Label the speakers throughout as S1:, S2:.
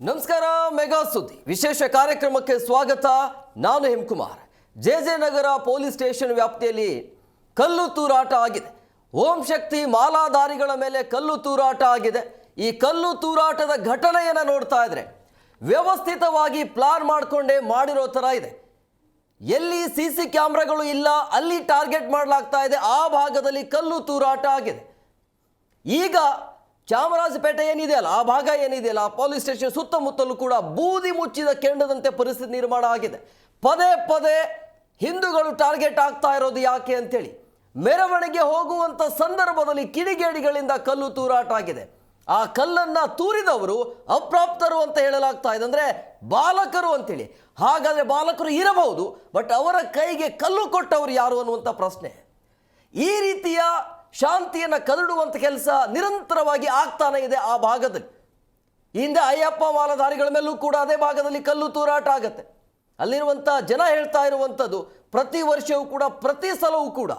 S1: ನಮಸ್ಕಾರ. ಮೆಗಾ ಸುದ್ದಿ ವಿಶೇಷ ಕಾರ್ಯಕ್ರಮಕ್ಕೆ ಸ್ವಾಗತ. ನಾನು ಹೇಮಕುಮಾರ್. ಜೆ ನಗರ ಪೊಲೀಸ್ ಸ್ಟೇಷನ್ ವ್ಯಾಪ್ತಿಯಲ್ಲಿ ಕಲ್ಲು ತೂರಾಟ ಆಗಿದೆ. ಓಂ ಶಕ್ತಿ ಮಾಲಾಧಾರಿಗಳ ಮೇಲೆ ಕಲ್ಲು ತೂರಾಟ ಆಗಿದೆ. ಈ ಕಲ್ಲು ತೂರಾಟದ ಘಟನೆಯನ್ನು ನೋಡ್ತಾ ಇದ್ರೆ ವ್ಯವಸ್ಥಿತವಾಗಿ ಪ್ಲಾನ್ ಮಾಡಿಕೊಂಡೇ ಮಾಡಿರೋ ಥರ ಇದೆ. ಎಲ್ಲಿ CC ಕ್ಯಾಮ್ರಾಗಳು ಇಲ್ಲ ಅಲ್ಲಿ ಟಾರ್ಗೆಟ್ ಮಾಡಲಾಗ್ತಾ ಇದೆ. ಆ ಭಾಗದಲ್ಲಿ ಕಲ್ಲು ತೂರಾಟ ಆಗಿದೆ. ಈಗ ಚಾಮರಾಜಪೇಟೆ ಏನಿದೆಯಲ್ಲ, ಆ ಭಾಗ ಏನಿದೆಯಲ್ಲ, ಪೊಲೀಸ್ ಸ್ಟೇಷನ್ ಸುತ್ತಮುತ್ತಲೂ ಕೂಡ ಬೂದಿ ಮುಚ್ಚಿದ ಕೆಂಡದಂತೆ ಪರಿಸ್ಥಿತಿ ನಿರ್ಮಾಣ ಆಗಿದೆ. ಪದೇ ಪದೇ ಹಿಂದೂಗಳು ಟಾರ್ಗೆಟ್ ಆಗ್ತಾ ಇರೋದು ಯಾಕೆ ಅಂತೇಳಿ ಮೆರವಣಿಗೆ ಹೋಗುವಂಥ ಸಂದರ್ಭದಲ್ಲಿ ಕಿಡಿಗೇಡಿಗಳಿಂದ ಕಲ್ಲು ತೂರಾಟ ಆಗಿದೆ. ಆ ಕಲ್ಲನ್ನು ತೂರಿದವರು ಅಪ್ರಾಪ್ತರು ಅಂತ ಹೇಳಲಾಗ್ತಾ ಇದೆ, ಅಂದರೆ ಬಾಲಕರು ಅಂತೇಳಿ. ಹಾಗಾದರೆ ಬಾಲಕರು ಇರಬಹುದು, ಬಟ್ ಅವರ ಕೈಗೆ ಕಲ್ಲು ಕೊಟ್ಟವರು ಯಾರು ಅನ್ನುವಂಥ ಪ್ರಶ್ನೆ. ಈ ರೀತಿಯ ಶಾಂತಿಯನ್ನು ಕದಡುವಂಥ ಕೆಲಸ ನಿರಂತರವಾಗಿ ಆಗ್ತಾನೆ ಇದೆ ಆ ಭಾಗದಲ್ಲಿ. ಹಿಂದೆ ಅಯ್ಯಪ್ಪ ಮಾಲಾಧಾರಿಗಳ ಮೇಲೂ ಕೂಡ ಅದೇ ಭಾಗದಲ್ಲಿ ಕಲ್ಲು ತೂರಾಟ ಆಗುತ್ತೆ. ಅಲ್ಲಿರುವಂಥ ಜನ ಹೇಳ್ತಾ ಇರುವಂಥದ್ದು ಪ್ರತಿ ವರ್ಷವೂ ಕೂಡ, ಪ್ರತಿ ಸಲವೂ ಕೂಡ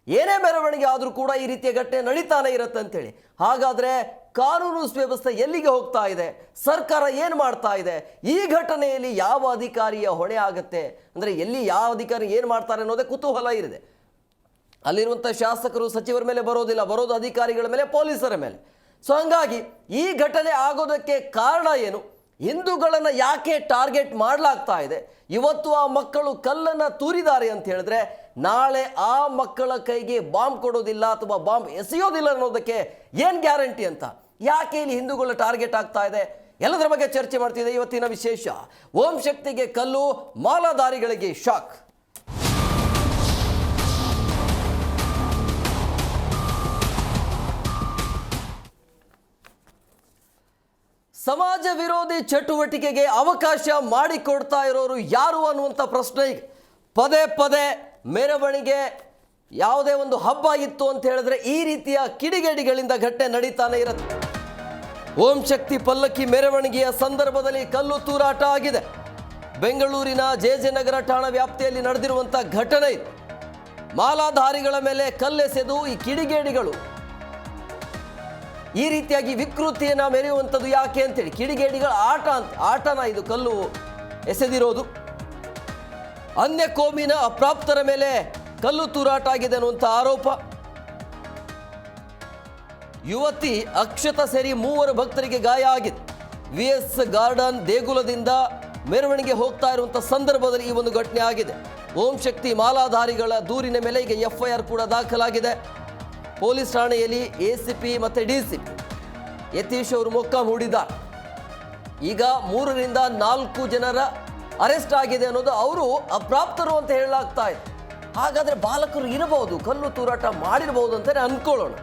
S1: ಏನೇ ಮೆರವಣಿಗೆ ಆದರೂ ಕೂಡ ಈ ರೀತಿಯ ಘಟನೆ ನಡೀತಾನೆ ಇರುತ್ತೆ ಅಂತೇಳಿ. ಹಾಗಾದರೆ ಕಾನೂನು ಸುವ್ಯವಸ್ಥೆ ಎಲ್ಲಿಗೆ ಹೋಗ್ತಾ ಇದೆ? ಸರ್ಕಾರ ಏನು ಮಾಡ್ತಾ ಇದೆ? ಈ ಘಟನೆಯಲ್ಲಿ ಯಾವ ಅಧಿಕಾರಿಯ ಹೊಣೆ ಆಗುತ್ತೆ, ಅಂದರೆ ಎಲ್ಲಿ ಯಾವ ಅಧಿಕಾರಿ ಏನು ಮಾಡ್ತಾರೆ ಅನ್ನೋದೇ ಕುತೂಹಲ ಇದೆ. ಅಲ್ಲಿರುವಂಥ ಶಾಸಕರು ಸಚಿವರ ಮೇಲೆ ಬರೋದು ಅಧಿಕಾರಿಗಳ ಮೇಲೆ, ಪೊಲೀಸರ ಮೇಲೆ. ಸೊ ಹಂಗಾಗಿ ಈ ಘಟನೆ ಆಗೋದಕ್ಕೆ ಕಾರಣ ಏನು? ಹಿಂದೂಗಳನ್ನು ಯಾಕೆ ಟಾರ್ಗೆಟ್ ಮಾಡಲಾಗ್ತಾ ಇದೆ? ಇವತ್ತು ಆ ಮಕ್ಕಳು ಕಲ್ಲನ್ನು ತೂರಿದ್ದಾರೆ ಅಂತ ಹೇಳಿದ್ರೆ ನಾಳೆ ಆ ಮಕ್ಕಳ ಕೈಗೆ ಬಾಂಬ್ ಕೊಡೋದಿಲ್ಲ ಅಥವಾ ಬಾಂಬ್ ಎಸೆಯೋದಿಲ್ಲ ಅನ್ನೋದಕ್ಕೆ ಏನು ಗ್ಯಾರಂಟಿ ಅಂತ? ಯಾಕೆ ಇಲ್ಲಿ ಹಿಂದೂಗಳ ಟಾರ್ಗೆಟ್ ಆಗ್ತಾ ಇದೆ? ಎಲ್ಲದರ ಬಗ್ಗೆ ಚರ್ಚೆ ಮಾಡ್ತಿದೆ ಇವತ್ತಿನ ವಿಶೇಷ. ಓಂ ಶಕ್ತಿಗೆ ಕಲ್ಲು, ಮಾಲಾಧಾರಿಗಳಿಗೆ ಶಾಕ್. ಸಮಾಜ ವಿರೋಧಿ ಚಟುವಟಿಕೆಗೆ ಅವಕಾಶ ಮಾಡಿಕೊಡ್ತಾ ಇರೋರು ಯಾರು ಅನ್ನುವಂಥ ಪ್ರಶ್ನೆ. ಈಗ ಪದೇ ಪದೇ ಮೆರವಣಿಗೆ, ಯಾವುದೇ ಒಂದು ಹಬ್ಬ ಇತ್ತು ಅಂತ ಹೇಳಿದ್ರೆ ಈ ರೀತಿಯ ಕಿಡಿಗೇಡಿಗಳಿಂದ ಘಟನೆ ನಡೀತಾನೆ ಇರುತ್ತೆ. ಓಂ ಶಕ್ತಿ ಪಲ್ಲಕ್ಕಿ ಮೆರವಣಿಗೆಯ ಸಂದರ್ಭದಲ್ಲಿ ಕಲ್ಲು ತೂರಾಟ ಆಗಿದೆ. ಬೆಂಗಳೂರಿನ ಜೆ ನಗರ ಠಾಣಾ ವ್ಯಾಪ್ತಿಯಲ್ಲಿ ನಡೆದಿರುವಂಥ ಘಟನೆ ಇದು. ಮಾಲಾಧಾರಿಗಳ ಮೇಲೆ ಕಲ್ಲೆಸೆದು ಈ ಕಿಡಿಗೇಡಿಗಳು ಈ ರೀತಿಯಾಗಿ ವಿಕೃತಿಯನ್ನು ಮೆರೆಯುವಂಥದ್ದು ಯಾಕೆ ಅಂತೇಳಿ, ಕಿಡಿಗೇಡಿಗಳ ಆಟನ ಇದು ಕಲ್ಲು ಎಸೆದಿರೋದು. ಅನ್ಯ ಕೋಮಿನ ಅಪ್ರಾಪ್ತರ ಮೇಲೆ ಕಲ್ಲು ತೂರಾಟ ಆಗಿದೆ ಅನ್ನುವಂಥ ಆರೋಪ. ಯುವತಿ ಅಕ್ಷತ ಸೇರಿ 3 ಭಕ್ತರಿಗೆ ಗಾಯ ಆಗಿದೆ. VS ಗಾರ್ಡನ್ ದೇಗುಲದಿಂದ ಮೆರವಣಿಗೆ ಹೋಗ್ತಾ ಇರುವಂಥ ಸಂದರ್ಭದಲ್ಲಿ ಈ ಒಂದು ಘಟನೆ ಆಗಿದೆ. ಓಂ ಶಕ್ತಿ ಮಾಲಾಧಾರಿಗಳ ದೂರಿನ ಮೇಲೆ ಈಗ FIR ಕೂಡ ದಾಖಲಾಗಿದೆ. ಪೊಲೀಸ್ ಠಾಣೆಯಲ್ಲಿ ACP ಮತ್ತು DCP ಯತೀಶ್ ಅವರು ಮೊಕ್ಕಾಂ ಹೂಡಿದ್ದಾರೆ. ಈಗ 3 ರಿಂದ 4 ಜನರ ಅರೆಸ್ಟ್ ಆಗಿದೆ ಅನ್ನೋದು ಅವರು ಅಪ್ರಾಪ್ತರು ಅಂತ ಹೇಳಲಾಗ್ತಾ ಇದೆ. ಹಾಗಾದರೆ ಬಾಲಕರು ಇರಬಹುದು, ಕಲ್ಲು ತೂರಾಟ ಮಾಡಿರಬಹುದು ಅಂತಲೇ ಅನ್ಕೊಳ್ಳೋಣ.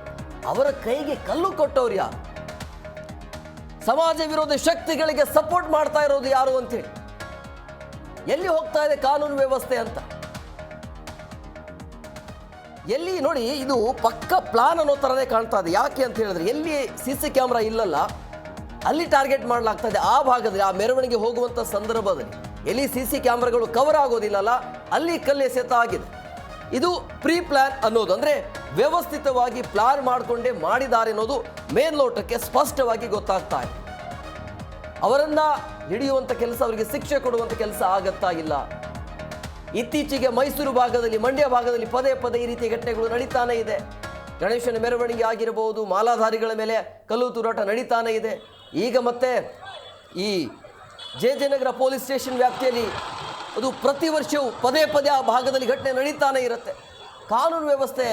S1: ಅವರ ಕೈಗೆ ಕಲ್ಲು ಕೊಟ್ಟವ್ರು ಯಾರು? ಸಮಾಜ ವಿರೋಧಿ ಶಕ್ತಿಗಳಿಗೆ ಸಪೋರ್ಟ್ ಮಾಡ್ತಾ ಇರೋದು ಯಾರು ಅಂತೇಳಿ ಎಲ್ಲಿ ಹೋಗ್ತಾ ಇದೆ ಕಾನೂನು ವ್ಯವಸ್ಥೆ ಅಂತ? ಎಲ್ಲಿ ನೋಡಿ, ಇದು ಪಕ್ಕ ಪ್ಲಾನ್ ಅನ್ನೋ ಥರನೇ ಕಾಣ್ತಾ ಇದೆ. ಯಾಕೆ ಅಂತ ಹೇಳಿದ್ರೆ ಎಲ್ಲಿ CC ಕ್ಯಾಮ್ರಾ ಇಲ್ಲಲ್ಲ ಅಲ್ಲಿ ಟಾರ್ಗೆಟ್ ಮಾಡಲಾಗ್ತಾ ಇದೆ. ಆ ಭಾಗದಲ್ಲಿ ಆ ಮೆರವಣಿಗೆ ಹೋಗುವಂಥ ಸಂದರ್ಭದಲ್ಲಿ ಎಲ್ಲಿ CC ಕ್ಯಾಮ್ರಾಗಳು ಕವರ್ ಆಗೋದಿಲ್ಲಲ್ಲ ಅಲ್ಲಿ ಕಲ್ಲೆಸೆತ ಆಗಿದೆ. ಇದು ಪ್ರೀ ಪ್ಲಾನ್ ಅನ್ನೋದು, ಅಂದರೆ ವ್ಯವಸ್ಥಿತವಾಗಿ ಪ್ಲಾನ್ ಮಾಡಿಕೊಂಡೇ ಮಾಡಿದ್ದಾರೆ ಅನ್ನೋದು ಮೇಲ್ನೋಟಕ್ಕೆ ಸ್ಪಷ್ಟವಾಗಿ ಗೊತ್ತಾಗ್ತಾ ಇದೆ. ಅವರನ್ನು ಹಿಡಿಯುವಂಥ ಕೆಲಸ, ಅವರಿಗೆ ಶಿಕ್ಷೆ ಕೊಡುವಂಥ ಕೆಲಸ ಆಗತ್ತಾ ಇಲ್ಲ. ಇತ್ತೀಚೆಗೆ ಮೈಸೂರು ಭಾಗದಲ್ಲಿ, ಮಂಡ್ಯ ಭಾಗದಲ್ಲಿ ಪದೇ ಪದೇ ಈ ರೀತಿಯ ಘಟನೆಗಳು ನಡೀತಾನೆ ಇದೆ. ಗಣೇಶನ ಮೆರವಣಿಗೆ ಆಗಿರಬಹುದು, ಮಾಲಾಧಾರಿಗಳ ಮೇಲೆ ಕಲ್ಲು ತೂರಾಟ ನಡೀತಾನೆ ಇದೆ. ಈಗ ಮತ್ತೆ ಈ ಜೆ ನಗರ ಪೊಲೀಸ್ ಸ್ಟೇಷನ್ ವ್ಯಾಪ್ತಿಯಲ್ಲಿ ಅದು ಪ್ರತಿ ವರ್ಷವೂ ಪದೇ ಪದೇ ಆ ಭಾಗದಲ್ಲಿ ಘಟನೆ ನಡೀತಾನೆ ಇರುತ್ತೆ. ಕಾನೂನು ವ್ಯವಸ್ಥೆ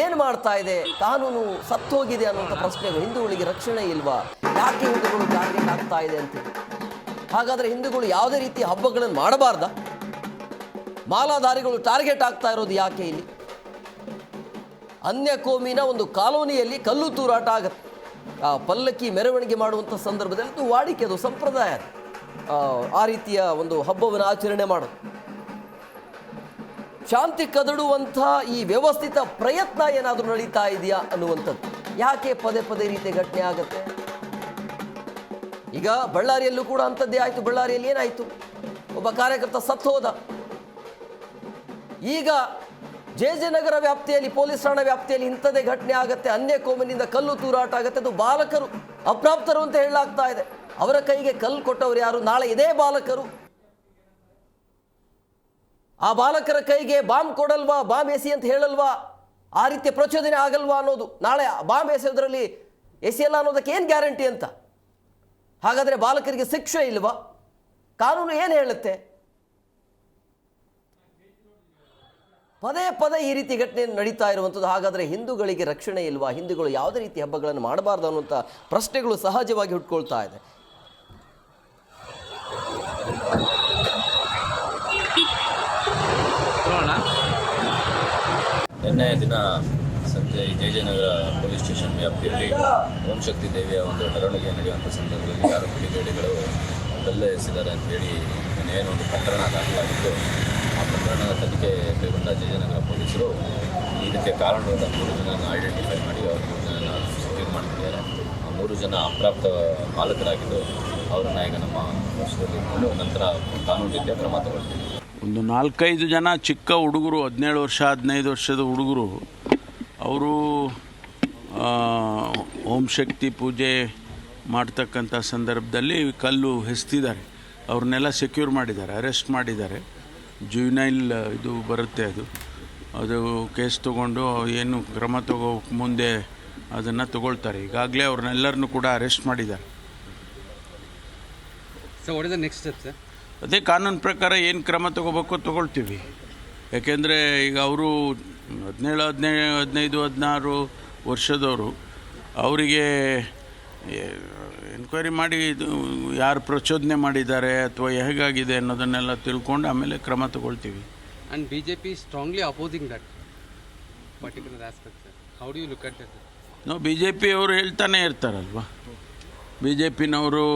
S1: ಏನು ಮಾಡ್ತಾ ಇದೆ? ಕಾನೂನು ಸತ್ತೋಗಿದೆ ಅನ್ನುವಂಥ ಪ್ರಶ್ನೆಗಳು. ಹಿಂದೂಗಳಿಗೆ ರಕ್ಷಣೆ ಇಲ್ವಾ? ಯಾಕೆ ಹಿಂದೂಗಳು ಟಾರ್ಗೆಟ್ ಆಗ್ತಾ ಇದೆ ಅಂತೇಳಿ. ಹಾಗಾದರೆ ಹಿಂದೂಗಳು ಯಾವುದೇ ರೀತಿಯ ಹಬ್ಬಗಳನ್ನು ಮಾಡಬಾರ್ದಾ? ಮಾಲಾಧಾರಿಗಳು ಟಾರ್ಗೆಟ್ ಆಗ್ತಾ ಇರೋದು ಯಾಕೆ ಇಲ್ಲಿ? ಅನ್ಯ ಕೋಮಿನ ಒಂದು ಕಾಲೋನಿಯಲ್ಲಿ ಕಲ್ಲು ತೂರಾಟ ಆಗುತ್ತೆ. ಆ ಪಲ್ಲಕ್ಕಿ ಮೆರವಣಿಗೆ ಮಾಡುವಂಥ ಸಂದರ್ಭದಲ್ಲಿ ಅದು ವಾಡಿಕೆ, ಅದು ಸಂಪ್ರದಾಯ. ಆ ರೀತಿಯ ಒಂದು ಹಬ್ಬವನ್ನು ಆಚರಣೆ ಮಾಡೋದು, ಶಾಂತಿ ಕದಡುವಂಥ ಈ ವ್ಯವಸ್ಥಿತ ಪ್ರಯತ್ನ ಏನಾದರೂ ನಡೀತಾ ಇದೆಯಾ ಅನ್ನುವಂಥದ್ದು. ಯಾಕೆ ಪದೇ ಪದೇ ರೀತಿಯ ಘಟನೆ ಆಗುತ್ತೆ? ಈಗ ಬಳ್ಳಾರಿಯಲ್ಲೂ ಕೂಡ ಅಂಥದ್ದೇ ಆಯಿತು. ಬಳ್ಳಾರಿಯಲ್ಲಿ ಏನಾಯಿತು? ಒಬ್ಬ ಕಾರ್ಯಕರ್ತ ಸತ್ತು ಹೋದ. ಈಗ ಜೆ ನಗರ ವ್ಯಾಪ್ತಿಯಲ್ಲಿ, ಪೊಲೀಸ್ ಠಾಣಾ ವ್ಯಾಪ್ತಿಯಲ್ಲಿ ಇಂಥದ್ದೇ ಘಟನೆ ಆಗುತ್ತೆ. ಅನ್ಯ ಕೋಮಿನಿಂದ ಕಲ್ಲು ತೂರಾಟ ಆಗುತ್ತೆ. ಅದು ಬಾಲಕರು, ಅಪ್ರಾಪ್ತರು ಅಂತ ಹೇಳಲಾಗ್ತಾ ಇದೆ. ಅವರ ಕೈಗೆ ಕಲ್ಲು ಕೊಟ್ಟವರು ಯಾರು? ನಾಳೆ ಇದೇ ಬಾಲಕರು ಆ ಬಾಲಕರ ಕೈಗೆ ಬಾಂಬ್ ಕೊಡಲ್ವಾ, ಬಾಂಬ್ ಎಸಿ ಅಂತ ಹೇಳಲ್ವಾ, ಆ ರೀತಿಯ ಪ್ರಚೋದನೆ ಆಗಲ್ವಾ ಅನ್ನೋದು. ನಾಳೆ ಬಾಂಬ್ ಎಸೆಯೋದ್ರಲ್ಲಿ ಎಸೆಯಲ್ಲ ಅನ್ನೋದಕ್ಕೆ ಏನು ಗ್ಯಾರಂಟಿ ಅಂತ? ಹಾಗಾದರೆ ಬಾಲಕರಿಗೆ ಶಿಕ್ಷೆ ಇಲ್ವಾ? ಕಾನೂನು ಏನು ಹೇಳುತ್ತೆ? ಪದೇ ಪದೇ ಈ ರೀತಿ ಘಟನೆ ನಡೀತಾ ಇರುವಂಥದ್ದು. ಹಾಗಾದರೆ ಹಿಂದೂಗಳಿಗೆ ರಕ್ಷಣೆ ಇಲ್ವಾ? ಹಿಂದೂಗಳು ಯಾವುದೇ ರೀತಿ ಹಬ್ಬಗಳನ್ನು ಮಾಡಬಾರ್ದು ಅನ್ನುವಂಥ ಪ್ರಶ್ನೆಗಳು ಸಹಜವಾಗಿ ಹುಟ್ಕೊಳ್ತಾ ಇದೆ.
S2: ನಿನ್ನೆ ದಿನ ಸಂಜೆ ಜಯನಗರ ಪೊಲೀಸ್ ಸ್ಟೇಷನ್ ವ್ಯಾಪ್ತಿಯಲ್ಲಿ ಓಂ ಶಕ್ತಿ ದೇವಿಯ ಒಂದು ಮೆರವಣಿಗೆ ನಡೆಯುವಂಥ ಸಂದರ್ಭದಲ್ಲಿ ಯಾರು ಕಿಡಿಗೇಡಿಗಳು ಕಲ್ಲು ಎಸೆದಿದ್ದಾರೆ ಅಂತೇಳಿ ಏನು ಒಂದು ಪ್ರಕರಣ ದಾಖಲಾಗಿದ್ದು, ಆ ಪ್ರಕರಣದ ತನಿಖೆ ಕೈಗೊಂಡ ಜಯನಗರ ಪೊಲೀಸರು ಇದಕ್ಕೆ ಕಾರಣವಾದ 3 ಜನನ ಐಡೆಂಟಿಫೈ ಮಾಡಿ ಅವ್ರ 3 ಜನನ ಸೆಕ್ಯೂರ್ ಮಾಡ್ತಿದ್ದಾರೆ. ಆ 3 ಜನ ಅಪ್ರಾಪ್ತ ಬಾಲಕರಾಗಿದ್ದು ಅವರನ್ನು ಈಗ ನಮ್ಮ ವಶದಲ್ಲಿ ಇಟ್ಕೊಂಡು ನಂತರ ಕಾನೂನು ರೀತಿಯ ಕ್ರಮ ತಗೊಳ್ತೀವಿ.
S3: ಒಂದು 4-5 ಜನ ಚಿಕ್ಕ ಹುಡುಗರು, 17 ವರ್ಷ 15 ವರ್ಷದ ಹುಡುಗರು, ಅವರು ಓಂ ಶಕ್ತಿ ಪೂಜೆ ಮಾಡ್ತಕ್ಕಂಥ ಸಂದರ್ಭದಲ್ಲಿ ಕಲ್ಲು ಎಸೆದಿದ್ದಾರೆ. ಅವ್ರನ್ನೆಲ್ಲ ಸೆಕ್ಯೂರ್ ಮಾಡಿದ್ದಾರೆ, ಅರೆಸ್ಟ್ ಮಾಡಿದ್ದಾರೆ. ಜುವೆನೈಲ್ ಇದು ಬರುತ್ತೆ, ಅದು ಕೇಸ್ ತೊಗೊಂಡು ಏನು ಕ್ರಮ ಮುಂದೆ ಅದನ್ನು ತಗೊಳ್ತಾರೆ. ಈಗಾಗಲೇ ಅವ್ರನ್ನೆಲ್ಲರನ್ನೂ ಕೂಡ ಅರೆಸ್ಟ್ ಮಾಡಿದ್ದಾರೆ.
S4: So what is the next step sir?
S3: ಅದೇ ಕಾನೂನು ಪ್ರಕಾರ ಏನು ಕ್ರಮ ತೊಗೋಬೇಕು ತೊಗೊಳ್ತೀವಿ. ಯಾಕೆಂದರೆ ಈಗ ಅವರು 17, 15, 16 ವರ್ಷದವರು, ಅವರಿಗೆ ಎನ್ಕ್ವೈರಿ ಮಾಡಿ ಇದು ಯಾರು ಪ್ರಚೋದನೆ ಮಾಡಿದ್ದಾರೆ ಅಥವಾ ಹೇಗಾಗಿದೆ ಅನ್ನೋದನ್ನೆಲ್ಲ ತಿಳ್ಕೊಂಡು ಆಮೇಲೆ ಕ್ರಮ ತಗೊಳ್ತೀವಿ.
S4: And BJP strongly opposing that particular aspect sir. How do you look at that?
S3: ನಾವು BJP ಅವರು ಹೇಳ್ತಾನೆ ಇರ್ತಾರಲ್ವ, BJPನವರು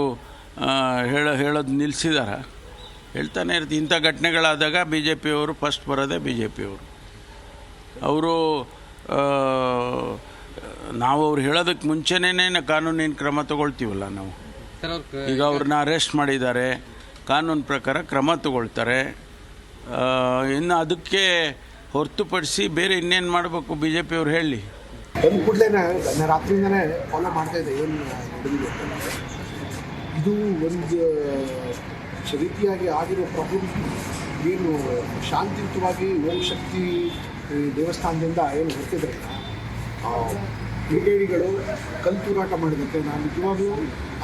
S3: ಹೇಳೋದು ನಿಲ್ಲಿಸಿದಾರ, ಹೇಳ್ತಾನೆ ಇರ್ತೀವಿ. ಇಂಥ ಘಟನೆಗಳಾದಾಗ BJPಯವರು ಫಸ್ಟ್ ಬರೋದೇ BJPಯವರು. ಅವರು ನಾವು ಅವ್ರು ಹೇಳೋದಕ್ಕೆ ಮುಂಚೆನೇ ಕಾನೂನಿನ ಕ್ರಮ ತಗೊಳ್ತೀವಲ್ಲ ನಾವು. ಈಗ ಅವ್ರನ್ನ ಅರೆಸ್ಟ್ ಮಾಡಿದ್ದಾರೆ, ಕಾನೂನು ಪ್ರಕಾರ ಕ್ರಮ ತಗೊಳ್ತಾರೆ. ಇನ್ನು ಅದಕ್ಕೆ ಹೊರತುಪಡಿಸಿ ಬೇರೆ ಇನ್ನೇನು ಮಾಡಬೇಕು BJPಯವ್ರು ಹೇಳಿ.
S5: ಬಂದ ಕೂಡಲೇ ನಾನು ರಾತ್ರಿಯಿಂದನೇ ಫಾಲೋ ಮಾಡ್ತಾಯಿದ್ದೆ ಏನು ನಡೆದಿದೆ ಅಂತಂದರೆ, ಇದು ಒಂದು ರೀತಿಯಾಗಿ ಆಗಿರೋ ಪ್ರಾಬ್ಲಮ್ ಏನು ಶಾಂತಿಯುತವಾಗಿ ಓಂ ಶಕ್ತಿ ದೇವಸ್ಥಾನದಿಂದ ಏನು ಹೊರಟಿದ್ರಲ್ಲ, ಕಿಡಿಗೇಡಿಗಳು ಕಲ್ಲು ತೂರಾಟ ಮಾಡಿದಂತೆ ನಾನು ನಿಜವಾಗ್ಲೂ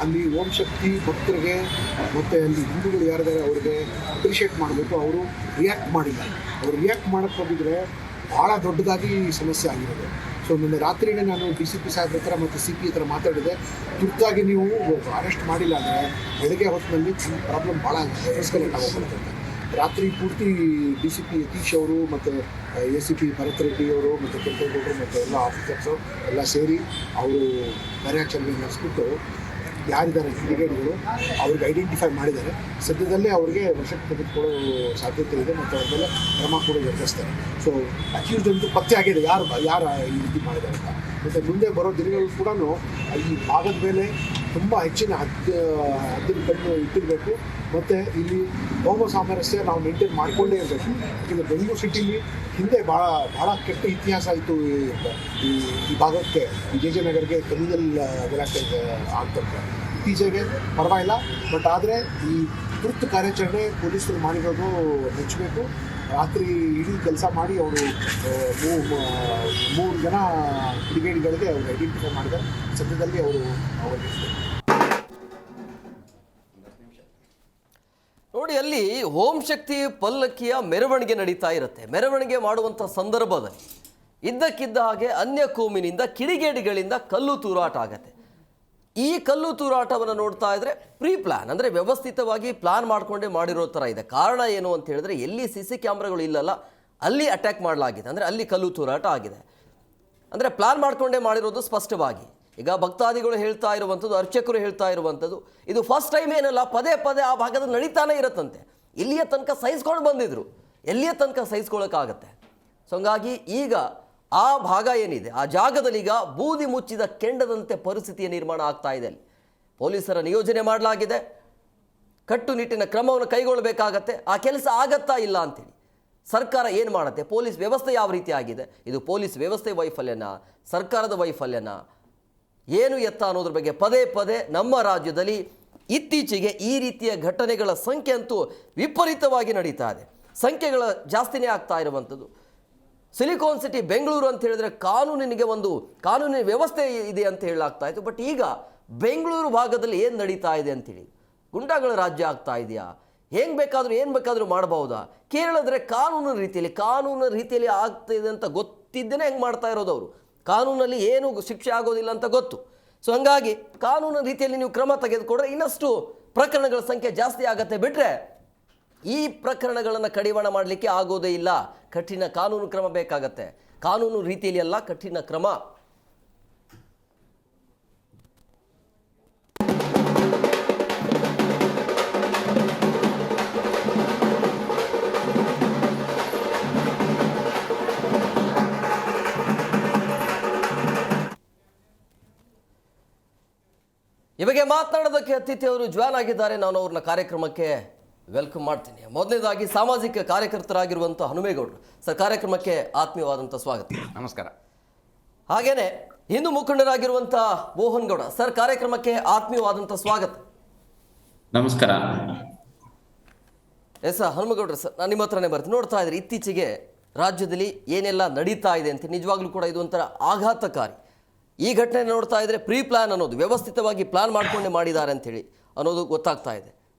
S5: ಅಲ್ಲಿ ಓಂ ಶಕ್ತಿ ಭಕ್ತರಿಗೆ ಮತ್ತು ಅಲ್ಲಿ ಹಿಂದೂಗಳು ಯಾರಿದ್ದಾರೆ ಅವ್ರಿಗೆ ಅಪ್ರಿಷಿಯೇಟ್ ಮಾಡಬೇಕು. ಅವರು ರಿಯಾಕ್ಟ್ ಮಾಡಿಲ್ಲ. ಅವರು ರಿಯಾಕ್ಟ್ ಮಾಡೋಕ್ಕೆ ಹೋಗಿದ್ರೆ ಭಾಳ ದೊಡ್ಡದಾಗಿ ಸಮಸ್ಯೆ ಆಗಿರೋದು. ಸೊ ನಿನ್ನೆ ರಾತ್ರಿನೇ ನಾನು DCP ಸಾಹೇಬ್ರ ಹತ್ರ ಮತ್ತು CP ಹತ್ರ ಮಾತಾಡಿದೆ. ತುರ್ತಾಗಿ ನೀವು ಅರೆಸ್ಟ್ ಮಾಡಿಲ್ಲ ಅಂದರೆ ಬೆಳಗ್ಗೆ ಹೊತ್ತಿನಲ್ಲಿ ಪ್ರಾಬ್ಲಮ್ ಭಾಳ ಎಸ್ಕಲೇಟ್ ಆಗೋಗ್ಬಿಡುತ್ತೆ. ರಾತ್ರಿ ಪೂರ್ತಿ DCP ಯತೀಶ್ ಅವರು ಮತ್ತು ACP ಭರತ್ ರೆಡ್ಡಿ ಅವರು ಮತ್ತು ಕೆಂಪೇಗೌಡರು ಮತ್ತು ಎಲ್ಲ ಆಫೀಸರ್ಸು ಎಲ್ಲ ಸೇರಿ ಅವರು ಕಾರ್ಯಾಚರಣೆ ನಡೆಸ್ಬಿಟ್ಟು ಯಾರಿದ್ದಾರೆ ಕಿಡಿಗೇಡಿಗಳು ಅವ್ರಿಗೆ ಐಡೆಂಟಿಫೈ ಮಾಡಿದ್ದಾರೆ. ಸದ್ಯದಲ್ಲೇ ಅವ್ರಿಗೆ ವಶಕ್ಕೆ ತೆಗೆದುಕೊಳ್ಳೋ ಸಾಧ್ಯತೆ ಇದೆ ಮತ್ತು ಅವ್ರ ಮೇಲೆ ಕ್ರಮ ಕೂಡ ಜರುಗಿಸ್ತಾರೆ. ಸೊ ಅಕ್ಯೂಸ್ಡ್ ಅಂತೂ ಪತ್ತೆ ಆಗಿದೆ ಯಾರು ಈ ರೀತಿ ಮಾಡಿದ್ದಾರೆ ಅಂತ. ಮತ್ತು ಮುಂದೆ ಬರೋ ದಿನಗಳು ಕೂಡ ಈ ಭಾಗದ ಮೇಲೆ ತುಂಬ ಹೆಚ್ಚಿನ ಹದ್ದಿನ ಕಣ್ಣು ಇಟ್ಟಿರಬೇಕು. ಮತ್ತು ಇಲ್ಲಿ ಹೋಮ ಸಾಮರಸ್ಯ ನಾವು ಮೇಂಟೈನ್ ಮಾಡಿಕೊಂಡೇ ಇರಬೇಕು. ಯಾಕೆಂದರೆ ಬೆಂಗಳೂರು ಸಿಟಿಲಿ ಹಿಂದೆ ಭಾಳ ಕೆಟ್ಟ ಇತಿಹಾಸ ಇತ್ತು ಈ ಭಾಗಕ್ಕೆ, ಈ ಜಯನಗರ್ಗೆ ಕಲ್ಲಿನಲ್ಲಿ ಗಲಾಟೆ ಆಗ್ತದೆ. ಇತ್ತೀಚೆಗೆ ಪರವಾಗಿಲ್ಲ, ಬಟ್ ಆದರೆ ಈ ತುರ್ತು ಕಾರ್ಯಾಚರಣೆ ಪೊಲೀಸರು ಮಾಡಿರೋದು ಮೆಚ್ಚಬೇಕು. ರಾತ್ರಿ ಇಡೀ ಕೆಲಸ ಮಾಡಿ ಅವರು 3 ಜನ ಕಿಡಿಗೇಡಿಗಳಿಗೆ ಅವರು ಐಡೆಂಟಿಫೈ ಮಾಡಿದ್ದಾರೆ. ಸದ್ಯದಲ್ಲಿ ಅವರಿಗೆ
S1: ನೋಡಿ, ಅಲ್ಲಿ ಓಂ ಶಕ್ತಿ ಪಲ್ಲಕ್ಕಿಯ ಮೆರವಣಿಗೆ ನಡೀತಾ ಇರುತ್ತೆ. ಮೆರವಣಿಗೆ ಮಾಡುವಂಥ ಸಂದರ್ಭದಲ್ಲಿ ಇದ್ದಕ್ಕಿದ್ದ ಹಾಗೆ ಅನ್ಯ ಕೋಮಿನಿಂದ ಕಿಡಿಗೇಡಿಗಳಿಂದ ಕಲ್ಲು ತೂರಾಟ ಆಗತ್ತೆ. ಈ ಕಲ್ಲು ತೂರಾಟವನ್ನು ನೋಡ್ತಾ ಇದ್ರೆ ಪ್ರೀ ಪ್ಲಾನ್, ಅಂದರೆ ವ್ಯವಸ್ಥಿತವಾಗಿ ಪ್ಲಾನ್ ಮಾಡಿಕೊಂಡೇ ಮಾಡಿರೋ ಥರ ಇದೆ. ಕಾರಣ ಏನು ಅಂತ ಹೇಳಿದ್ರೆ, ಎಲ್ಲಿ CC ಕ್ಯಾಮ್ರಾಗಳು ಇಲ್ಲಲ್ಲ ಅಲ್ಲಿ ಅಟ್ಯಾಕ್ ಮಾಡಲಾಗಿದೆ, ಅಂದರೆ ಅಲ್ಲಿ ಕಲ್ಲು ತೂರಾಟ ಆಗಿದೆ. ಅಂದರೆ ಪ್ಲಾನ್ ಮಾಡಿಕೊಂಡೇ ಮಾಡಿರೋದು ಸ್ಪಷ್ಟವಾಗಿ. ಈಗ ಭಕ್ತಾದಿಗಳು ಹೇಳ್ತಾ ಇರುವಂಥದ್ದು, ಅರ್ಚಕರು ಹೇಳ್ತಾ ಇರುವಂಥದ್ದು, ಇದು ಫಸ್ಟ್ ಟೈಮ್ ಏನಲ್ಲ, ಪದೇ ಪದೇ ಆ ಭಾಗದಲ್ಲಿ ನಡೀತಾನೆ ಇರುತ್ತಂತೆ. ಇಲ್ಲಿಯ ತನಕ ಸಹಿಸ್ಕೊಂಡು ಬಂದಿದ್ರು, ಎಲ್ಲಿಯ ತನಕ ಸಹಿಸ್ಕೊಳ್ಳೋಕ್ಕಾಗತ್ತೆ. ಸೊ ಹಂಗಾಗಿ ಈಗ ಆ ಭಾಗ ಏನಿದೆ, ಆ ಜಾಗದಲ್ಲಿ ಈಗ ಬೂದಿ ಮುಚ್ಚಿದ ಕೆಂಡದಂತೆ ಪರಿಸ್ಥಿತಿಯ ನಿರ್ಮಾಣ ಆಗ್ತಾ ಇದೆ. ಅಲ್ಲಿ ಪೊಲೀಸರ ನಿಯೋಜನೆ ಮಾಡಲಾಗಿದೆ, ಕಟ್ಟುನಿಟ್ಟಿನ ಕ್ರಮವನ್ನು ಕೈಗೊಳ್ಳಬೇಕಾಗತ್ತೆ. ಆ ಕೆಲಸ ಆಗತ್ತಾ ಇಲ್ಲ ಅಂತೇಳಿ ಸರ್ಕಾರ ಏನು ಮಾಡುತ್ತೆ, ಪೊಲೀಸ್ ವ್ಯವಸ್ಥೆ ಯಾವ ರೀತಿ ಆಗಿದೆ, ಇದು ಪೊಲೀಸ್ ವ್ಯವಸ್ಥೆ ವೈಫಲ್ಯನ, ಸರ್ಕಾರದ ವೈಫಲ್ಯನ, ಏನು ಎತ್ತ ಅನ್ನೋದ್ರ ಬಗ್ಗೆ ಪದೇ ಪದೇ ನಮ್ಮ ರಾಜ್ಯದಲ್ಲಿ ಇತ್ತೀಚೆಗೆ ಈ ರೀತಿಯ ಘಟನೆಗಳ ಸಂಖ್ಯೆ ಅಂತೂ ವಿಪರೀತವಾಗಿ ನಡೀತಾ ಇದೆ. ಸಂಖ್ಯೆಗಳ ಜಾಸ್ತಿನೇ ಆಗ್ತಾ ಇರುವಂಥದ್ದು. ಸಿಲಿಕಾನ್ ಸಿಟಿ ಬೆಂಗಳೂರು ಅಂತ ಹೇಳಿದ್ರೆ ಕಾನೂನಿನ ವ್ಯವಸ್ಥೆ ಇದೆ ಅಂತ ಹೇಳಲಾಗ್ತಾ ಇತ್ತು. ಬಟ್ ಈಗ ಬೆಂಗಳೂರು ಭಾಗದಲ್ಲಿ ಏನು ನಡೀತಾ ಇದೆ ಅಂತೇಳಿ, ಗುಂಡಾಗಳ ರಾಜ್ಯ ಆಗ್ತಾ ಇದೆಯಾ, ಏನು ಬೇಕಾದರೂ ಮಾಡಬಹುದಾ? ಕೇರಳದ್ರೆ ಕಾನೂನು ರೀತಿಯಲ್ಲಿ ಆಗ್ತಿದೆ ಅಂತ ಗೊತ್ತಿದ್ದೇನೆ ಹೆಂಗೆ ಮಾಡ್ತಾ ಇರೋದು ಅವರು. ಕಾನೂನಲ್ಲಿ ಏನು ಶಿಕ್ಷೆ ಆಗೋದಿಲ್ಲ ಅಂತ ಗೊತ್ತು. ಸೊ ಹಂಗಾಗಿ ಕಾನೂನು ರೀತಿಯಲ್ಲಿ ನೀವು ಕ್ರಮ ತೆಗೆದುಕೊಂಡ್ರೆ ಇನ್ನಷ್ಟು ಪ್ರಕರಣಗಳ ಸಂಖ್ಯೆ ಜಾಸ್ತಿ ಆಗತ್ತೆ. ಬಿಟ್ಟರೆ ಈ ಪ್ರಕರಣಗಳನ್ನು ಕಡಿವಾಣ ಮಾಡಲಿಕ್ಕೆ ಆಗೋದೇ ಇಲ್ಲ. ಕಠಿಣ ಕಾನೂನು ಕ್ರಮ ಬೇಕಾಗತ್ತೆ. ಕಾನೂನು ರೀತಿಯಲ್ಲಿ ಅಲ್ಲ, ಕಠಿಣ ಕ್ರಮ. ಈ ಬಗ್ಗೆ ಮಾತನಾಡೋದಕ್ಕೆ ಅತಿಥಿಯವರು ಜಾಯ್ನ್ ಆಗಿದ್ದಾರೆ. ನಾನು ಅವ್ರನ್ನ ಕಾರ್ಯಕ್ರಮಕ್ಕೆ ವೆಲ್ಕಮ್ ಮಾಡ್ತೀನಿ. ಮೊದಲನೇದಾಗಿ ಸಾಮಾಜಿಕ ಕಾರ್ಯಕರ್ತರಾಗಿರುವಂಥ ಹನುಮೇಗೌಡರು ಸರ್, ಕಾರ್ಯಕ್ರಮಕ್ಕೆ ಆತ್ಮೀಯವಾದಂಥ ಸ್ವಾಗತ.
S6: ನಮಸ್ಕಾರ.
S1: ಹಾಗೇನೆ ಹಿಂದೂ ಮುಖಂಡರಾಗಿರುವಂಥ ಮೋಹನ್ ಗೌಡ ಸರ್, ಕಾರ್ಯಕ್ರಮಕ್ಕೆ ಆತ್ಮೀಯವಾದಂಥ ಸ್ವಾಗತ.
S6: ನಮಸ್ಕಾರ.
S1: ಎಸ್ ಹನುಮೇಗೌಡರು ಸರ್, ನಾನು ನಿಮ್ಮ ಹತ್ರನೇ ಬರ್ತೀನಿ. ನೋಡ್ತಾ ಇದ್ರಿ ಇತ್ತೀಚೆಗೆ ರಾಜ್ಯದಲ್ಲಿ ಏನೆಲ್ಲ ನಡೀತಾ ಇದೆ ಅಂತ. ನಿಜವಾಗ್ಲೂ ಕೂಡ ಇದು ಒಂಥರ ಆಘಾತಕಾರಿ. ಈ ಘಟನೆ ನೋಡ್ತಾ ಇದ್ರೆ ಪ್ರೀ ಪ್ಲಾನ್ ಅನ್ನೋದು, ವ್ಯವಸ್ಥಿತವಾಗಿ ಪ್ಲಾನ್ ಮಾಡ್ಕೊಂಡೆ ಮಾಡಿದ್ದಾರೆ ಅಂಥೇಳಿ ಅನ್ನೋದು ಗೊತ್ತಾಗ್ತಾ ಇದೆ.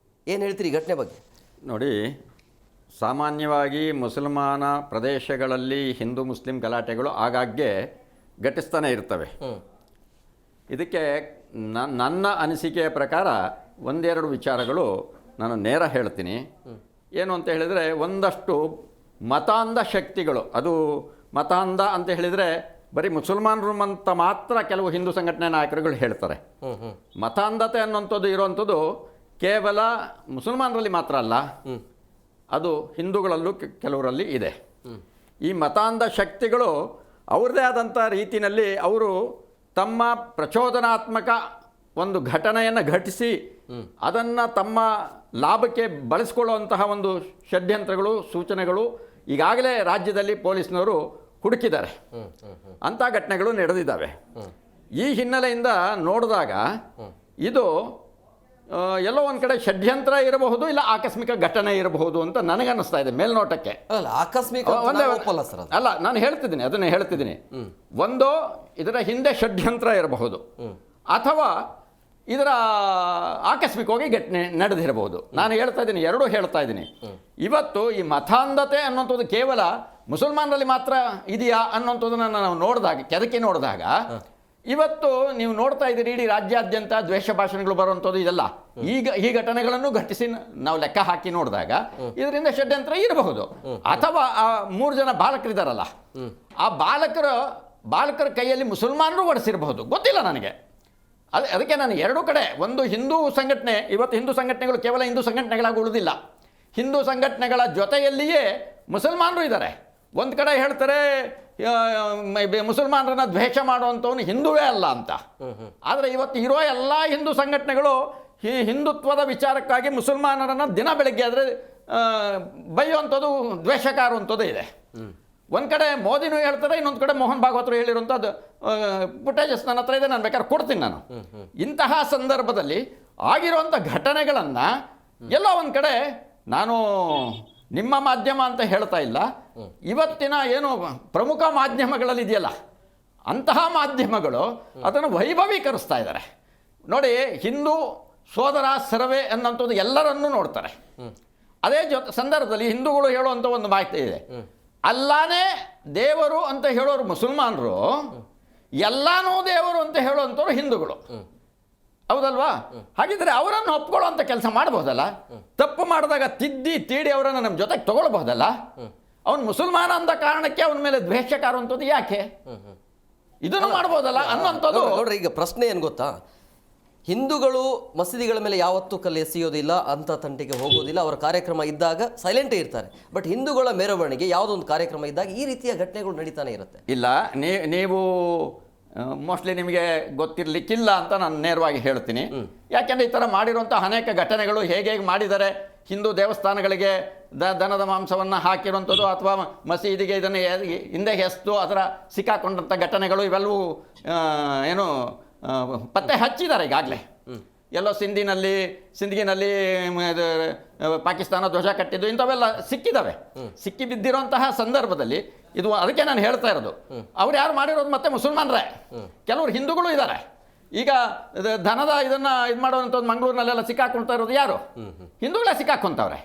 S1: ಏನು ಹೇಳ್ತೀರಿ ಈ ಘಟನೆ ಬಗ್ಗೆ?
S6: ನೋಡಿ, ಸಾಮಾನ್ಯವಾಗಿ ಮುಸಲ್ಮಾನ ಪ್ರದೇಶಗಳಲ್ಲಿ ಹಿಂದೂ ಮುಸ್ಲಿಂ ಗಲಾಟೆಗಳು ಆಗಾಗ್ಗೆ ಘಟಿಸ್ತಾನೆ ಇರ್ತವೆ. ಇದಕ್ಕೆ ನನ್ನ ಅನಿಸಿಕೆಯ ಪ್ರಕಾರ ಒಂದೆರಡು ವಿಚಾರಗಳು ನಾನು ನೇರ ಹೇಳ್ತೀನಿ. ಏನು ಅಂತ ಹೇಳಿದರೆ, ಒಂದಷ್ಟು ಮತಾಂಧ ಶಕ್ತಿಗಳು, ಅದು ಮತಾಂಧ ಅಂತ ಹೇಳಿದರೆ ಬರೀ ಮುಸಲ್ಮಾನರು ಅಂತ ಮಾತ್ರ ಕೆಲವು ಹಿಂದೂ ಸಂಘಟನೆ ನಾಯಕರುಗಳು ಹೇಳ್ತಾರೆ. ಮತಾಂಧತೆ ಅನ್ನುವಂಥದ್ದು ಇರುವಂಥದ್ದು ಕೇವಲ ಮುಸಲ್ಮಾನರಲ್ಲಿ ಮಾತ್ರ ಅಲ್ಲ, ಅದು ಹಿಂದೂಗಳಲ್ಲೂ ಕೆಲವರಲ್ಲಿ ಇದೆ. ಈ ಮತಾಂಧ ಶಕ್ತಿಗಳು ಅವ್ರದ್ದೇ ಆದಂಥ ರೀತಿಯಲ್ಲಿ ಅವರು ತಮ್ಮ ಪ್ರಚೋದನಾತ್ಮಕ ಒಂದು ಘಟನೆಯನ್ನು ಘಟಿಸಿ ಅದನ್ನು ತಮ್ಮ ಲಾಭಕ್ಕೆ ಬಳಸ್ಕೊಳ್ಳುವಂತಹ ಒಂದು ಷಡ್ಯಂತ್ರಗಳು, ಸೂಚನೆಗಳು ಈಗಾಗಲೇ ರಾಜ್ಯದಲ್ಲಿ ಪೊಲೀಸ್ನವರು ಹುಡುಕಿದ್ದಾರೆ. ಅಂಥ ಘಟನೆಗಳು ನಡೆದಿದ್ದಾವೆ. ಈ ಹಿನ್ನೆಲೆಯಿಂದ ನೋಡಿದಾಗ ಇದು ಎಲ್ಲೋ ಒಂದು ಕಡೆ ಷಡ್ಯಂತ್ರ ಇರಬಹುದು, ಇಲ್ಲ ಆಕಸ್ಮಿಕ ಘಟನೆ ಇರಬಹುದು ಅಂತ ನನಗನ್ನಿಸ್ತಾ ಇದೆ ಮೇಲ್ನೋಟಕ್ಕೆ. ಅಲ್ಲ, ನಾನು ಹೇಳ್ತಿದ್ದೀನಿ, ಅದನ್ನೇ ಹೇಳ್ತಿದ್ದೀನಿ. ಒಂದು, ಇದರ ಹಿಂದೆ ಷಡ್ಯಂತ್ರ ಇರಬಹುದು, ಅಥವಾ ಇದರ ಆಕಸ್ಮಿಕವಾಗಿ ಘಟನೆ ನಡೆದಿರಬಹುದು. ನಾನು ಹೇಳ್ತಾ ಇದ್ದೀನಿ, ಎರಡೂ ಹೇಳ್ತಾ ಇದ್ದೀನಿ. ಇವತ್ತು ಈ ಮತಾಂಧತೆ ಅನ್ನುವಂಥದ್ದು ಕೇವಲ ಮುಸಲ್ಮಾನರಲ್ಲಿ ಮಾತ್ರ ಇದೆಯಾ ಅನ್ನುವಂಥದ್ದನ್ನು ನಾವು ನೋಡಿದಾಗ, ಕೆದಕಿ ನೋಡಿದಾಗ, ಇವತ್ತು ನೀವು ನೋಡ್ತಾ ಇದ್ದೀರಿ ಇಡೀ ರಾಜ್ಯಾದ್ಯಂತ ದ್ವೇಷ ಭಾಷಣಗಳು ಬರುವಂಥದ್ದು ಇದೆಲ್ಲ. ಈ ಘಟನೆಗಳನ್ನು ಘಟಿಸಿ ನಾವು ಲೆಕ್ಕ ಹಾಕಿ ನೋಡಿದಾಗ ಇದರಿಂದ ಷಡ್ಯಂತ್ರ ಇರಬಹುದು. ಅಥವಾ ಆ 3 ಜನ ಬಾಲಕರಿದ್ದಾರಲ್ಲ, ಆ ಬಾಲಕರ ಕೈಯಲ್ಲಿ ಮುಸಲ್ಮಾನರು ಹೊಡೆಸಿರಬಹುದು, ಗೊತ್ತಿಲ್ಲ ನನಗೆ. ಅದಕ್ಕೆ ನಾನು ಎರಡೂ ಕಡೆ, ಒಂದು ಹಿಂದೂ ಸಂಘಟನೆ, ಇವತ್ತು ಹಿಂದೂ ಸಂಘಟನೆಗಳು ಕೇವಲ ಹಿಂದೂ ಸಂಘಟನೆಗಳಾಗಿ ಉಳಿದಿಲ್ಲ, ಹಿಂದೂ ಸಂಘಟನೆಗಳ ಜೊತೆಯಲ್ಲಿಯೇ ಮುಸಲ್ಮಾನರು ಇದ್ದಾರೆ. ಒಂದು ಕಡೆ ಹೇಳ್ತಾರೆ ಮುಸಲ್ಮಾನರನ್ನ ದ್ವೇಷ ಮಾಡುವಂಥವನು ಹಿಂದುವೇ ಅಲ್ಲ ಅಂತ. ಆದರೆ ಇವತ್ತು ಇರೋ ಎಲ್ಲ ಹಿಂದೂ ಸಂಘಟನೆಗಳು ಈ ಹಿಂದುತ್ವದ ವಿಚಾರಕ್ಕಾಗಿ ಮುಸಲ್ಮಾನರನ್ನು ದಿನ ಬೆಳಗ್ಗೆ ಆದರೆ ಬೈಯುವಂಥದ್ದು, ದ್ವೇಷಕಾರುವಂಥದ್ದು ಇದೆ. ಒಂದು ಕಡೆ ಮೋದಿನೂ ಹೇಳ್ತಾರೆ, ಇನ್ನೊಂದು ಕಡೆ ಮೋಹನ್ ಭಾಗವತರು ಹೇಳಿರುವಂಥದ್ದು ಫುಟೇಜಸ್ ನನ್ನ ಹತ್ರ ಇದೆ, ನಾನು ಬೇಕಾದ್ರೆ ಕೊಡ್ತೀನಿ ನಾನು. ಇಂತಹ ಸಂದರ್ಭದಲ್ಲಿ ಆಗಿರುವಂಥ ಘಟನೆಗಳನ್ನು ಎಲ್ಲೋ ಒಂದು ಕಡೆ, ನಾನು ನಿಮ್ಮ ಮಾಧ್ಯಮ ಅಂತ ಹೇಳ್ತಾ ಇಲ್ಲ, ಇವತ್ತಿನ ಏನು ಪ್ರಮುಖ ಮಾಧ್ಯಮಗಳಲ್ಲಿ ಇದೆಯಲ್ಲ ಅಂತಹ ಮಾಧ್ಯಮಗಳು ಅದನ್ನು ವೈಭವೀಕರಿಸ್ತಾ ಇದ್ದಾರೆ. ನೋಡಿ, ಹಿಂದೂ ಸೋದರ ಸರ್ವೆ ಅನ್ನೋಂಥದ್ದು ಎಲ್ಲರನ್ನೂ ನೋಡ್ತಾರೆ. ಅದೇ ಸಂದರ್ಭದಲ್ಲಿ ಹಿಂದೂಗಳು ಹೇಳುವಂಥ ಒಂದು ಮಾಹಿತಿ ಇದೆ, ಅಲ್ಲಾನೇ ದೇವರು ಅಂತ ಹೇಳೋರು ಮುಸಲ್ಮಾನರು, ಎಲ್ಲಾನೂ ದೇವರು ಅಂತ ಹೇಳುವಂಥವ್ರು ಹಿಂದೂಗಳು. ಹೌದಲ್ವಾ? ಹಾಗಿದ್ರೆ ಅವರನ್ನು ಒಪ್ಕೊಳ್ಳುವಂಥ ಕೆಲಸ ಮಾಡ್ಬೋದಲ್ಲ? ತಪ್ಪು ಮಾಡಿದಾಗ ತಿದ್ದಿ ತೀಡಿ ಅವರನ್ನು ನಮ್ಮ ಜೊತೆಗೆ ತಗೊಳ್ಬಹುದಲ್ಲ? ಅವನು ಮುಸಲ್ಮಾನ ಅಂದ ಕಾರಣಕ್ಕೆ ಅವನ ಮೇಲೆ ದ್ವೇಷಕಾರುವಂಥದ್ದು ಯಾಕೆ? ಇದನ್ನು ಮಾಡ್ಬೋದಲ್ಲ ಅನ್ನೋಂಥದ್ದು.
S1: ನೋಡ್ರಿ, ಈಗ ಪ್ರಶ್ನೆ ಏನು ಗೊತ್ತಾ, ಹಿಂದೂಗಳು ಮಸೀದಿಗಳ ಮೇಲೆ ಯಾವತ್ತೂ ಕಲ್ಲು ಎಸೆಯೋದಿಲ್ಲ, ಅಂಥ ತಂಟೆಗೆ ಹೋಗೋದಿಲ್ಲ. ಅವರ ಕಾರ್ಯಕ್ರಮ ಇದ್ದಾಗ ಸೈಲೆಂಟೇ ಇರ್ತಾರೆ. ಬಟ್ ಹಿಂದೂಗಳ ಮೆರವಣಿಗೆ ಯಾವುದೊಂದು ಕಾರ್ಯಕ್ರಮ ಇದ್ದಾಗ ಈ ರೀತಿಯ ಘಟನೆಗಳು ನಡೀತಾನೆ ಇರುತ್ತೆ.
S6: ಇಲ್ಲ, ನೀವು ಮೋಸ್ಟ್ಲಿ ನಿಮಗೆ ಗೊತ್ತಿರಲಿಕ್ಕಿಲ್ಲ ಅಂತ ನಾನು ನೇರವಾಗಿ ಹೇಳ್ತೀನಿ. ಯಾಕೆಂದರೆ ಈ ಥರ ಮಾಡಿರುವಂಥ ಅನೇಕ ಘಟನೆಗಳು ಹೇಗೆ ಮಾಡಿದ್ದಾರೆ, ಹಿಂದೂ ದೇವಸ್ಥಾನಗಳಿಗೆ ದನದ ಮಾಂಸವನ್ನು ಹಾಕಿರುವಂಥದ್ದು, ಅಥವಾ ಮಸೀದಿಗೆ ಇದನ್ನು ಹಿಂದೆ ಎಸ್ತು ಅದರ ಸಿಕ್ಕಾಕೊಂಡಂಥ ಘಟನೆಗಳು, ಇವೆಲ್ಲವೂ ಏನು ಪತ್ತೆ ಹಚ್ಚಿದ್ದಾರೆ ಈಗಾಗಲೇ. ಎಲ್ಲೋ ಸಿಂಧಗಿನಲ್ಲಿ ಪಾಕಿಸ್ತಾನ ಧ್ವಜ ಕಟ್ಟಿದ್ದು ಇಂಥವೆಲ್ಲ ಸಿಕ್ಕಿದ್ದಾವೆ. ಸಿಕ್ಕಿ ಬಿದ್ದಿರೋಂತಹ ಸಂದರ್ಭದಲ್ಲಿ ಇದು ಅದಕ್ಕೆ ನಾನು ಹೇಳ್ತಾ ಇರೋದು, ಅವ್ರು ಯಾರು ಮಾಡಿರೋದು ಮತ್ತೆ ಮುಸಲ್ಮಾನರೇ. ಕೆಲವರು ಹಿಂದೂಗಳು ಇದ್ದಾರೆ. ಈಗ ಧನದ ಇದನ್ನು ಇದು ಮಾಡುವಂಥದ್ದು ಮಂಗಳೂರಿನಲ್ಲೆಲ್ಲ ಸಿಕ್ಕಾಕೊಳ್ತಾ ಇರೋದು ಯಾರು? ಹಿಂದೂಗಳೇ ಸಿಕ್ಕಾಕೊಂತವ್ರೆ.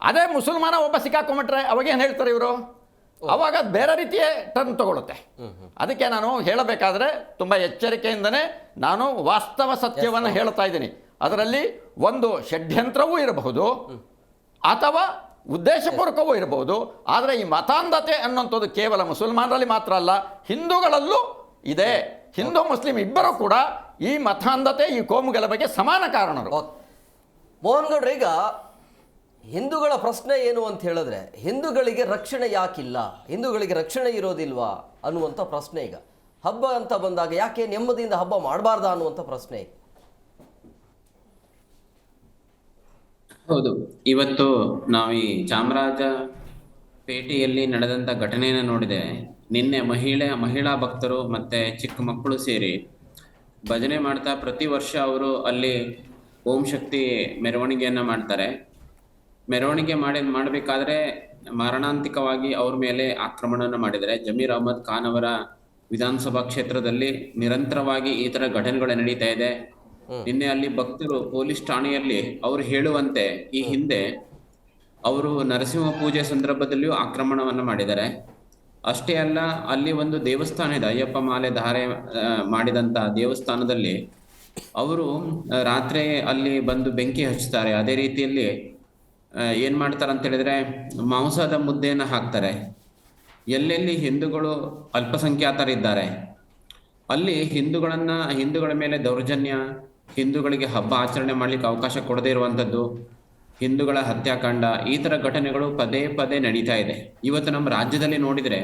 S6: ಅದೇ ಮುಸಲ್ಮಾನ ಒಬ್ಬ ಸಿಕ್ಕಾಕೊಂಬಿಟ್ರೆ ಅವಾಗೇನು ಹೇಳ್ತಾರೆ ಇವರು? ಅವಾಗ ಬೇರೆ ರೀತಿಯ ಟರ್ನ್ ತಗೊಳುತ್ತೆ. ಅದಕ್ಕೆ ನಾನು ಹೇಳಬೇಕಾದ್ರೆ ತುಂಬ ಎಚ್ಚರಿಕೆಯಿಂದನೇ ನಾನು ವಾಸ್ತವ ಸತ್ಯವನ್ನು ಹೇಳ್ತಾ ಇದ್ದೀನಿ. ಅದರಲ್ಲಿ ಒಂದು ಷಡ್ಯಂತ್ರವೂ ಇರಬಹುದು ಅಥವಾ ಉದ್ದೇಶಪೂರ್ವಕವೂ ಇರಬಹುದು. ಆದರೆ ಈ ಮತಾಂಧತೆ ಅನ್ನುವಂಥದ್ದು ಕೇವಲ ಮುಸಲ್ಮಾನರಲ್ಲಿ ಮಾತ್ರ ಅಲ್ಲ, ಹಿಂದೂಗಳಲ್ಲೂ ಇದೆ. ಹಿಂದೂ ಮುಸ್ಲಿಂ ಇಬ್ಬರೂ ಕೂಡ ಈ ಮತಾಂಧತೆ, ಈ ಕೋಮುಗಳ ಬಗ್ಗೆ ಸಮಾನ ಕಾರಣರು.
S1: ಮೋಹನ್ ಗೌಡ್ರೆ, ಈಗ ಹಿಂದೂಗಳ ಪ್ರಶ್ನೆ ಏನು ಅಂತ ಹೇಳಿದ್ರೆ, ಹಿಂದೂಗಳಿಗೆ ರಕ್ಷಣೆ ಯಾಕಿಲ್ಲ, ಹಿಂದೂಗಳಿಗೆ ರಕ್ಷಣೆ ಇರೋದಿಲ್ವಾ ಅನ್ನುವಂಥ ಪ್ರಶ್ನೆ. ಈಗ ಹಬ್ಬ ಅಂತ ಬಂದಾಗ ಯಾಕೆ ನೆಮ್ಮದಿಯಿಂದ ಹಬ್ಬ ಮಾಡಬಾರ್ದಾ ಅನ್ನುವಂಥ ಪ್ರಶ್ನೆ.
S7: ಹೌದು, ಇವತ್ತು ನಾವು ಈ ಚಾಮರಾಜಪೇಟೆಯಲ್ಲಿ ನಡೆದಂಥ ಘಟನೆಯನ್ನು ನೋಡಿದೆ. ನಿನ್ನೆ ಮಹಿಳಾ ಭಕ್ತರು ಮತ್ತು ಚಿಕ್ಕ ಮಕ್ಕಳು ಸೇರಿ ಭಜನೆ ಮಾಡ್ತಾ ಪ್ರತಿ ವರ್ಷ ಅವರು ಅಲ್ಲಿ ಓಂ ಶಕ್ತಿ ಮೆರವಣಿಗೆಯನ್ನು ಮಾಡ್ತಾರೆ. ಮೆರವಣಿಗೆ ಮಾಡಬೇಕಾದ್ರೆ ಮಾರಣಾಂತಿಕವಾಗಿ ಅವ್ರ ಮೇಲೆ ಆಕ್ರಮಣವನ್ನು ಮಾಡಿದ್ದಾರೆ. ಜಮೀರ್ ಅಹಮದ್ ಖಾನ್ ಅವರ ವಿಧಾನಸಭಾ ಕ್ಷೇತ್ರದಲ್ಲಿ ನಿರಂತರವಾಗಿ ಈ ಥರ ಘಟನೆಗಳು ನಡೀತಾ ಇದೆ. ನಿನ್ನೆ ಅಲ್ಲಿ ಭಕ್ತರು ಪೊಲೀಸ್ ಠಾಣೆಯಲ್ಲಿ ಅವರು ಹೇಳುವಂತೆ ಈ ಹಿಂದೆ ಅವರು ನರಸಿಂಹ ಪೂಜೆ ಸಂದರ್ಭದಲ್ಲಿಯೂ ಆಕ್ರಮಣವನ್ನು ಮಾಡಿದ್ದಾರೆ. ಅಷ್ಟೇ ಅಲ್ಲ, ಅಲ್ಲಿ ಒಂದು ದೇವಸ್ಥಾನ ಇದೆ, ಅಯ್ಯಪ್ಪ ಮಾಲೆ ಧಾರೆ ಮಾಡಿದಂಥ ದೇವಸ್ಥಾನದಲ್ಲಿ ಅವರು ರಾತ್ರಿ ಅಲ್ಲಿ ಬಂದು ಬೆಂಕಿ ಹಚ್ತಾರೆ. ಅದೇ ರೀತಿಯಲ್ಲಿ ಏನು ಮಾಡ್ತಾರೆ ಅಂತ ಹೇಳಿದ್ರೆ ಮಾಂಸದ ಮುದ್ದೆಯನ್ನು ಹಾಕ್ತಾರೆ. ಎಲ್ಲೆಲ್ಲಿ ಹಿಂದೂಗಳು ಅಲ್ಪಸಂಖ್ಯಾತರಿದ್ದಾರೆ ಅಲ್ಲಿ ಹಿಂದೂಗಳ ಮೇಲೆ ದೌರ್ಜನ್ಯ, ಹಿಂದೂಗಳಿಗೆ ಹಬ್ಬ ಆಚರಣೆ ಮಾಡಲಿಕ್ಕೆ ಅವಕಾಶ ಕೊಡದೇ ಇರುವಂಥದ್ದು, ಹಿಂದೂಗಳ ಹತ್ಯಾಕಾಂಡ, ಈ ಥರ ಘಟನೆಗಳು ಪದೇ ಪದೇ ನಡೀತಾ ಇದೆ. ಇವತ್ತು ನಮ್ಮ ರಾಜ್ಯದಲ್ಲಿ ನೋಡಿದರೆ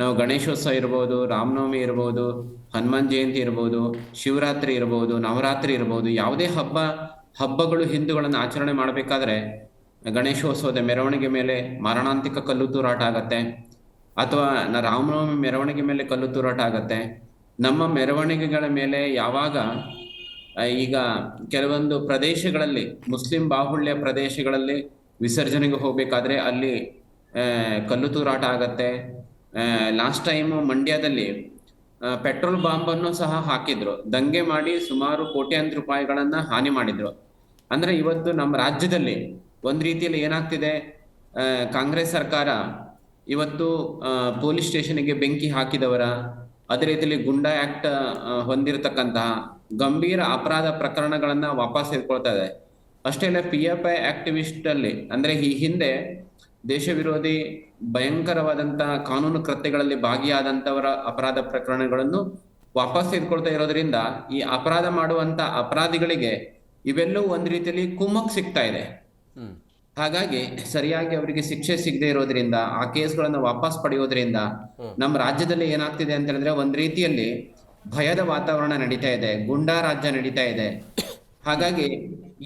S7: ನಾವು ಗಣೇಶೋತ್ಸವ ಇರ್ಬೋದು, ರಾಮನವಮಿ ಇರ್ಬೋದು, ಹನುಮಾನ್ ಜಯಂತಿ ಇರ್ಬೋದು, ಶಿವರಾತ್ರಿ ಇರ್ಬೋದು, ನವರಾತ್ರಿ ಇರ್ಬೋದು, ಯಾವುದೇ ಹಬ್ಬಗಳು ಹಿಂದೂಗಳನ್ನು ಆಚರಣೆ ಮಾಡಬೇಕಾದ್ರೆ ಗಣೇಶೋತ್ಸವದ ಮೆರವಣಿಗೆ ಮೇಲೆ ಮಾರಣಾಂತಿಕ ಕಲ್ಲು ತೂರಾಟ ಆಗತ್ತೆ, ಅಥವಾ ರಾಮನವಮಿ ಮೆರವಣಿಗೆ ಮೇಲೆ ಕಲ್ಲು ತೂರಾಟ ಆಗತ್ತೆ. ನಮ್ಮ ಮೆರವಣಿಗೆಗಳ ಮೇಲೆ ಯಾವಾಗ ಈಗ ಕೆಲವೊಂದು ಪ್ರದೇಶಗಳಲ್ಲಿ, ಮುಸ್ಲಿಂ ಬಾಹುಳ್ಯ ಪ್ರದೇಶಗಳಲ್ಲಿ ವಿಸರ್ಜನೆಗೆ ಹೋಗಬೇಕಾದ್ರೆ ಅಲ್ಲಿ ಕಲ್ಲು ತೂರಾಟ ಆಗತ್ತೆ. ಲಾಸ್ಟ್ ಟೈಮು ಮಂಡ್ಯದಲ್ಲಿ ಪೆಟ್ರೋಲ್ ಬಾಂಬನ್ನು ಸಹ ಹಾಕಿದ್ರು, ದಂಗೆ ಮಾಡಿ ಸುಮಾರು ಕೋಟ್ಯಾಂತರ ರೂಪಾಯಿಗಳನ್ನು ಹಾನಿ ಮಾಡಿದ್ರು. ಅಂದರೆ ಇವತ್ತು ನಮ್ಮ ರಾಜ್ಯದಲ್ಲಿ ಒಂದು ರೀತಿಯಲ್ಲಿ ಏನಾಗ್ತಿದೆ, ಕಾಂಗ್ರೆಸ್ ಸರ್ಕಾರ ಇವತ್ತು ಪೊಲೀಸ್ ಸ್ಟೇಷನ್ಗೆ ಬೆಂಕಿ ಹಾಕಿದವರ, ಅದೇ ರೀತಿಯಲ್ಲಿ ಗುಂಡಾ ಆ್ಯಕ್ಟ್ ಹೊಂದಿರತಕ್ಕಂತಹ ಗಂಭೀರ ಅಪರಾಧ ಪ್ರಕರಣಗಳನ್ನು ವಾಪಸ್ ತೆಗೆದುಕೊಳ್ತಾ ಇದೆ. ಅಷ್ಟೇ ಅಲ್ಲ, PFI ಆಕ್ಟಿವಿಸ್ಟ್ ಅಲ್ಲಿ ಅಂದರೆ ಈ ಹಿಂದೆ ದೇಶ ವಿರೋಧಿ ಭಯಂಕರವಾದಂಥ ಕಾನೂನು ಕೃತ್ಯಗಳಲ್ಲಿ ಭಾಗಿಯಾದಂಥವರ ಅಪರಾಧ ಪ್ರಕರಣಗಳನ್ನು ವಾಪಸ್ ತೆಗೆದುಕೊಳ್ತಾ ಇರೋದ್ರಿಂದ ಈ ಅಪರಾಧ ಮಾಡುವಂಥ ಅಪರಾಧಿಗಳಿಗೆ ಇವೆಲ್ಲವೂ ಒಂದು ರೀತಿಯಲ್ಲಿ ಕುಮ್ಮಕ್ ಸಿಗ್ತಾ ಇದೆ. ಹಾಗಾಗಿ ಸರಿಯಾಗಿ ಅವರಿಗೆ ಶಿಕ್ಷೆ ಸಿಗದೆ ಇರೋದ್ರಿಂದ, ಆ ಕೇಸ್ಗಳನ್ನು ವಾಪಸ್ ಪಡೆಯೋದ್ರಿಂದ ನಮ್ಮ ರಾಜ್ಯದಲ್ಲಿ ಏನಾಗ್ತಿದೆ ಅಂತ ಹೇಳಿದ್ರೆ ಒಂದ್ ರೀತಿಯಲ್ಲಿ ಭಯದ ವಾತಾವರಣ ನಡೀತಾ ಇದೆ, ಗುಂಡಾ ರಾಜ್ಯ ನಡೀತಾ ಇದೆ. ಹಾಗಾಗಿ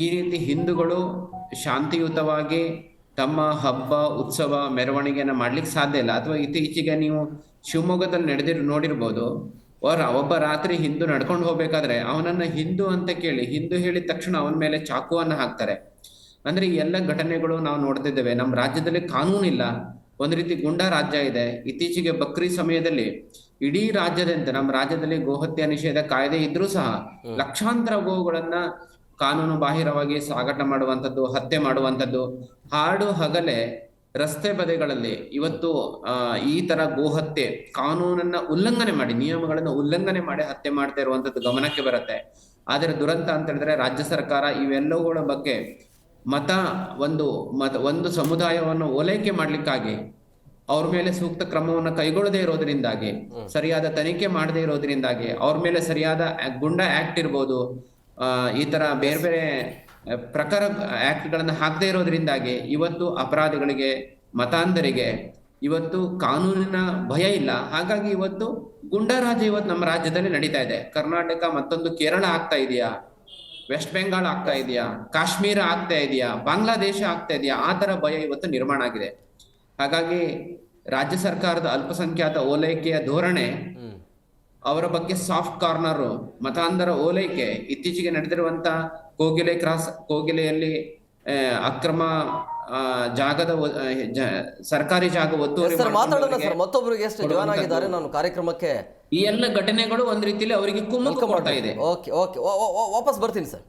S7: ಈ ರೀತಿ ಹಿಂದೂಗಳು ಶಾಂತಿಯುತವಾಗಿ ತಮ್ಮ ಹಬ್ಬ ಉತ್ಸವ ಮೆರವಣಿಗೆಯನ್ನು ಮಾಡ್ಲಿಕ್ಕೆ ಸಾಧ್ಯ ಇಲ್ಲ. ಅಥವಾ ಇತ್ತೀಚೆಗೆ ನೀವು ಶಿವಮೊಗ್ಗದಲ್ಲಿ ನೋಡಿರ್ಬೋದು, ಒಬ್ಬ ರಾತ್ರಿ ಹಿಂದೂ ನಡ್ಕೊಂಡು ಹೋಗ್ಬೇಕಾದ್ರೆ ಅವನನ್ನ ಹಿಂದೂ ಅಂತ ಕೇಳಿ ಹಿಂದೂ ಹೇಳಿದ ತಕ್ಷಣ ಅವನ ಮೇಲೆ ಚಾಕುವನ್ನು ಹಾಕ್ತಾರೆ. ಅಂದ್ರೆ ಈ ಎಲ್ಲ ಘಟನೆಗಳು ನಾವು ನೋಡ್ತಿದ್ದೇವೆ. ನಮ್ಮ ರಾಜ್ಯದಲ್ಲಿ ಕಾನೂನಿಲ್ಲ, ಒಂದು ರೀತಿ ಗುಂಡಾ ರಾಜ್ಯ ಇದೆ. ಇತ್ತೀಚೆಗೆ ಬಕ್ರೀ ಸಮಯದಲ್ಲಿ ಇಡೀ ರಾಜ್ಯದಂತೆ ನಮ್ಮ ರಾಜ್ಯದಲ್ಲಿ ಗೋಹತ್ಯೆ ನಿಷೇಧ ಕಾಯ್ದೆ ಇದ್ರೂ ಸಹ ಲಕ್ಷಾಂತರ ಗೋವುಗಳನ್ನ ಕಾನೂನು ಬಾಹಿರವಾಗಿ ಸಾಗಾಟ ಮಾಡುವಂಥದ್ದು, ಹತ್ಯೆ ಮಾಡುವಂಥದ್ದು, ಹಾಡು ಹಗಲೇ ರಸ್ತೆ ಬದಿಗಳಲ್ಲಿ ಇವತ್ತು ಈ ತರ ಗೋಹತ್ಯೆ ಕಾನೂನನ್ನ ಉಲ್ಲಂಘನೆ ಮಾಡಿ, ನಿಯಮಗಳನ್ನು ಉಲ್ಲಂಘನೆ ಮಾಡಿ ಹತ್ಯೆ ಮಾಡ್ತಾ ಇರುವಂತದ್ದು ಗಮನಕ್ಕೆ ಬರುತ್ತೆ. ಆದರೆ ದುರಂತ ಅಂತ ಹೇಳಿದ್ರೆ ರಾಜ್ಯ ಸರ್ಕಾರ ಇವೆಲ್ಲವುಗಳ ಬಗ್ಗೆ ಒಂದು ಸಮುದಾಯವನ್ನು ಓಲೈಕೆ ಮಾಡ್ಲಿಕ್ಕಾಗಿ ಅವ್ರ ಮೇಲೆ ಸೂಕ್ತ ಕ್ರಮವನ್ನು ಕೈಗೊಳ್ಳದೇ ಇರೋದ್ರಿಂದಾಗಿ, ಸರಿಯಾದ ತನಿಖೆ ಮಾಡದೇ ಇರೋದ್ರಿಂದಾಗಿ, ಅವ್ರ ಮೇಲೆ ಸರಿಯಾದ ಗುಂಡಾ ಆಕ್ಟ್ ಇರ್ಬೋದು, ಈ ತರ ಬೇರೆ ಬೇರೆ ಪ್ರಕಾರ ಆಕ್ಟ್ಗಳನ್ನ ಹಾಕದೇ ಇರೋದ್ರಿಂದಾಗಿ ಇವತ್ತು ಅಪರಾಧಿಗಳಿಗೆ, ಮತಾಂಧರಿಗೆ ಇವತ್ತು ಕಾನೂನಿನ ಭಯ ಇಲ್ಲ. ಹಾಗಾಗಿ ಇವತ್ತು ಗುಂಡಾ ರಾಜ್ಯ ಇವತ್ತು ನಮ್ಮ ರಾಜ್ಯದಲ್ಲಿ ನಡೀತಾ ಇದೆ. ಕರ್ನಾಟಕ ಮತ್ತೊಂದು ಕೇರಳ ಆಗ್ತಾ ಇದೆಯಾ, ವೆಸ್ಟ್ ಬೆಂಗಾಲ್ ಆಗ್ತಾ ಇದೆಯಾ, ಕಾಶ್ಮೀರ ಆಗ್ತಾ ಇದೆಯಾ, ಬಾಂಗ್ಲಾದೇಶ ಆಗ್ತಾ ಇದೆಯಾ, ಆ ತರ ಭಯ ಇವತ್ತು ನಿರ್ಮಾಣ ಆಗಿದೆ. ಹಾಗಾಗಿ ರಾಜ್ಯ ಸರ್ಕಾರದ ಅಲ್ಪಸಂಖ್ಯಾತ ಓಲೈಕೆಯ ಧೋರಣೆ, ಅವರ ಬಗ್ಗೆ ಸಾಫ್ಟ್ ಕಾರ್ನರ್, ಮತಾಂಧರ ಓಲೈಕೆ, ಇತ್ತೀಚೆಗೆ ನಡೆದಿರುವಂತ ಕೋಗಿಲೆಯಲ್ಲಿ ಅಕ್ರಮ ಜಾಗದ ಸರ್ಕಾರಿ ಜಾಗ ಒತ್ತುವರಿ
S1: ಸರ್ ಮಾತಾಡೋಣ
S7: ಮಾಡ್ಕೊಂಡವರಿಗೆ
S1: ಸರ್, ಮತ್ತೊಬ್ರು ಗೆಸ್ಟ್ ಜಾಯ್ನ್ ಆಗಿದ್ದಾರೆ ನಾನು ಕಾರ್ಯಕ್ರಮಕ್ಕೆ.
S7: ಈ ಎಲ್ಲ ಘಟನೆಗಳು ಒಂದ್ ರೀತಿಯಲ್ಲಿ ಅವರಿಗೆ ಕುಮ್ಮಕ್ಕು ಕೊಡ್ತಾ ಇದೆ.
S1: ಓಕೆ ಓಕೆ ವಾಪಸ್ ಬರ್ತೀನಿ ಸರ್.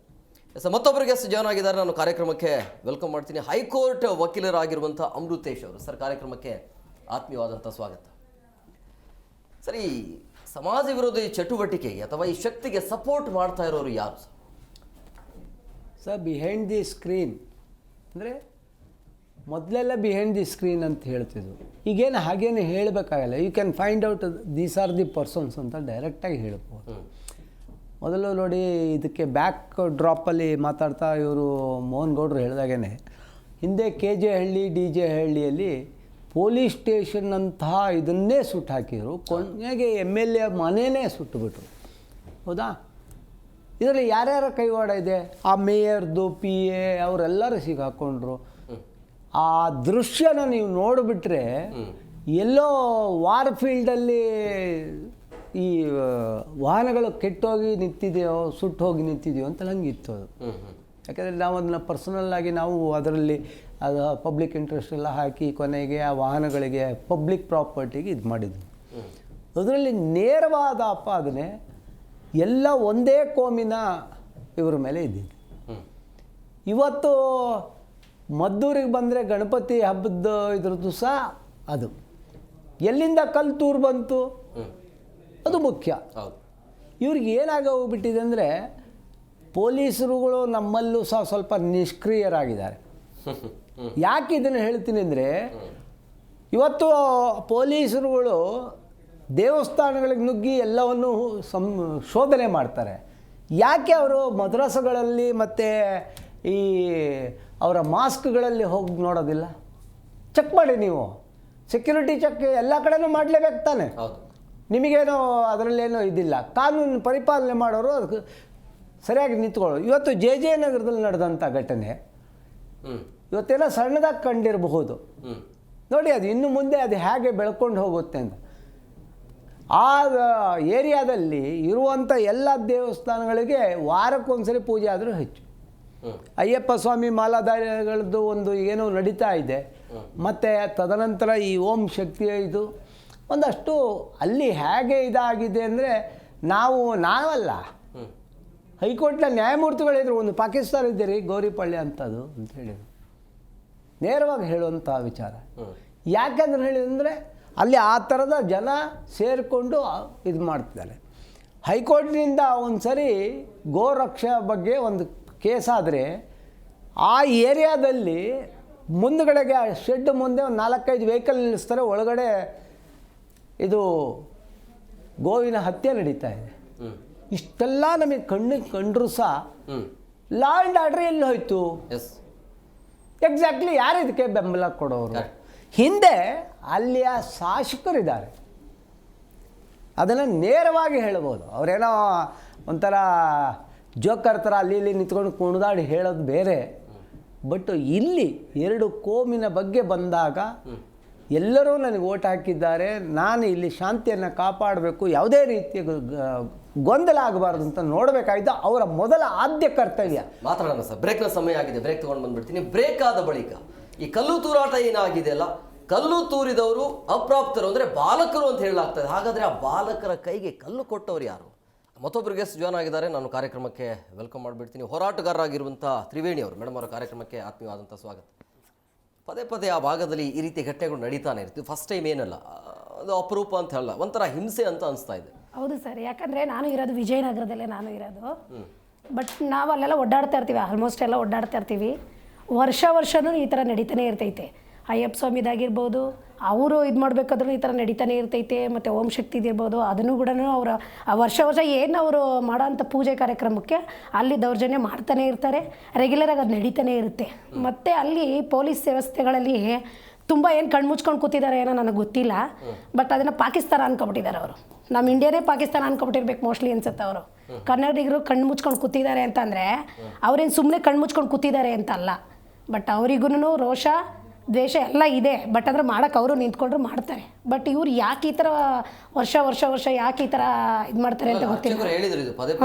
S1: ಸರ್ ಮತ್ತೊಬ್ಬರು ಗೆಸ್ಟ್ ಜಾಯ್ನ್ ಆಗಿದ್ದಾರೆ, ನಾನು ಕಾರ್ಯಕ್ರಮಕ್ಕೆ ವೆಲ್ಕಮ್ ಮಾಡ್ತೀನಿ. ಹೈಕೋರ್ಟ್ ವಕೀಲರಾಗಿರುವಂಥ ಅಮೃತೇಶ್ ಅವರು. ಸರ್ ಕಾರ್ಯಕ್ರಮಕ್ಕೆ ಆತ್ಮೀಯವಾದಂಥ ಸ್ವಾಗತ. ಸರ್ ಈ ಸಮಾಜ ವಿರೋಧಿ ಚಟುವಟಿಕೆಗೆ ಅಥವಾ ಈ ಶಕ್ತಿಗೆ ಸಪೋರ್ಟ್ ಮಾಡ್ತಾ ಇರೋರು ಯಾರು sir?
S8: Sir behind the screen ಅಂದರೆ ಮೊದಲೆಲ್ಲ ಬಿಹೈಂಡ್ ದಿ ಸ್ಕ್ರೀನ್ ಅಂತ ಹೇಳ್ತಿದ್ವು. ಈಗೇನು ಹಾಗೇನು ಹೇಳಬೇಕಾಗಲ್ಲ. You can find out these are the persons ಅಂತ ಡೈರೆಕ್ಟಾಗಿ ಹೇಳ್ಬೋದು. ಮೊದಲು ನೋಡಿ, ಇದಕ್ಕೆ ಬ್ಯಾಕ್ ಡ್ರಾಪಲ್ಲಿ ಮಾತಾಡ್ತಾ ಇವರು ಮೋಹನ್ ಗೌಡರು ಹೇಳಿದಾಗೇ ಹಿಂದೆ KJ ಹಳ್ಳಿ DJ ಹಳ್ಳಿಯಲ್ಲಿ ಪೊಲೀಸ್ ಸ್ಟೇಷನ್ ಅಂತಹ ಇದನ್ನೇ ಸುಟ್ಟು ಹಾಕಿದರು. ಕೊನೆಗೆ MLA ಮನೆಯೇ ಸುಟ್ಟುಬಿಟ್ರು. ಹೌದಾ? ಇದರಲ್ಲಿ ಯಾರ್ಯಾರ ಕೈವಾಡ ಇದೆ? ಆ ಮೇಯರ್ದು PA ಅವರೆಲ್ಲರೂ ಸಿಗಾಕೊಂಡ್ರು. ಆ ದೃಶ್ಯನ ನೀವು ನೋಡಿಬಿಟ್ರೆ ಎಲ್ಲೋ ವಾರ್ ಫೀಲ್ಡಲ್ಲಿ ಈ ವಾಹನಗಳು ಕೆಟ್ಟೋಗಿ ನಿಂತಿದೆಯೋ ಸುಟ್ಟು ಹೋಗಿ ನಿಂತಿದೆಯೋ ಅಂತ ಹಂಗಿತ್ತು ಅದು. ಯಾಕಂದರೆ ನಾವು ಅದನ್ನು ಪರ್ಸನಲ್ಲಾಗಿ ನಾವು ಅದರಲ್ಲಿ ಅದು ಪಬ್ಲಿಕ್ ಇಂಟ್ರೆಸ್ಟ್ ಎಲ್ಲ ಹಾಕಿ ಕೊನೆಗೆ ಆ ವಾಹನಗಳಿಗೆ ಪಬ್ಲಿಕ್ ಪ್ರಾಪರ್ಟಿಗೆ ಇದು ಮಾಡಿದ್ವಿ. ಅದರಲ್ಲಿ ನೇರವಾದ ಆಪಾದನೆ ಎಲ್ಲ ಒಂದೇ ಕೋಮಿನ ಇವರ ಮೇಲೆ ಇದ್ದಿದ್ದು. ಇವತ್ತು ಮದ್ದೂರಿಗೆ ಬಂದರೆ ಗಣಪತಿ ಹಬ್ಬದ ಇದ್ರದ್ದು ಸಹ ಅದು ಎಲ್ಲಿಂದ ಕಲ್ತೂರು ಬಂತು ಅದು ಮುಖ್ಯ. ಇವ್ರಿಗೆ ಏನಾಗ ಹೋಗ್ಬಿಟ್ಟಿದೆ ಅಂದರೆ ಪೊಲೀಸರುಗಳು ನಮ್ಮಲ್ಲೂ ಸಹ ಸ್ವಲ್ಪ ನಿಷ್ಕ್ರಿಯರಾಗಿದ್ದಾರೆ. ಯಾಕೆ ಇದನ್ನು ಹೇಳ್ತೀನಿ ಅಂದರೆ, ಇವತ್ತು ಪೊಲೀಸರುಗಳು ದೇವಸ್ಥಾನಗಳಿಗೆ ನುಗ್ಗಿ ಎಲ್ಲವನ್ನು ಶೋಧನೆ ಮಾಡ್ತಾರೆ. ಯಾಕೆ ಅವರು ಮದ್ರಸಗಳಲ್ಲಿ ಮತ್ತು ಈ ಅವರ ಮಾಸ್ಕ್ಗಳಲ್ಲಿ ಹೋಗಿ ನೋಡೋದಿಲ್ಲ? ಚೆಕ್ ಮಾಡಿ ನೀವು. ಸೆಕ್ಯೂರಿಟಿ ಚೆಕ್ ಎಲ್ಲ ಕಡೆನೂ ಮಾಡಲೇಬೇಕು ತಾನೆ. ನಿಮಗೇನೋ ಅದರಲ್ಲೇನೋ ಇದಿಲ್ಲ. ಕಾನೂನು ಪರಿಪಾಲನೆ ಮಾಡೋರು ಅದಕ್ಕೆ ಸರಿಯಾಗಿ ನಿಂತ್ಕೊಳ್ಳೋರು. ಇವತ್ತು JJ ನಗರದಲ್ಲಿ ನಡೆದಂಥ ಘಟನೆ ಇವತ್ತೇನೋ ಸಣ್ಣದಾಗಿ ಕಂಡಿರಬಹುದು. ನೋಡಿ ಅದು ಇನ್ನು ಮುಂದೆ ಅದು ಹೇಗೆ ಬೆಳ್ಕೊಂಡು ಹೋಗುತ್ತೆ ಅಂತ. ಆ ಏರಿಯಾದಲ್ಲಿ ಇರುವಂಥ ಎಲ್ಲ ದೇವಸ್ಥಾನಗಳಿಗೆ ವಾರಕ್ಕೊಂದ್ಸರಿ ಪೂಜೆ ಆದರೂ ಹೆಚ್ಚು. ಅಯ್ಯಪ್ಪ ಸ್ವಾಮಿ ಮಾಲಾಧಾರಿಗಳದ್ದು ಒಂದು ಏನೋ ನಡೀತಾ ಇದೆ. ಮತ್ತು ತದನಂತರ ಈ ಓಂ ಶಕ್ತಿ ಇದು ಒಂದಷ್ಟು ಅಲ್ಲಿ ಹೇಗೆ ಇದಾಗಿದೆ ಅಂದರೆ, ನಾವಲ್ಲ ಹೈಕೋರ್ಟ್ನ ನ್ಯಾಯಮೂರ್ತಿಗಳಿದ್ರು, ಒಂದು ಪಾಕಿಸ್ತಾನ ಇದ್ದೀರಿ ಗೌರಿಪಳ್ಳಿ ಅಂಥದ್ದು ಅಂತ ಹೇಳಿದರು. ನೇರವಾಗಿ ಹೇಳುವಂಥ ವಿಚಾರ. ಯಾಕಂದ್ರೆ ಹೇಳಿದಂದರೆ ಅಲ್ಲಿ ಆ ಥರದ ಜನ ಸೇರಿಕೊಂಡು ಇದು ಮಾಡ್ತಿದ್ದಾರೆ. ಹೈಕೋರ್ಟ್ನಿಂದ ಒಂದು ಸರಿ ಗೋರಕ್ಷಾ ಬಗ್ಗೆ ಒಂದು ಕೇಸ್ ಆದರೆ ಆ ಏರಿಯಾದಲ್ಲಿ ಮುಂದುಗಡೆಗೆ ಶೆಡ್ ಮುಂದೆ ಒಂದು 4-5 ವೆಹಿಕಲ್ ನಿಲ್ಲಿಸ್ತಾರೆ. ಒಳಗಡೆ ಇದು ಗೋವಿನ ಹತ್ಯೆ ನಡೀತಾ ಇದೆ. ಇಷ್ಟೆಲ್ಲ ನಮಗೆ ಕಣ್ಣಿಗೆ ಕಂಡ್ರೂ ಸಹ ಲಾ ಆ್ಯಂಡ್ ಆರ್ಡರ್ ಎಲ್ಲಿ ಹೋಯ್ತು? ಎಕ್ಸಾಕ್ಟ್ಲಿ ಯಾರು ಇದಕ್ಕೆ ಬೆಂಬಲ ಕೊಡೋರು? ಹಿಂದೆ ಅಲ್ಲಿಯ ಶಾಸಕರಿದ್ದಾರೆ, ಅದನ್ನು ನೇರವಾಗಿ ಹೇಳ್ಬೋದು. ಅವರೇನೋ ಒಂಥರ ಜೋಕರ್ ಥರ ಅಲ್ಲಿ ಇಲ್ಲಿ ನಿಂತ್ಕೊಂಡು ಕುಣಿದಾಡಿ ಹೇಳೋದು ಬೇರೆ. ಬಟ್ ಇಲ್ಲಿ ಎರಡು ಕೋಮಿನ ಬಗ್ಗೆ ಬಂದಾಗ ಎಲ್ಲರೂ ನನಗೆ ಓಟ್ ಹಾಕಿದ್ದಾರೆ, ನಾನು ಇಲ್ಲಿ ಶಾಂತಿಯನ್ನು ಕಾಪಾಡಬೇಕು, ಯಾವುದೇ ರೀತಿಯ ಗೊಂದಲ ಆಗಬಾರ್ದು ಅಂತ ನೋಡಬೇಕಾಗಿದ್ದು ಅವರ ಮೊದಲ ಆದ್ಯ ಕರ್ತವ್ಯ.
S1: ಮಾತಾಡೋಣ ಸರ್, ಬ್ರೇಕ್ನ ಸಮಯ ಆಗಿದೆ, ಬ್ರೇಕ್ ತೊಗೊಂಡು ಬಂದ್ಬಿಡ್ತೀನಿ. ಬ್ರೇಕ್ ಆದ ಬಳಿಕ ಈ ಕಲ್ಲು ತೂರಾಟ ಏನಾಗಿದೆಯಲ್ಲ, ಕಲ್ಲು ತೂರಿದವರು ಅಪ್ರಾಪ್ತರು ಅಂದರೆ ಬಾಲಕರು ಅಂತ ಹೇಳಲಾಗ್ತದೆ. ಹಾಗಾದರೆ ಆ ಬಾಲಕರ ಕೈಗೆ ಕಲ್ಲು ಕೊಟ್ಟವರು ಯಾರು? ಮತ್ತೊಬ್ಬರು ಗೆಸ್ಟ್ ಜಾಯ್ನ್ ಆಗಿದ್ದಾರೆ, ನಾನು ಕಾರ್ಯಕ್ರಮಕ್ಕೆ ವೆಲ್ಕಮ್ ಮಾಡಿಬಿಡ್ತೀನಿ. ಹೋರಾಟಗಾರರಾಗಿರುವಂಥ ತ್ರಿವೇಣಿ ಅವರು. ಮೇಡಮ್ ಅವರ ಕಾರ್ಯಕ್ರಮಕ್ಕೆ ಆತ್ಮೀಯವಾದಂಥ ಸ್ವಾಗತ. ಪದೇ ಪದೇ ಆ ಭಾಗದಲ್ಲಿ ಈ ರೀತಿ ಘಟನೆಗಳು ನಡೀತಾನೆ ಇರ್ತೀವಿ. ಫಸ್ಟ್ ಟೈಮ್ ಏನಲ್ಲ, ಅದು ಅಪರೂಪ ಅಂತ ಹೇಳಲ್ಲ, ಒಂಥರ ಹಿಂಸೆ ಅಂತ ಅನಿಸ್ತಾ ಇದೆ.
S9: ಹೌದು ಸರ್, ಯಾಕಂದರೆ ನಾನು ಇರೋದು ವಿಜಯನಗರದಲ್ಲೇ ನಾನು ಇರೋದು. ಬಟ್ ನಾವು ಅಲ್ಲೆಲ್ಲ ಓಡಾಡ್ತಾ ಇರ್ತೀವಿ, ಆಲ್ಮೋಸ್ಟ್ ಎಲ್ಲ ಓಡಾಡ್ತಾ ಇರ್ತೀವಿ. ವರ್ಷನೂ ಈ ಥರ ನಡೀತಾನೆ ಇರ್ತೈತೆ. ಅಯ್ಯಪ್ಪ ಸ್ವಾಮಿದಾಗಿರ್ಬೋದು, ಅವರು ಇದು ಮಾಡಬೇಕಾದ್ರೂ ಈ ಥರ ನಡೀತಾನೆ ಇರ್ತೈತೆ. ಮತ್ತು ಓಂ ಶಕ್ತಿದಿರ್ಬೋದು, ಅದನ್ನು ಕೂಡ ಅವರ ವರ್ಷ ಏನು ಅವರು ಮಾಡೋಂಥ ಪೂಜೆ ಕಾರ್ಯಕ್ರಮಕ್ಕೆ ಅಲ್ಲಿ ದೌರ್ಜನ್ಯ ಮಾಡ್ತಾನೆ ಇರ್ತಾರೆ. ರೆಗ್ಯುಲರಾಗಿ ಅದು ನಡೀತಾನೆ ಇರುತ್ತೆ. ಮತ್ತು ಅಲ್ಲಿ ಪೊಲೀಸ್ ವ್ಯವಸ್ಥೆಗಳಲ್ಲಿ ತುಂಬ ಏನು ಕಣ್ಣು ಮುಚ್ಕೊಂಡು ಕೂತಿದ್ದಾರೆ ಏನೋ ನನಗೆ ಗೊತ್ತಿಲ್ಲ. ಬಟ್ ಅದನ್ನು ಪಾಕಿಸ್ತಾನ ಅನ್ಕೊಬಿಟ್ಟಿದ್ದಾರೆ ಅವರು. ನಮ್ಮ ಇಂಡಿಯಾನೇ ಪಾಕಿಸ್ತಾನ ಅನ್ಕೊಬಿಟ್ಟಿರ್ಬೇಕು ಮೋಸ್ಟ್ಲಿ ಅನ್ಸುತ್ತೆ. ಅವರು ಕನ್ನಡಿಗರು ಕಣ್ಣು ಮುಚ್ಕೊಂಡು ಕೂತಿದ್ದಾರೆ ಅಂತಂದರೆ ಅವ್ರೇನು ಸುಮ್ಮನೆ ಕಣ್ಣು ಮುಚ್ಕೊಂಡು ಕೂತಿದ್ದಾರೆ ಅಂತ ಅಲ್ಲ. ಬಟ್ ಅವರಿಗೂ ರೋಷ ದ್ವೇಷ ಎಲ್ಲ ಇದೆ. ಬಟ್ ಅಂದರೆ ಮಾಡೋಕ್ಕೆ ಅವರು ನಿಂತ್ಕೊಂಡ್ರು ಮಾಡ್ತಾರೆ. ಬಟ್ ಇವ್ರು ಯಾಕೆ ಈ ಥರ ವರ್ಷ ಯಾಕೆ ಈ ಥರ ಇದು ಮಾಡ್ತಾರೆ ಅಂತ ಗೊತ್ತಿಲ್ಲ.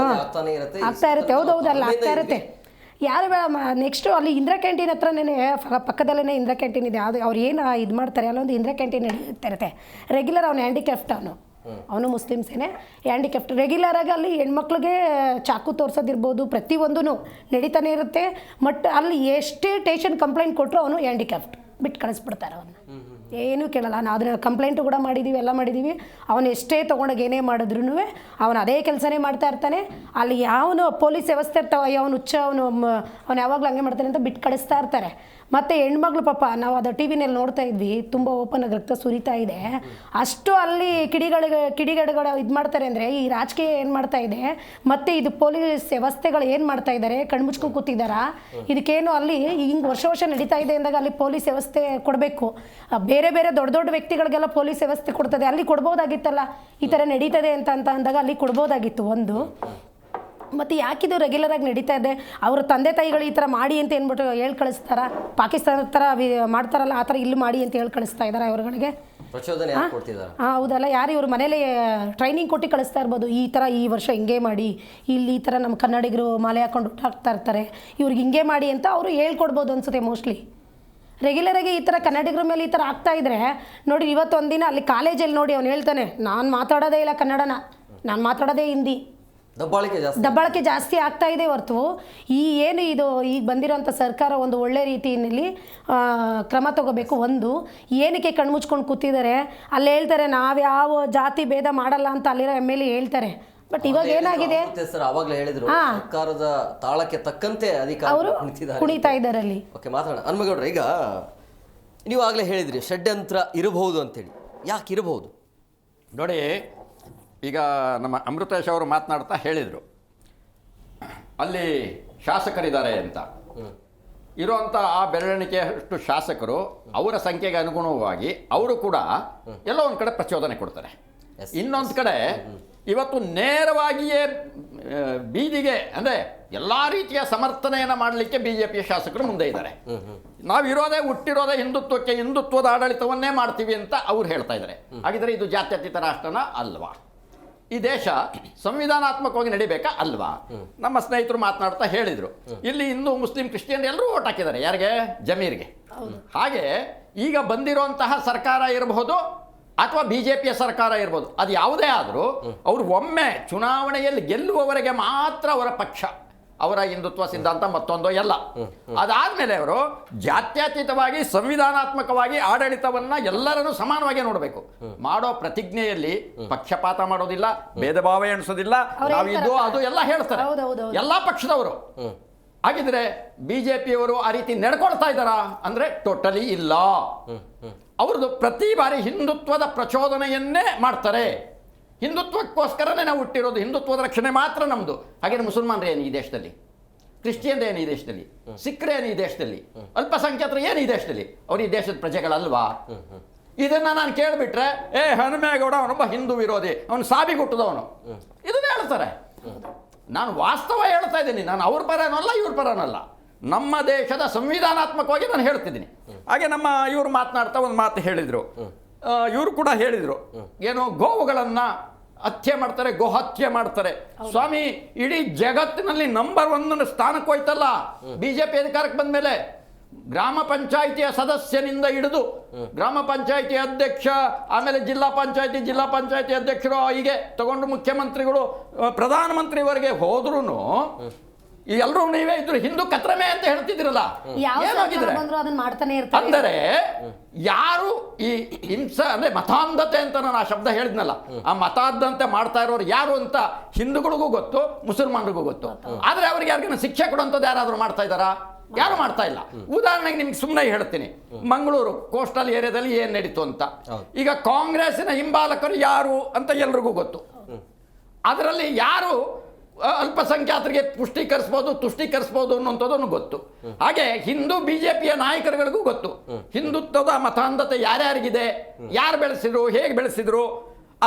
S1: ಆಗ್ತಾ ಇರುತ್ತೆ,
S9: ಹೌದೌದು, ಅಲ್ಲ ಆಗ್ತಾ ಇರುತ್ತೆ. ಯಾರು ನೆಕ್ಸ್ಟು ಅಲ್ಲಿ ಇಂದಿರಾ ಕ್ಯಾಂಟೀನ್ ಹತ್ರನೇ ಪಕ್ಕದಲ್ಲೇ ಇಂದಿರಾ ಕ್ಯಾಂಟೀನ್ ಇದೆ. ಅದು ಅವ್ರು ಏನು ಇದು ಮಾಡ್ತಾರೆ ಅಲ್ಲೊಂದು ಇಂದಿರಾ ಕ್ಯಾಂಟೀನ್ ನಡೀತಿರುತ್ತೆ. ರೆಗ್ಯುಲರ್ ಅವನು ಹ್ಯಾಂಡಿಕ್ಯಾಫ್ಟ್, ಅವನು ಮುಸ್ಲಿಮ್ಸೇನೆ, ಹ್ಯಾಂಡಿಕ್ಯಾಫ್ಟ್. ರೆಗ್ಯುಲರಾಗಿ ಅಲ್ಲಿ ಹೆಣ್ಮಕ್ಳಿಗೆ ಚಾಕು ತೋರಿಸೋದಿರ್ಬೋದು, ಪ್ರತಿಯೊಂದೂ ನಡೀತಾನೆ ಇರುತ್ತೆ. ಬಟ್ ಅಲ್ಲಿ ಎಷ್ಟೇ ಸ್ಟೇಷನ್ ಕಂಪ್ಲೇಂಟ್ ಕೊಟ್ಟರು ಅವನು ಹ್ಯಾಂಡಿಕ್ಯಾಫ್ಟ್ ಬಿಟ್ಟು ಕಳಿಸ್ಬಿಡ್ತಾರೆ ಅವನ್ನ, ಏನೂ ಕೇಳಲ್ಲ. ನಾವು ಅದನ್ನ ಕಂಪ್ಲೇಂಟು ಕೂಡ ಮಾಡಿದ್ದೀವಿ, ಎಲ್ಲ ಮಾಡಿದ್ದೀವಿ. ಅವನು ಎಷ್ಟೇ ತೊಗೊಂಡಾಗ ಏನೇ ಮಾಡಿದ್ರೂ ಅವನು ಅದೇ ಕೆಲಸನೇ ಮಾಡ್ತಾ ಇರ್ತಾನೆ. ಅಲ್ಲಿ ಯಾವನು ಪೊಲೀಸ್ ವ್ಯವಸ್ಥೆ ಇರ್ತಾವೆ, ಅವನು ಹುಚ್ಚ, ಅವನು ಯಾವಾಗಲೂ ಹಂಗೆ ಮಾಡ್ತಾನೆ ಅಂತ ಬಿಟ್ಟು ಕಳಿಸ್ತಾ ಇರ್ತಾರೆ. ಮತ್ತು ಹೆಣ್ಮಗಳು ಪಾಪ ನಾವು ಅದು ಟಿ ವಿನಲ್ಲಿ ನೋಡ್ತಾ ಇದ್ವಿ, ತುಂಬ ಓಪನ್ ಆಗಿ ರಕ್ತ ಸುರಿತಾ ಇದೆ. ಅಷ್ಟು ಅಲ್ಲಿ ಕಿಡಿಗೇಡಿಗಳು ಇದು ಮಾಡ್ತಾರೆ ಅಂದರೆ ಈ ರಾಜಕೀಯ ಏನು ಮಾಡ್ತಾ ಇದೆ, ಮತ್ತು ಇದು ಪೊಲೀಸ್ ವ್ಯವಸ್ಥೆಗಳು ಏನು ಮಾಡ್ತಾ ಇದ್ದಾರೆ, ಕಣ್ಮುಚ್ಕೊಂಡು ಕೂತಿದ್ದಾರಾ? ಇದಕ್ಕೇನು ಅಲ್ಲಿ ಹಿಂಗೆ ವರ್ಷ ನಡೀತಾ ಇದೆ ಅಂದಾಗ ಅಲ್ಲಿ ಪೊಲೀಸ್ ವ್ಯವಸ್ಥೆ ಕೊಡಬೇಕು. ಬೇರೆ ಬೇರೆ ದೊಡ್ಡ ದೊಡ್ಡ ವ್ಯಕ್ತಿಗಳಿಗೆಲ್ಲ ಪೊಲೀಸ್ ವ್ಯವಸ್ಥೆ ಕೊಡ್ತದೆ, ಅಲ್ಲಿ ಕೊಡ್ಬೋದಾಗಿತ್ತಲ್ಲ. ಈ ಥರ ನಡೀತದೆ ಅಂತ ಅಂದಾಗ ಅಲ್ಲಿ ಕೊಡ್ಬೋದಾಗಿತ್ತು ಒಂದು. ಮತ್ತು ಯಾಕಿದು ರೆಗ್ಯುಲರಾಗಿ ನಡೀತಾ ಇದೆ? ಅವರ ತಂದೆ ತಾಯಿಗಳು ಈ ಥರ ಮಾಡಿ ಅಂತ ಏನ್ಬಿಟ್ಟು ಹೇಳಿ ಕಳಿಸ್ತಾರ? ಪಾಕಿಸ್ತಾನದ ಥರ ಮಾಡ್ತಾರಲ್ಲ ಆ ಥರ ಇಲ್ಲಿ ಮಾಡಿ ಅಂತ ಹೇಳಿ ಕಳಿಸ್ತಾ ಇದ್ದಾರೆ ಅವ್ರಗಳಿಗೆ?
S1: ಪ್ರಚೋದನೆ ಕೊಡ್ತಿದ್ದಾರೆ.
S9: ಹೌದಲ್ಲ, ಯಾರು ಇವ್ರ ಮನೇಲಿ ಟ್ರೈನಿಂಗ್ ಕೊಟ್ಟು ಕಳಿಸ್ತಾ ಇರ್ಬೋದು. ಈ ಥರ ಈ ವರ್ಷ ಹಿಂಗೆ ಮಾಡಿ, ಇಲ್ಲಿ ಈ ಥರ ನಮ್ಮ ಕನ್ನಡಿಗರು ಮಾಲೆ ಹಾಕೊಂಡು ಹಾಕ್ತಾ ಇರ್ತಾರೆ, ಇವ್ರಿಗೆ ಹಿಂಗೆ ಮಾಡಿ ಅಂತ ಅವರು ಹೇಳ್ಕೊಡ್ಬೋದು ಅನ್ಸುತ್ತೆ ಮೋಸ್ಟ್ಲಿ. ರೆಗ್ಯುಲರಾಗಿ ಈ ಥರ ಕನ್ನಡಿಗರ ಮೇಲೆ ಈ ಥರ ಆಗ್ತಾ ಇದ್ರೆ ನೋಡಿ, ಇವತ್ತೊಂದಿನ ಅಲ್ಲಿ ಕಾಲೇಜಲ್ಲಿ ನೋಡಿ ಅವ್ನು ಹೇಳ್ತಾನೆ, ನಾನು ಮಾತಾಡೋದೇ ಇಲ್ಲ ಕನ್ನಡನ, ನಾನು ಮಾತಾಡೋದೇ ಹಿಂದಿ. ದಬ್ಬಾಳಿಕೆ ಜಾಸ್ತಿ ಆಗ್ತಾ ಇದೆ ಹೊರತು ಏನು ಇದು ಈಗ ಬಂದಿರೋಂಥ ಸರ್ಕಾರ ಒಂದು ಒಳ್ಳೆ ರೀತಿಯಲ್ಲಿ ಕ್ರಮ ತಗೋಬೇಕು. ಒಂದು ಏನಕ್ಕೆ ಕಣ್ಮುಚ್ಕೊಂಡು ಕೂತಿದ್ದಾರೆ, ಅಲ್ಲಿ ಹೇಳ್ತಾರೆ ನಾವ್ಯಾವ ಜಾತಿ ಭೇದ ಮಾಡಲ್ಲ ಅಂತ ಅಲ್ಲಿರೋ MLA ಹೇಳ್ತಾರೆ. ಬಟ್ ಇವಾಗ ಏನಾಗಿದೆ
S1: ಸರ್, ಅವಾಗಲೇ ಹೇಳಿದ್ರು ಸರ್ಕಾರದ ತಾಳಕ್ಕೆ ತಕ್ಕಂತೆ
S9: ಅವರು ಕುಣಿತಾ ಇದ್ದಾರೆ ಅಲ್ಲಿ.
S1: ಓಕೆ, ಮಾತಾಡೋಣ. ಹನುಮೇಗೌಡ್ರೆ, ಈಗ ನೀವು ಆಗಲೇ ಹೇಳಿದ್ರಿ ಷಡ್ಯಂತ್ರ ಇರಬಹುದು ಅಂತೇಳಿ, ಯಾಕೆ ಇರಬಹುದು?
S6: ನೋಡಿ, ಈಗ ನಮ್ಮ ಅಮೃತೇಶ್ ಅವರು ಮಾತನಾಡ್ತಾ ಹೇಳಿದರು ಅಲ್ಲಿ ಶಾಸಕರಿದ್ದಾರೆ ಅಂತ. ಇರುವಂಥ ಆ ಬೆರಳೆಣಿಕೆಯಷ್ಟು ಶಾಸಕರು ಅವರ ಸಂಖ್ಯೆಗೆ ಅನುಗುಣವಾಗಿ ಅವರು ಕೂಡ ಎಲ್ಲೋ ಒಂದು ಕಡೆ ಪ್ರಚೋದನೆ ಕೊಡ್ತಾರೆ. ಇನ್ನೊಂದು ಕಡೆ ಇವತ್ತು ನೇರವಾಗಿಯೇ ಬೀದಿಗೆ ಅಂದರೆ ಎಲ್ಲ ರೀತಿಯ ಸಮರ್ಥನೆಯನ್ನು ಮಾಡಲಿಕ್ಕೆ BJPಯ ಶಾಸಕರು ಮುಂದೆ ಇದ್ದಾರೆ. ನಾವಿರೋದೇ ಹುಟ್ಟಿರೋದೇ ಹಿಂದುತ್ವಕ್ಕೆ, ಹಿಂದುತ್ವದ ಆಡಳಿತವನ್ನೇ ಮಾಡ್ತೀವಿ ಅಂತ ಅವ್ರು ಹೇಳ್ತಾ ಇದ್ದಾರೆ. ಹಾಗಿದ್ರೆ ಇದು ಜಾತ್ಯತೀತ ರಾಷ್ಟ್ರನ ಅಲ್ವಾ? ಈ ದೇಶ ಸಂವಿಧಾನಾತ್ಮಕವಾಗಿ ನಡಿಬೇಕಾ ಅಲ್ವಾ? ನಮ್ಮ ಸ್ನೇಹಿತರು ಮಾತನಾಡ್ತಾ ಹೇಳಿದರು, ಇಲ್ಲಿ ಹಿಂದೂ ಮುಸ್ಲಿಂ ಕ್ರಿಶ್ಚಿಯನ್ ಎಲ್ಲರೂ ಓಟ್ ಹಾಕಿದ್ದಾರೆ. ಯಾರಿಗೆ? ಜಮೀರ್ಗೆ. ಹಾಗೆ ಈಗ ಬಂದಿರುವಂತಹ ಸರ್ಕಾರ ಇರಬಹುದು ಅಥವಾ BJPಯ ಸರ್ಕಾರ ಇರ್ಬೋದು, ಅದು ಯಾವುದೇ ಆದರೂ ಅವರು ಒಮ್ಮೆ ಚುನಾವಣೆಯಲ್ಲಿ ಗೆಲ್ಲುವವರೆಗೆ ಮಾತ್ರ ಅವರ ಪಕ್ಷ, ಅವರ ಹಿಂದುತ್ವ ಸಿದ್ಧಾಂತ ಮತ್ತೊಂದು ಎಲ್ಲ. ಅದಾದಮೇಲೆ ಅವರು ಜಾತ್ಯತೀತವಾಗಿ ಸಂವಿಧಾನಾತ್ಮಕವಾಗಿ ಆಡಳಿತವನ್ನು ಎಲ್ಲರನ್ನು ಸಮಾನವಾಗಿ ನೋಡಬೇಕು. ಮಾಡೋ ಪ್ರತಿಜ್ಞೆಯಲ್ಲಿ ಪಕ್ಷಪಾತ ಮಾಡೋದಿಲ್ಲ, ಭೇದ ಭಾವ ಎಣಿಸೋದಿಲ್ಲ, ನಾವಿದು ಅದು ಎಲ್ಲ ಹೇಳ್ತಾರೆ ಎಲ್ಲ ಪಕ್ಷದವರು. ಹಾಗಿದ್ರೆ BJPಯವರು ಆ ರೀತಿ ನಡ್ಕೊಳ್ತಾ ಇದ್ದಾರಾ ಅಂದರೆ ಟೋಟಲಿ ಇಲ್ಲ. ಅವ್ರದ್ದು ಪ್ರತಿ ಬಾರಿ ಹಿಂದುತ್ವದ ಪ್ರಚೋದನೆಯನ್ನೇ ಮಾಡ್ತಾರೆ. ಹಿಂದುತ್ವಕ್ಕೋಸ್ಕರನೇ ನಾವು ಹುಟ್ಟಿರೋದು, ಹಿಂದುತ್ವದ ರಕ್ಷಣೆ ಮಾತ್ರ ನಮ್ಮದು. ಹಾಗೆ ಮುಸಲ್ಮಾನರು ಏನು ಈ ದೇಶದಲ್ಲಿ, ಕ್ರಿಶ್ಚಿಯನ್ ಏನು ಈ ದೇಶದಲ್ಲಿ, ಸಿಖ್ರು ಏನು ಈ ದೇಶದಲ್ಲಿ, ಅಲ್ಪಸಂಖ್ಯಾತರು ಏನು ಈ ದೇಶದಲ್ಲಿ? ಅವ್ರು ಈ ದೇಶದ ಪ್ರಜೆಗಳಲ್ವಾ? ಇದನ್ನು ನಾನು ಕೇಳಿಬಿಟ್ರೆ ಹನುಮೇಗೌಡ ಅವನೊಬ್ಬ ಹಿಂದೂ ವಿರೋಧಿ, ಅವನು ಸಾವಿಗುಟ್ಟದವನು, ಇದನ್ನೇ ಹೇಳ್ತಾರೆ. ನಾನು ವಾಸ್ತವ ಹೇಳ್ತಾ ಇದ್ದೀನಿ, ನಾನು ಅವ್ರ ಪರನಲ್ಲ ಇವ್ರ ಪರನಲ್ಲ, ನಮ್ಮ ದೇಶದ ಸಂವಿಧಾನಾತ್ಮಕವಾಗಿ ನಾನು ಹೇಳ್ತಿದ್ದೀನಿ. ಹಾಗೆ ನಮ್ಮ ಇವರು ಮಾತನಾಡ್ತಾ ಒಂದು ಮಾತು ಹೇಳಿದರು, ಇವರು ಕೂಡ ಹೇಳಿದರು, ಏನು ಗೋವುಗಳನ್ನು ಹತ್ಯೆ ಮಾಡ್ತಾರೆ, ಗೋಹತ್ಯೆ ಮಾಡ್ತಾರೆ. ಸ್ವಾಮಿ, ಇಡೀ ಜಗತ್ತಿನಲ್ಲಿ ನಂಬರ್ 1 ಸ್ಥಾನಕ್ಕೆ ಹೋಯ್ತಲ್ಲ BJP ಅಧಿಕಾರಕ್ಕೆ ಬಂದ ಮೇಲೆ. ಗ್ರಾಮ ಪಂಚಾಯಿತಿಯ ಸದಸ್ಯನಿಂದ ಹಿಡಿದು ಗ್ರಾಮ ಪಂಚಾಯಿತಿ ಅಧ್ಯಕ್ಷ, ಆಮೇಲೆ ಜಿಲ್ಲಾ ಪಂಚಾಯಿತಿ ಅಧ್ಯಕ್ಷರು, ಹೀಗೆ ತಗೊಂಡು ಮುಖ್ಯಮಂತ್ರಿಗಳು ಪ್ರಧಾನಮಂತ್ರಿವರೆಗೆ ಹೋದ್ರೂ ಎಲ್ಲರೂ ನೀವೇ ಇದ್ರು ಹಿಂದೂ ಕತ್ರಮೆ ಅಂತ ಹೇಳ್ತಿದ್ರಲ್ಲ, ಏನಾಗಿದ್ರೆ ಅಂದರೆ ಯಾರು ಈ ಹಿಂಸೆ ಅಂದ್ರೆ ಮತಾಂಧತೆ ಅಂತ ನಾನು ಆ ಶಬ್ದ ಹೇಳಿದ್ನಲ್ಲ, ಆ ಮತಾಂಧತೆ ಮಾಡ್ತಾ ಇರೋರು ಯಾರು ಅಂತ ಹಿಂದೂಗಳಿಗೂ ಗೊತ್ತು, ಮುಸಲ್ಮಾನರಿಗೂ ಗೊತ್ತು. ಆದ್ರೆ ಅವ್ರಿಗೆ ಯಾರಿಗೂ ಶಿಕ್ಷೆ ಕೊಡುವಂಥದ್ದು ಯಾರಾದರೂ ಮಾಡ್ತಾ ಇದ್ದಾರಾ? ಯಾರು ಮಾಡ್ತಾ ಇಲ್ಲ. ಉದಾಹರಣೆಗೆ ನಿಮ್ಗೆ ಸುಮ್ಮನೆ ಹೇಳ್ತೀನಿ, ಮಂಗಳೂರು ಕೋಸ್ಟಲ್ ಏರಿಯಾದಲ್ಲಿ ಏನ್ ನಡೀತು ಅಂತ. ಈಗ ಕಾಂಗ್ರೆಸ್ಸಿನ ಹಿಂಬಾಲಕರು ಯಾರು ಅಂತ ಎಲ್ರಿಗೂ ಗೊತ್ತು. ಅದರಲ್ಲಿ ಯಾರು ಅಲ್ಪಸಂಖ್ಯಾತರಿಗೆ ತುಷ್ಟೀಕರಿಸ್ಬೋದು ಅನ್ನೋಂಥದ್ದು ಗೊತ್ತು. ಹಾಗೆ ಹಿಂದೂ BJPಯ ನಾಯಕರುಗಳಿಗೂ ಗೊತ್ತು ಹಿಂದುತ್ವದ ಮತಾಂಧತೆ ಯಾರ್ಯಾರಿಗಿದೆ, ಯಾರು ಬೆಳೆಸಿದ್ರು, ಹೇಗೆ ಬೆಳೆಸಿದ್ರು,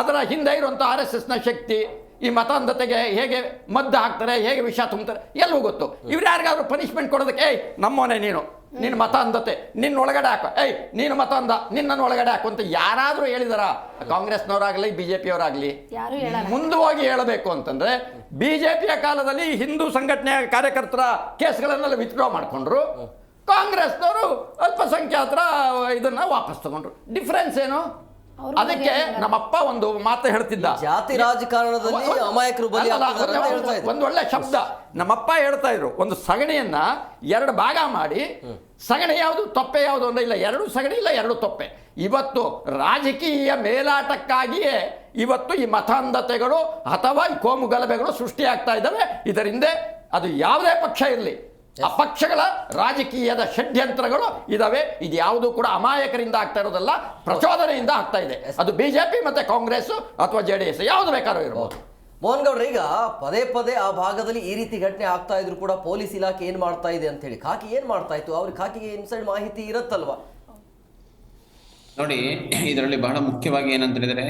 S6: ಅದರ ಹಿಂದೆ ಇರುವಂಥ RSSನ ಶಕ್ತಿ, ಈ ಮತಾಂಧತೆಗೆ ಹೇಗೆ ಮದ್ದು ಹಾಕ್ತಾರೆ, ಹೇಗೆ ವಿಷ ತುಂಬ್ತಾರೆ ಎಲ್ಲವೂ ಗೊತ್ತು. ಇವ್ರು ಯಾರಿಗಾದ್ರೂ ಪನಿಷ್ಮೆಂಟ್ ಕೊಡೋದಕ್ಕೆ ನಮ್ಮೋನೆ ನೀನು ನೀನು ಮತ ಅಂದತೆ ನಿನ್ನ ಒಳಗಡೆ ಹಾಕೋ, ಏಯ್ ನೀನು ಮತ ಅಂದ ನಿನ್ನನ್ನು ಒಳಗಡೆ ಹಾಕು ಅಂತ ಯಾರಾದರೂ ಹೇಳಿದಾರ? ಕಾಂಗ್ರೆಸ್ನವರಾಗಲಿ ಬಿ ಜೆ ಪಿಯವರಾಗಲಿ
S9: ಯಾರು ಹೇಳಲ್ಲ.
S6: ಮುಂದೆ ಹೋಗಿ ಹೇಳಬೇಕು ಅಂತಂದ್ರೆ ಬಿಜೆಪಿಯ ಕಾಲದಲ್ಲಿ ಹಿಂದೂ ಸಂಘಟನೆಯ ಕಾರ್ಯಕರ್ತರ ಕೇಸ್ಗಳನ್ನೆಲ್ಲ ವಿತ್ಡ್ರಾ ಮಾಡಿಕೊಂಡ್ರು, ಕಾಂಗ್ರೆಸ್ನವರು ಅಲ್ಪಸಂಖ್ಯಾತರ ಇದನ್ನ ವಾಪಸ್ ತಗೊಂಡ್ರು. ಡಿಫ್ರೆನ್ಸ್ ಏನು? ಅದಕ್ಕೆ ನಮ್ಮಪ್ಪ ಒಂದು ಮಾತು ಹೇಳ್ತಿದ್ದ,
S1: ಜಾತಿ ರಾಜಕಾರಣದಲ್ಲಿ ಅಮಾಯಕರು ಬಲಿ ಆಗ್ತಿದ್ದಾರೆ ಅಂತ ಹೇಳ್ತಾ ಇದ್ರು.
S6: ಒಂದು ಒಳ್ಳೆ ಶಬ್ದ ನಮ್ಮಪ್ಪ ಹೇಳ್ತಾ ಇದ್ರು, ಒಂದು ಸಗಣಿಯನ್ನ 2 ಭಾಗ ಮಾಡಿ ಸಗಣಿ ಯಾವುದು ತೊಪ್ಪೆ ಯಾವುದು ಅಂದ್ರೆ ಇಲ್ಲ, 2 ಸಗಣಿ ಇಲ್ಲ 2 ತೊಪ್ಪೆ. ಇವತ್ತು ರಾಜಕೀಯ ಮೇಲಾಟಕ್ಕಾಗಿಯೇ ಇವತ್ತು ಈ ಮತಾಂಧತೆಗಳು ಅಥವಾ ಈ ಕೋಮು ಗಲಭೆಗಳು ಸೃಷ್ಟಿಯಾಗ್ತಾ ಇದ್ದಾವೆ. ಇದರಿಂದ ಅದು ಯಾವುದೇ ಪಕ್ಷ ಇರಲಿ, ಆ ಪಕ್ಷಗಳ ರಾಜಕೀಯದ ಷಡ್ಯಂತ್ರಗಳು ಇದಾವೆ. ಇದು ಯಾವುದು ಕೂಡ ಅಮಾಯಕರಿಂದ ಆಗ್ತಾ ಇರೋದಲ್ಲ, ಪ್ರಚೋದನೆಯಿಂದ ಆಗ್ತಾ ಇದೆ. ಅದು ಬಿಜೆಪಿ ಮತ್ತೆ ಕಾಂಗ್ರೆಸ್ ಅಥವಾ JDS ಯಾವುದು ಬೇಕಾದ್ರೂ ಇರ್ಬೋದು.
S1: ಮೋಹನ್ ಗೌಡ್ರ, ಈಗ ಪದೇ ಪದೇ ಆ ಭಾಗದಲ್ಲಿ ಈ ರೀತಿ ಘಟನೆ ಆಗ್ತಾ ಇದ್ರು ಕೂಡ ಪೊಲೀಸ್ ಇಲಾಖೆ ಏನ್ ಮಾಡ್ತಾ ಇದೆ ಅಂತ ಹೇಳಿ ಖಾಕಿ ಏನ್ ಮಾಡ್ತಾ ಇತ್ತು? ಅವ್ರಿಗೆ ಖಾಕಿಗೆ ಇನ್ಸೈಡ್ ಮಾಹಿತಿ ಇರುತ್ತಲ್ವಾ?
S7: ನೋಡಿ, ಇದರಲ್ಲಿ ಬಹಳ ಮುಖ್ಯವಾಗಿ ಏನಂತ ಹೇಳಿದ್ರೆ,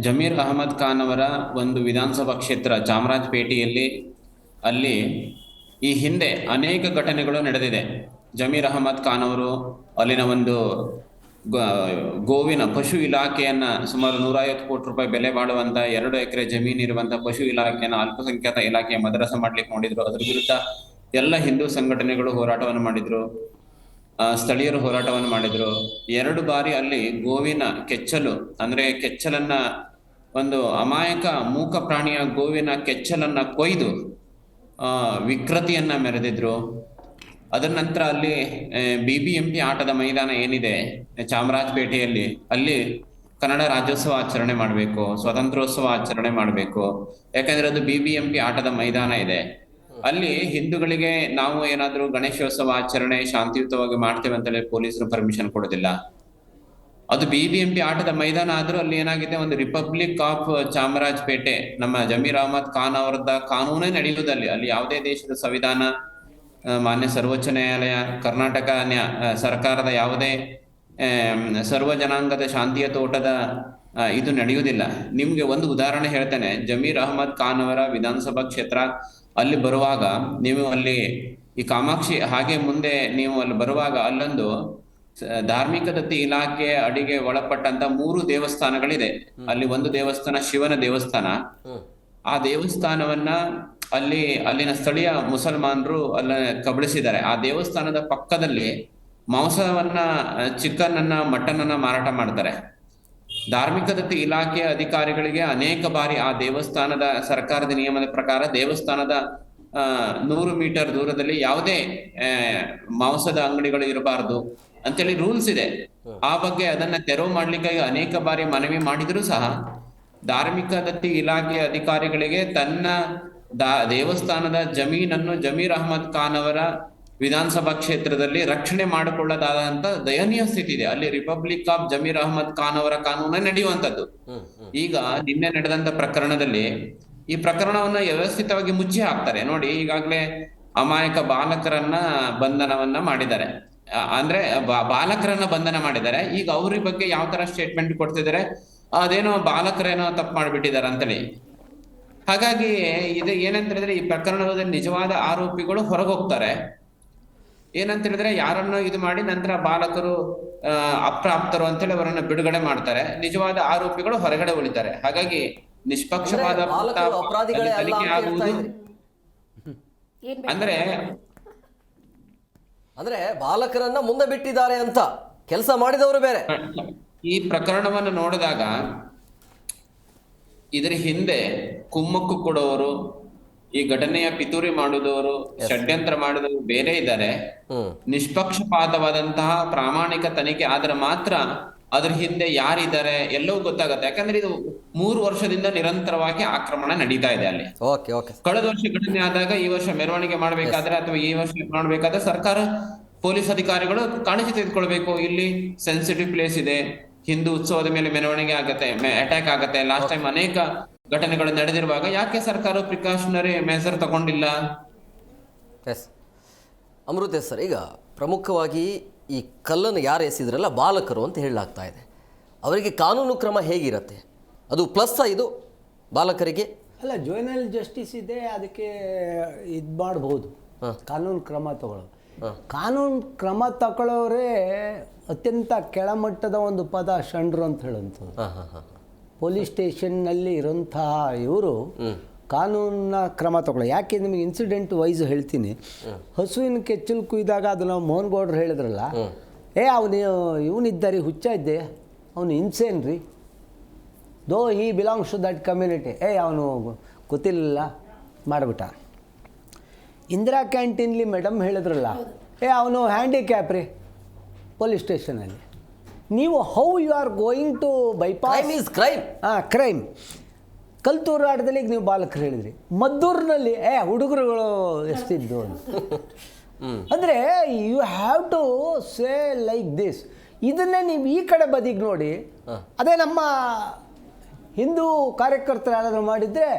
S7: ಜಮೀರ್ ಅಹಮದ್ ಖಾನ್ ಅವರ ಒಂದು ವಿಧಾನಸಭಾ ಕ್ಷೇತ್ರ ಚಾಮರಾಜಪೇಟೆಯಲ್ಲಿ ಅಲ್ಲಿ ಈ ಹಿಂದೆ ಅನೇಕ ಘಟನೆಗಳು ನಡೆದಿದೆ. ಜಮೀರ್ ಅಹಮದ್ ಖಾನ್ ಅವರು ಅಲ್ಲಿನ ಒಂದು ಗೋವಿನ ಪಶು ಇಲಾಖೆಯನ್ನ ಸುಮಾರು 150 ಕೋಟಿ ರೂಪಾಯಿ ಬೆಲೆ ಬಾಳುವಂತ 2 ಎಕರೆ ಜಮೀನು ಇರುವಂತ ಪಶು ಇಲಾಖೆಯನ್ನ ಅಲ್ಪಸಂಖ್ಯಾತ ಇಲಾಖೆಯ ಮದ್ರಸ ಮಾಡ್ಲಿಕ್ಕೆ ನೋಡಿದ್ರು. ಅದ್ರ ವಿರುದ್ಧ ಎಲ್ಲ ಹಿಂದೂ ಸಂಘಟನೆಗಳು ಹೋರಾಟವನ್ನು ಮಾಡಿದ್ರು, ಸ್ಥಳೀಯರು ಹೋರಾಟವನ್ನು ಮಾಡಿದ್ರು. 2 ಬಾರಿ ಅಲ್ಲಿ ಗೋವಿನ ಕೆಚ್ಚಲು ಅಂದ್ರೆ ಕೆಚ್ಚಲನ್ನ, ಒಂದು ಅಮಾಯಕ ಮೂಕ ಪ್ರಾಣಿಯ ಗೋವಿನ ಕೆಚ್ಚಲನ್ನ ಕೊಯ್ದು ವಿಕೃತಿಯನ್ನ ಮೆರೆದಿದ್ರು. ಅದರ ನಂತರ ಅಲ್ಲಿ BBMP ಆಟದ ಮೈದಾನ ಏನಿದೆ ಚಾಮರಾಜಪೇಟೆಯಲ್ಲಿ, ಅಲ್ಲಿ ಕನ್ನಡ ರಾಜ್ಯೋತ್ಸವ ಆಚರಣೆ ಮಾಡಬೇಕು, ಸ್ವಾತಂತ್ರ್ಯೋತ್ಸವ ಆಚರಣೆ ಮಾಡಬೇಕು. ಯಾಕಂದ್ರೆ ಅದು BBMP ಆಟದ ಮೈದಾನ ಇದೆ. ಅಲ್ಲಿ ಹಿಂದೂಗಳಿಗೆ ನಾವು ಏನಾದ್ರೂ ಗಣೇಶೋತ್ಸವ ಆಚರಣೆ ಶಾಂತಿಯುತವಾಗಿ ಮಾಡ್ತೇವೆ ಅಂತೇಳಿ ಪೊಲೀಸರು ಪರ್ಮಿಷನ್ ಕೊಡೋದಿಲ್ಲ. ಅದು BBMP ಆಟದ ಮೈದಾನ ಆದ್ರೂ ಅಲ್ಲಿ ಏನಾಗಿದೆ, ಒಂದು ರಿಪಬ್ಲಿಕ್ ಆಫ್ ಚಾಮರಾಜಪೇಟೆ, ನಮ್ಮ ಜಮೀರ್ ಅಹಮದ್ ಖಾನ್ ಅವರದ ಕಾನೂನೇ ನಡೆಯುವುದಲ್ಲಿ, ಅಲ್ಲಿ ಯಾವುದೇ ದೇಶದ ಸಂವಿಧಾನ, ಮಾನ್ಯ ಸರ್ವೋಚ್ಚ ನ್ಯಾಯಾಲಯ, ಕರ್ನಾಟಕ ಸರ್ಕಾರದ ಯಾವುದೇ ಸರ್ವ ಜನಾಂಗದ ಶಾಂತಿಯ ತೋಟದ ಇದು ನಡೆಯುವುದಿಲ್ಲ. ನಿಮ್ಗೆ ಒಂದು ಉದಾಹರಣೆ ಹೇಳ್ತೇನೆ. ಜಮೀರ್ ಅಹಮದ್ ಖಾನ್ ಅವರ ವಿಧಾನಸಭಾ ಕ್ಷೇತ್ರ ಅಲ್ಲಿ ಬರುವಾಗ, ನೀವು ಅಲ್ಲಿ ಈ ಕಾಮಾಕ್ಷಿ ಹಾಗೆ ಮುಂದೆ ನೀವು ಅಲ್ಲಿ ಬರುವಾಗ ಅಲ್ಲೊಂದು ಧಾರ್ಮಿಕ ದತ್ತಿ ಇಲಾಖೆ ಅಡಿಗೆ ಒಳಪಟ್ಟಂತ 3 ದೇವಸ್ಥಾನಗಳಿದೆ. ಅಲ್ಲಿ ಒಂದು ದೇವಸ್ಥಾನ ಶಿವನ ದೇವಸ್ಥಾನ. ಆ ದೇವಸ್ಥಾನವನ್ನ ಅಲ್ಲಿನ ಸ್ಥಳೀಯ ಮುಸಲ್ಮಾನರು ಅಲ್ಲ ಕಬಳಿಸಿದ್ದಾರೆ. ಆ ದೇವಸ್ಥಾನದ ಪಕ್ಕದಲ್ಲಿ ಮಾಂಸವನ್ನ, ಚಿಕನ್ ಅನ್ನ, ಮಟನ್ ಅನ್ನ ಮಾರಾಟ ಮಾಡ್ತಾರೆ. ಧಾರ್ಮಿಕ ದತ್ತಿ ಇಲಾಖೆಯ ಅಧಿಕಾರಿಗಳಿಗೆ ಅನೇಕ ಬಾರಿ ಆ ದೇವಸ್ಥಾನದ ಸರ್ಕಾರದ ನಿಯಮದ ಪ್ರಕಾರ ದೇವಸ್ಥಾನದ 100 ಮೀಟರ್ ದೂರದಲ್ಲಿ ಯಾವುದೇ ಮಾಂಸದ ಅಂಗಡಿಗಳು ಇರಬಾರದು ಅಂತೇಳಿ ರೂಲ್ಸ್ ಇದೆ. ಆ ಬಗ್ಗೆ ಅದನ್ನ ತೆರವು ಮಾಡ್ಲಿಕ್ಕೆ ಅನೇಕ ಬಾರಿ ಮನವಿ ಮಾಡಿದ್ರು ಸಹ ಧಾರ್ಮಿಕ ದತ್ತಿ ಇಲಾಖೆಯ ಅಧಿಕಾರಿಗಳಿಗೆ ತನ್ನ ದೇವಸ್ಥಾನದ ಜಮೀನನ್ನು ಜಮೀರ್ ಅಹಮದ್ ಖಾನ್ ಅವರ ವಿಧಾನಸಭಾ ಕ್ಷೇತ್ರದಲ್ಲಿ ರಕ್ಷಣೆ ಮಾಡಿಕೊಳ್ಳದಾದಂತ ದಯನೀಯ ಸ್ಥಿತಿ ಇದೆ. ಅಲ್ಲಿ ರಿಪಬ್ಲಿಕ್ ಆಫ್ ಜಮೀರ್ ಅಹಮದ್ ಖಾನ್ ಅವರ ಕಾನೂನೇ ನಡೆಯುವಂತದ್ದು. ಈಗ ನಿನ್ನೆ ನಡೆದಂತ ಪ್ರಕರಣದಲ್ಲಿ ಈ ಪ್ರಕರಣವನ್ನ ವ್ಯವಸ್ಥಿತವಾಗಿ ಮುಚ್ಚಿ ಹಾಕ್ತಾರೆ. ನೋಡಿ, ಈಗಾಗಲೇ ಅಮಾಯಕ ಬಾಲಕರನ್ನ ಬಂಧನವನ್ನ ಮಾಡಿದ್ದಾರೆ. ಅಂದ್ರೆ ಬಾಲಕರನ್ನ ಬಂಧನ ಮಾಡಿದ್ದಾರೆ. ಈಗ ಅವ್ರ ಬಗ್ಗೆ ಯಾವ ತರ ಸ್ಟೇಟ್ಮೆಂಟ್ ಕೊಡ್ತಿದ್ದಾರೆ, ಅದೇನೋ ಬಾಲಕರೇನೋ ತಪ್ಪು ಮಾಡ್ಬಿಟ್ಟಿದ್ದಾರೆ ಅಂತೇಳಿ. ಹಾಗಾಗಿ ಇದು ಏನಂತ ಹೇಳಿದ್ರೆ, ಈ ಪ್ರಕರಣದಲ್ಲಿ ನಿಜವಾದ ಆರೋಪಿಗಳು ಹೊರಗೋಗ್ತಾರೆ. ಏನಂತ ಹೇಳಿದ್ರೆ, ಯಾರನ್ನೋ ಇದು ಮಾಡಿ ನಂತರ ಬಾಲಕರು ಅಪ್ರಾಪ್ತರು ಅಂತೇಳಿ ಅವರನ್ನ ಬಿಡುಗಡೆ ಮಾಡ್ತಾರೆ. ನಿಜವಾದ ಆರೋಪಿಗಳು ಹೊರಗಡೆ ಉಳಿತಾರೆ. ಹಾಗಾಗಿ ನಿಷ್ಪಕ್ಷಪಾತ ತನಿಖೆ ಆಗುವುದು
S1: ಅಂದ್ರೆ ಬಾಲಕರನ್ನ ಮುಂದೆ ಬಿಟ್ಟಿದ್ದಾರೆ ಅಂತ, ಕೆಲಸ ಮಾಡಿದವರು ಬೇರೆ.
S7: ಈ ಪ್ರಕರಣವನ್ನು ನೋಡಿದಾಗ ಇದರ ಹಿಂದೆ ಕುಮ್ಮಕ್ಕು ಕೊಡುವವರು, ಈ ಘಟನೆಯ ಪಿತೂರಿ ಮಾಡುವವರು, ಷಡ್ಯಂತ್ರ ಮಾಡಿದವರು ಬೇರೆ ಇದ್ದಾರೆ. ನಿಷ್ಪಕ್ಷಪಾತವಾದಂತಹ ಪ್ರಾಮಾಣಿಕ ತನಿಖೆ ಆದ್ರೆ ಮಾತ್ರ ಅದ್ರ ಹಿಂದೆ ಯಾರಿದ್ದಾರೆ ಎಲ್ಲವೂ ಗೊತ್ತಾಗುತ್ತೆ. ಯಾಕಂದ್ರೆ ಇದು 3 ವರ್ಷದಿಂದ ನಿರಂತರವಾಗಿ ಆಕ್ರಮಣ ನಡೀತಾ ಇದೆ ಅಲ್ಲಿ. ಕಳೆದ ವರ್ಷ ಘಟನೆ ಆದಾಗ ಈ ವರ್ಷ ಮೆರವಣಿಗೆ ಮಾಡ್ಬೇಕಾದ್ರೆ ಅಥವಾ ಈ ವರ್ಷ ಮಾಡ್ಬೇಕಾದ್ರೆ ಸರ್ಕಾರ ಪೊಲೀಸ್ ಅಧಿಕಾರಿಗಳು ಕಾಳಜಿ ತೆಗೆದುಕೊಳ್ಬೇಕು. ಇಲ್ಲಿ ಸೆನ್ಸಿಟಿವ್ ಪ್ಲೇಸ್ ಇದೆ, ಹಿಂದೂ ಉತ್ಸವದ ಮೇಲೆ ಮೆರವಣಿಗೆ ಆಗತ್ತೆ, ಅಟ್ಯಾಕ್ ಆಗತ್ತೆ. ಲಾಸ್ಟ್ ಟೈಮ್ ಅನೇಕ ಘಟನೆಗಳು ನಡೆದಿರುವಾಗ ಯಾಕೆ ಸರ್ಕಾರ ಪ್ರಿಕಾಷನರಿ ಮೆಸರ್ ತಗೊಂಡಿಲ್ಲ?
S1: ಅಮೃತ ಸರ್, ಈಗ ಪ್ರಮುಖವಾಗಿ ಈ ಕಲ್ಲನ್ನು ಯಾರು ಎಸೆದ್ರಲ್ಲ ಬಾಲಕರು ಅಂತ ಹೇಳಲಾಗ್ತಾ ಇದೆ. ಅವರಿಗೆ ಕಾನೂನು ಕ್ರಮ ಹೇಗಿರುತ್ತೆ? ಅದು ಪ್ಲಸ್ ಇದು ಬಾಲಕರಿಗೆ?
S8: ಅಲ್ಲ, ಜುವೆನೈಲ್ ಜಸ್ಟಿಸ್ ಇದೆ, ಅದಕ್ಕೆ ಇದು ಮಾಡ್ಬೋದು, ಕಾನೂನು ಕ್ರಮ ತಗೊಳ್ಳೋದು. ಕಾನೂನು ಕ್ರಮ ತಗೊಳ್ಳೋರೇ ಅತ್ಯಂತ ಕೆಳಮಟ್ಟದ ಒಂದು ಪದ ಷಂಡ್ರು ಅಂತ ಹೇಳುವಂಥದ್ದು. ಪೊಲೀಸ್ ಸ್ಟೇಷನ್ನಲ್ಲಿ ಇರೋಂತಹ ಇವರು ಕಾನೂನಿನ ಕ್ರಮ ತಗೊಳ್ಳೋ. ಯಾಕೆ ನಿಮಗೆ ಇನ್ಸಿಡೆಂಟ್ ವೈಸ್ ಹೇಳ್ತೀನಿ. ಹಸುವಿನ ಕೆಚ್ಚಲು ಕುಯ್ದಾಗ ಅದನ್ನು ಮೋಹನ್ ಗೌಡ್ರು ಹೇಳಿದ್ರಲ್ಲ, ಇವನಿದ್ದಾರೆ ಹುಚ್ಚ ಇದ್ದೆ, ಅವನು ಇನ್ಸೇನ್ ರೀ, ದೋ ಹಿ ಬಿಲಾಂಗ್ಸ್ ಟು ದಟ್ ಕಮ್ಯುನಿಟಿ. ಅವನು ಗೊತ್ತಿಲ್ಲ ಮಾಡಿಬಿಟ್ಟ. ಇಂದಿರಾ ಕ್ಯಾಂಟೀನ್ಲಿ ಮೇಡಮ್ ಹೇಳಿದ್ರಲ್ಲ, ಅವನು ಹ್ಯಾಂಡಿಕ್ಯಾಪ್ ರೀ ಪೊಲೀಸ್ ಸ್ಟೇಷನಲ್ಲಿ. ನೀವು how you are going to bypass crime. ಕಲ್ತೂರಾಟದಲ್ಲಿ ಈಗ ನೀವು ಬಾಲಕರು ಹೇಳಿದ್ರಿ, ಮದ್ದೂರಿನಲ್ಲಿ ಹುಡುಗರುಗಳು ಎಷ್ಟಿದ್ದು ಅಂದರೆ you have to say like this. ಇದನ್ನೇ ನೀವು ಈ ಕಡೆ ಬದಿಗೆ ನೋಡಿ. ಅದೇ ನಮ್ಮ ಹಿಂದೂ ಕಾರ್ಯಕರ್ತರು ಯಾರಾದರೂ ಮಾಡಿದರೆ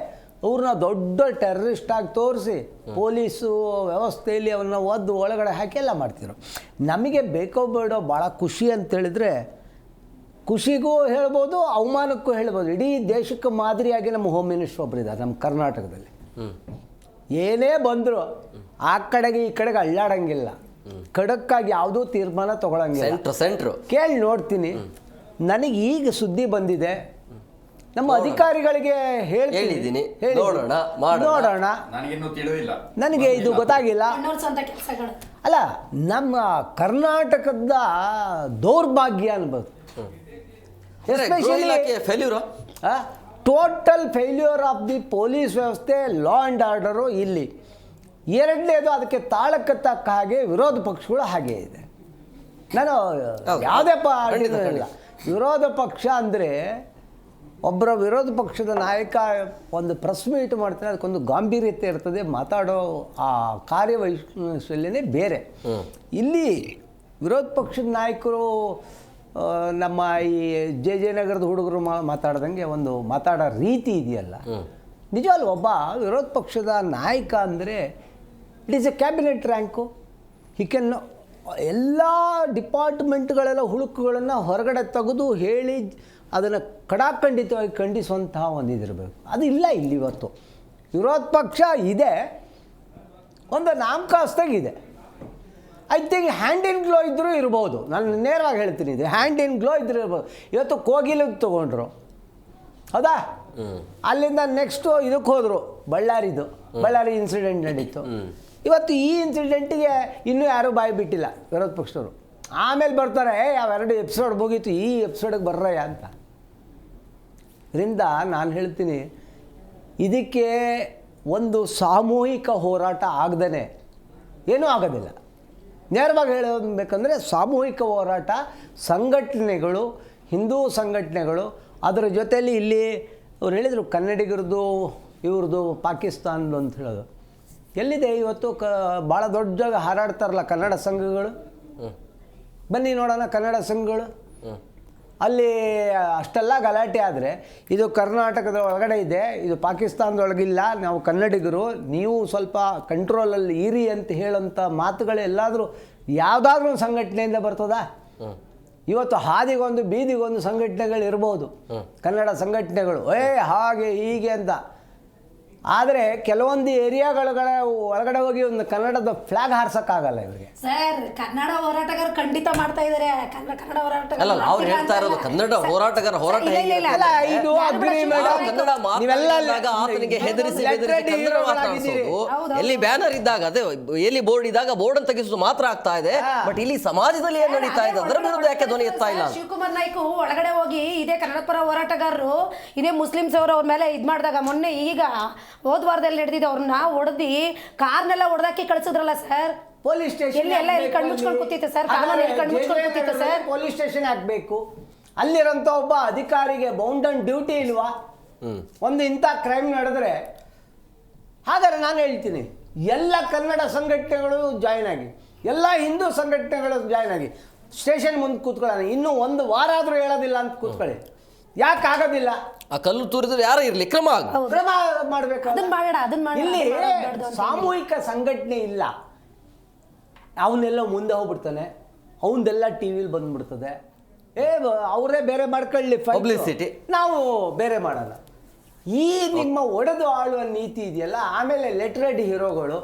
S8: ಅವ್ರನ್ನ ದೊಡ್ಡ ಟೆರರಿಸ್ಟ್ ಆಗಿ ತೋರಿಸಿ ಪೊಲೀಸು ವ್ಯವಸ್ಥೆಯಲ್ಲಿ ಅವ್ರನ್ನ ಒದ್ದು ಒಳಗಡೆ ಹಾಕಿ ಎಲ್ಲ ಮಾಡ್ತಿದ್ರು. ನಮಗೆ ಬೇಕೋ ಬೇಡೋ ಭಾಳ ಖುಷಿ ಅಂತೇಳಿದರೆ, ಖುಷಿಗೂ ಹೇಳ್ಬೋದು, ಅವಮಾನಕ್ಕೂ ಹೇಳ್ಬೋದು. ಇಡೀ ದೇಶಕ್ಕೆ ಮಾದರಿಯಾಗಿ ನಮ್ಮ ಹೋಮ್ ಮಿನಿಸ್ಟರ್ ಒಬ್ಬರು ಇದ್ದಾರೆ ನಮ್ಮ ಕರ್ನಾಟಕದಲ್ಲಿ. ಏನೇ ಬಂದರೂ ಆ ಕಡೆಗೆ ಈ ಕಡೆಗೆ ಅಳ್ಳಾಡಂಗಿಲ್ಲ, ಖಡಕ್ಕಾಗಿ ಯಾವುದೂ ತೀರ್ಮಾನ ತೊಗೊಳಂಗಿಲ್ಲ.
S1: ಸೆಂಟ್ರು
S8: ಕೇಳಿ ನೋಡ್ತೀನಿ. ನನಗೆ ಈಗ ಸುದ್ದಿ ಬಂದಿದೆ, ನಮ್ಮ ಅಧಿಕಾರಿಗಳಿಗೆ ಹೇಳಿದ್ದೀನಿ, ನೋಡೋಣ. ನನಗೆ ಇದು ಗೊತ್ತಾಗಿಲ್ಲ. ಅಲ್ಲ, ನಮ್ಮ ಕರ್ನಾಟಕದ ದೌರ್ಭಾಗ್ಯ ಅನ್ಬೋದು. Especially total failure of the police ವ್ಯವಸ್ಥೆ, ಲಾ ಆ್ಯಂಡ್ ಆರ್ಡರು ಇಲ್ಲಿ. ಎರಡನೇದು, ಅದಕ್ಕೆ ತಾಳಕ್ಕೆ ತಕ್ಕ ಹಾಗೆ ವಿರೋಧ ಪಕ್ಷಗಳು ಹಾಗೆ ಇದೆ. ನಾನು ಯಾವುದೇ ಇಲ್ಲ, ವಿರೋಧ ಪಕ್ಷ ಅಂದರೆ ಒಬ್ಬರ ವಿರೋಧ ಪಕ್ಷದ ನಾಯಕ ಒಂದು ಪ್ರೆಸ್ ಮೀಟ್ ಮಾಡ್ತಾರೆ, ಅದಕ್ಕೊಂದು ಗಾಂಭೀರ್ಯತೆ ಇರ್ತದೆ, ಮಾತಾಡೋ ಆ ಕಾರ್ಯವೈಶಲ್ಯನೇ ಬೇರೆ. ಇಲ್ಲಿ ವಿರೋಧ ಪಕ್ಷದ ನಾಯಕರು ನಮ್ಮ ಈ ಜೆ ನಗರದ ಹುಡುಗರು ಮಾತಾಡ್ದಂಗೆ ಒಂದು ಮಾತಾಡೋ ರೀತಿ ಇದೆಯಲ್ಲ, ನಿಜವಲ್ಲ. ಒಬ್ಬ ವಿರೋಧ ಪಕ್ಷದ ನಾಯಕ ಅಂದರೆ it is A cabinet rank. He can ಎಲ್ಲ ಡಿಪಾರ್ಟ್ಮೆಂಟ್ಗಳೆಲ್ಲ ಹುಳುಕುಗಳನ್ನು ಹೊರಗಡೆ ತೆಗೆದು ಹೇಳಿ ಅದನ್ನು ಕಡಾಖಂಡಿತವಾಗಿ ಖಂಡಿಸುವಂತಹ ಒಂದು ಇದಿರಬೇಕು. ಅದು ಇಲ್ಲ ಇಲ್ಲಿ ಇವತ್ತು. ವಿರೋಧ ಪಕ್ಷ ಇದೆ, ಒಂದು ನಾಮಕಾಸ್ತಾಗಿದೆ. I think hand in glove ಇದ್ದರೂ ಇರ್ಬೋದು. ನಾನು ನೇರವಾಗಿ ಹೇಳ್ತೀನಿ, ಇದು ಹ್ಯಾಂಡ್ ಇನ್ ಗ್ಲೋ ಇದ್ರೂ ಇರ್ಬೋದು. ಇವತ್ತು ಕೋಗಿಲಿಗೆ ತೊಗೊಂಡ್ರು, ಹೌದಾ? ಅಲ್ಲಿಂದ ನೆಕ್ಸ್ಟು ಇದಕ್ಕೆ ಹೋದರು, ಬಳ್ಳಾರಿ ಇನ್ಸಿಡೆಂಟ್ ನಡೀತು. ಇವತ್ತು ಈ ಇನ್ಸಿಡೆಂಟಿಗೆ ಇನ್ನೂ ಯಾರೂ ಬಾಯಿ ಬಿಟ್ಟಿಲ್ಲ ವಿರೋಧ ಪಕ್ಷದವರು. ಆಮೇಲೆ ಬರ್ತಾರೆ, ಅವೆರಡು ಎಪಿಸೋಡ್ ಮುಗೀತು, ಈ ಎಪಿಸೋಡಿಗೆ ಬರ್ರಯ್ಯ ಅಂತ. ಇದರಿಂದ ನಾನು ಹೇಳ್ತೀನಿ, ಇದಕ್ಕೆ ಒಂದು ಸಾಮೂಹಿಕ ಹೋರಾಟ ಆಗದೇ ಏನೂ ಆಗೋದಿಲ್ಲ. ನೇರವಾಗಿ ಹೇಳಬೇಕಂದ್ರೆ ಸಾಮೂಹಿಕ ಹೋರಾಟ, ಸಂಘಟನೆಗಳು, ಹಿಂದೂ ಸಂಘಟನೆಗಳು, ಅದರ ಜೊತೆಯಲ್ಲಿ ಇಲ್ಲಿ ಅವ್ರು ಹೇಳಿದರು ಕನ್ನಡಿಗರದು ಇವ್ರದ್ದು ಪಾಕಿಸ್ತಾನದ್ದು ಅಂತ ಹೇಳೋದು. ಎಲ್ಲಿದೆ ಇವತ್ತು? ಭಾಳ ದೊಡ್ಡ ಜಾಗ ಹಾರಾಡ್ತಾರಲ್ಲ ಕನ್ನಡ ಸಂಘಗಳು. ಬನ್ನಿ ನೋಡೋಣ ಕನ್ನಡ ಸಂಘಗಳು. ಅಲ್ಲಿ ಅಷ್ಟೆಲ್ಲ ಗಲಾಟೆ ಆದರೆ ಇದು ಕರ್ನಾಟಕದ ಒಳಗಡೆ ಇದೆ, ಇದು ಪಾಕಿಸ್ತಾನದೊಳಗಿಲ್ಲ, ನಾವು ಕನ್ನಡಿಗರು, ನೀವು ಸ್ವಲ್ಪ ಕಂಟ್ರೋಲಲ್ಲಿ ಇರಿ ಅಂತ ಹೇಳೋಂಥ ಮಾತುಗಳು ಎಲ್ಲಾದರೂ ಯಾವುದಾದ್ರೂ ಒಂದು ಸಂಘಟನೆಯಿಂದ ಬರ್ತದಾ? ಇವತ್ತು ಹಾದಿಗೊಂದು ಬೀದಿಗೊಂದು ಸಂಘಟನೆಗಳು ಇರ್ಬೋದು, ಕನ್ನಡ ಸಂಘಟನೆಗಳು, ಹಾಗೆ ಹೀಗೆ ಅಂತ. ಆದರೆ ಕೆಲವೊಂದು ಏರಿಯಾಗಳ ಒಳಗಡೆ ಹೋಗಿ ಒಂದು ಕನ್ನಡದ ಫ್ಲಾಗ್ ಹಾರ್ಸಕ್ಕಾಗಲ್ಲ ಇವರಿಗೆ.
S9: ಸರ್, ಕನ್ನಡ ಹೋರಾಟಗಾರರು ಖಂಡಿತ ಮಾಡ್ತಾ ಇದ್ದಾರೆ. ಕನ್ನಡ ಹೋರಾಟಗಾರ
S1: ಅಲ್ಲ, ಅವ್ರು ಹೇಳ್ತಾ ಇರೋದು ಕನ್ನಡ ಹೋರಾಟಗಾರ ಹೋರಾಟ
S8: ಇದು ಅಗ್ನಿ ಮೇಡಮ್,
S1: ಆತನಿಗೆ ಹೆದರಿಸಿ ಕನ್ನಡ ಮಾತಾಡಿಸೋದು. ಎಲ್ಲಿ ಬ್ಯಾನರ್ ಇದ್ದಾಗ, ಅದೇ ಎಲ್ಲಿ ಬೋರ್ಡ್ ಇದ್ದಾಗ ಬೋರ್ಡ್ ಅನ್ನು ತೆಗೆಸೋದು ಮಾತ್ರ ಆಗ್ತಾ ಇದೆ. ಬಟ್ ಇಲ್ಲಿ ಸಮಾಜದಲ್ಲಿ ಏನ್ ನಡೀತಾ ಇದೆ ಅದರ ವಿರುದ್ಧ ಯಾಕೆ ಧ್ವನಿ ಎತ್ತಾ ಇಲ್ಲ?
S9: ಶಿವಕುಮಾರ್ ನಾಯ್ಕ ಒಳಗಡೆ ಹೋಗಿ ಇದೇ ಕನ್ನಡ ಪರ ಹೋರಾಟಗಾರರು ಇದೇ ಮುಸ್ಲಿಮ್ಸ್ ಅವರು ಅವ್ರ ಮೇಲೆ ಇದ್ ಮಾಡಿದಾಗ, ಮೊನ್ನೆ ಈಗ ಹೋದ ವಾರದಲ್ಲಿ ನಡೆದಿದ್ದು, ಅವ್ರನ್ನ ಹೊಡೆದಿ ಕಾರ್ನೆಲ್ಲ ಹೊಡೆದಾಕಿ ಕಳಿಸಿದ್ರಲ್ಲ ಸರ್.
S8: ಪೊಲೀಸ್ ಸ್ಟೇಷನ್
S9: ಎಲ್ಲಿ ಕಣ್ಣು ಮುಚ್ಕೊಂಡು ಕೂತಿತ್ತು ಸರ್, ಕಣ್ಣು ಮುಚ್ಕೊಂಡು ಕೂತಿತ್ತು ಸರ್.
S8: ಪೊಲೀಸ್ ಸ್ಟೇಷನ್ ಹಾಕ್ಬೇಕು. ಅಲ್ಲಿರೋಂಥ ಒಬ್ಬ ಅಧಿಕಾರಿಗೆ ಬೌಂಡ್ ಆನ್ ಡ್ಯೂಟಿ ಇಲ್ವಾ? ಒಂದು ಇಂಥ ಕ್ರೈಮ್ ನಡೆದ್ರೆ, ಹಾಗಾದ್ರೆ ನಾನು ಹೇಳ್ತೀನಿ, ಎಲ್ಲ ಕನ್ನಡ ಸಂಘಟನೆಗಳು ಜಾಯ್ನ್ ಆಗಿ, ಎಲ್ಲ ಹಿಂದೂ ಸಂಘಟನೆಗಳು ಜಾಯ್ನ್ ಆಗಿ ಸ್ಟೇಷನ್ ಮುಂದೆ ಕೂತ್ಕೊಳ್ಳೋಣ. ಇನ್ನೂ ಒಂದು ವಾರ ಆದರೂ ಹೇಳೋದಿಲ್ಲ ಅಂತ ಕೂತ್ಕೊಳ್ಳಿ. ಯಾಕೆ ಆಗೋದಿಲ್ಲ?
S1: ಆ ಕಲ್ಲು ತೂರಿದ್ರೆ ಯಾರು ಇರಲಿ, ಕ್ರಮ
S8: ಮಾಡಬೇಕು.
S9: ಇಲ್ಲಿ
S8: ಸಾಮೂಹಿಕ ಸಂಘಟನೆ ಇಲ್ಲ. ಅವನ್ನೆಲ್ಲ ಮುಂದೆ ಹೋಗ್ಬಿಡ್ತಾನೆ, ಅವನ್ನೆಲ್ಲ ಟಿ ವಿಲಿ ಬಂದ್ಬಿಡ್ತದೆ. ಅವರೇ ಬೇರೆ ಮಾಡ್ಕೊಳ್ಳಿ
S1: ಪಬ್ಲಿಸಿಟಿ,
S8: ನಾವು ಬೇರೆ ಮಾಡೋಣ. ಈ ನಿಮ್ಮ ಒಡೆದು ಆಳುವ ನೀತಿ ಇದೆಯಲ್ಲ. ಆಮೇಲೆ ಲೆಟ್ರೇಡ್ ಹೀರೋಗಳು